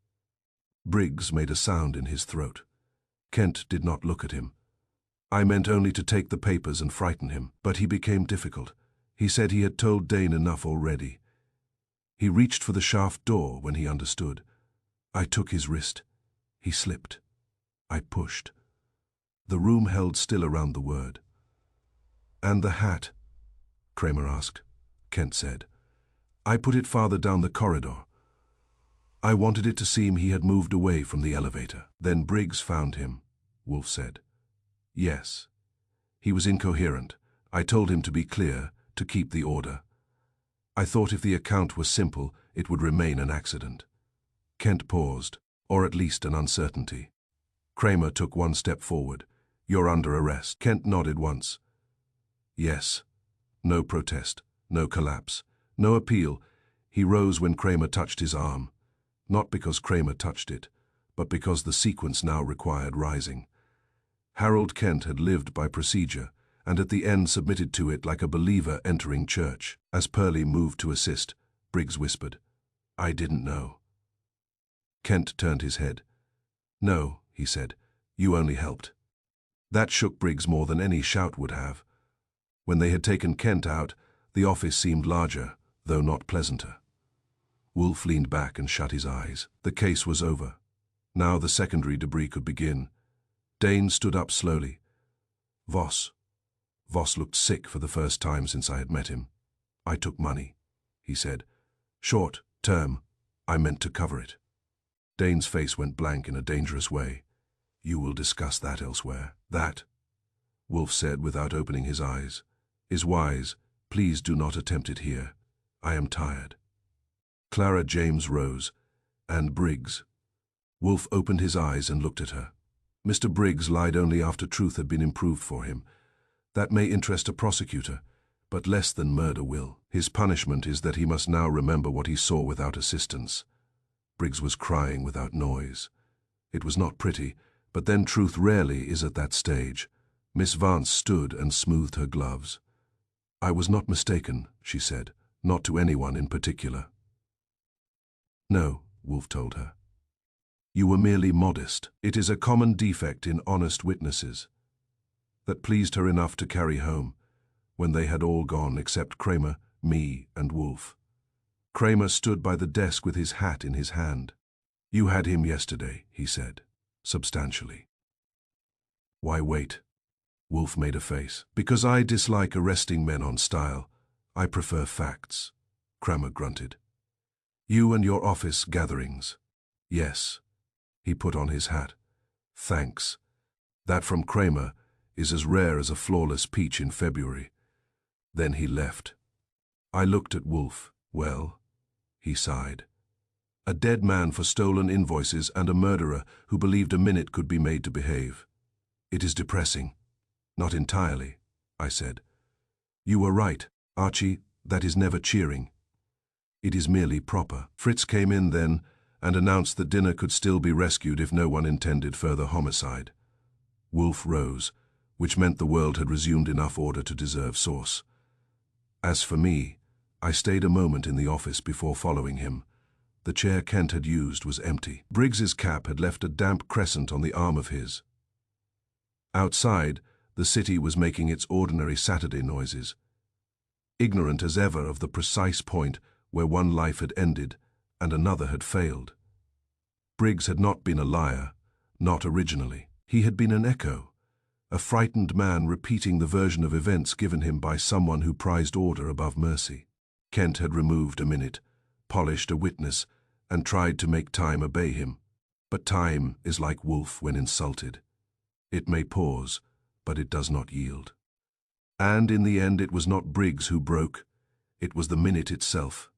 Briggs made a sound in his throat. Kent did not look at him. I meant only to take the papers and frighten him, but he became difficult. He said he had told Dane enough already. He reached for the shaft door when he understood. I took his wrist. He slipped. I pushed. The room held still around the word. "And the hat?" Kramer asked. Kent said. "I put it farther down the corridor. I wanted it to seem he had moved away from the elevator." "Then Briggs found him," Wolf said. "Yes. He was incoherent. I told him to be clear, to keep the order. I thought if the account was simple, it would remain an accident." Kent paused, or at least an uncertainty. Kramer took one step forward. "You're under arrest." Kent nodded once. Yes. No protest, no collapse, no appeal. He rose when Kramer touched his arm. Not because Kramer touched it, but because the sequence now required rising. Harold Kent had lived by procedure, and at the end submitted to it like a believer entering church. As Pearlie moved to assist, Briggs whispered, "I didn't know." Kent turned his head. "No," he said, "you only helped." That shook Briggs more than any shout would have. When they had taken Kent out, the office seemed larger, though not pleasanter. Wolf leaned back and shut his eyes. The case was over. Now the secondary debris could begin. Dane stood up slowly. Voss. Voss looked sick for the first time since I had met him. "I took money," he said. "Short term. I meant to cover it." Dane's face went blank in a dangerous way. "You will discuss that elsewhere." "That," Wolf said without opening his eyes, "is wise. Please do not attempt it here. I am tired." Clara James rose. "And Briggs." Wolf opened his eyes and looked at her. "Mr. Briggs lied only after truth had been improved for him. That may interest a prosecutor, but less than murder will. His punishment is that he must now remember what he saw without assistance." Briggs was crying without noise. It was not pretty, but then truth rarely is at that stage. Miss Vance stood and smoothed her gloves. "I was not mistaken," she said, "not to anyone in particular." "No," Wolf told her. "You were merely modest. It is a common defect in honest witnesses." That pleased her enough to carry home, when they had all gone except Kramer, me, and Wolf. Kramer stood by the desk with his hat in his hand. "You had him yesterday," he said, substantially. "Why wait?" Wolf made a face. "Because I dislike arresting men on style. I prefer facts," Kramer grunted. "You and your office gatherings." "Yes." He put on his hat. "Thanks. That from Kramer is as rare as a flawless peach in February." Then he left. I looked at Wolf. "Well," he sighed. "A dead man for stolen invoices and a murderer who believed a minute could be made to behave. It is depressing." "Not entirely," I said. "You were right, Archie, that is never cheering. It is merely proper." Fritz came in then and announced that dinner could still be rescued if no one intended further homicide. Wolf rose, which meant the world had resumed enough order to deserve sauce. As for me, I stayed a moment in the office before following him. The chair Kent had used was empty. Briggs's cap had left a damp crescent on the arm of his. Outside, the city was making its ordinary Saturday noises, ignorant as ever of the precise point where one life had ended and another had failed. Briggs had not been a liar, not originally. He had been an echo, a frightened man repeating the version of events given him by someone who prized order above mercy. Kent had removed a minute, polished a witness, and tried to make time obey him. But time is like Wolf when insulted. It may pause, but it does not yield. And in the end it was not Briggs who broke, it was the minute itself.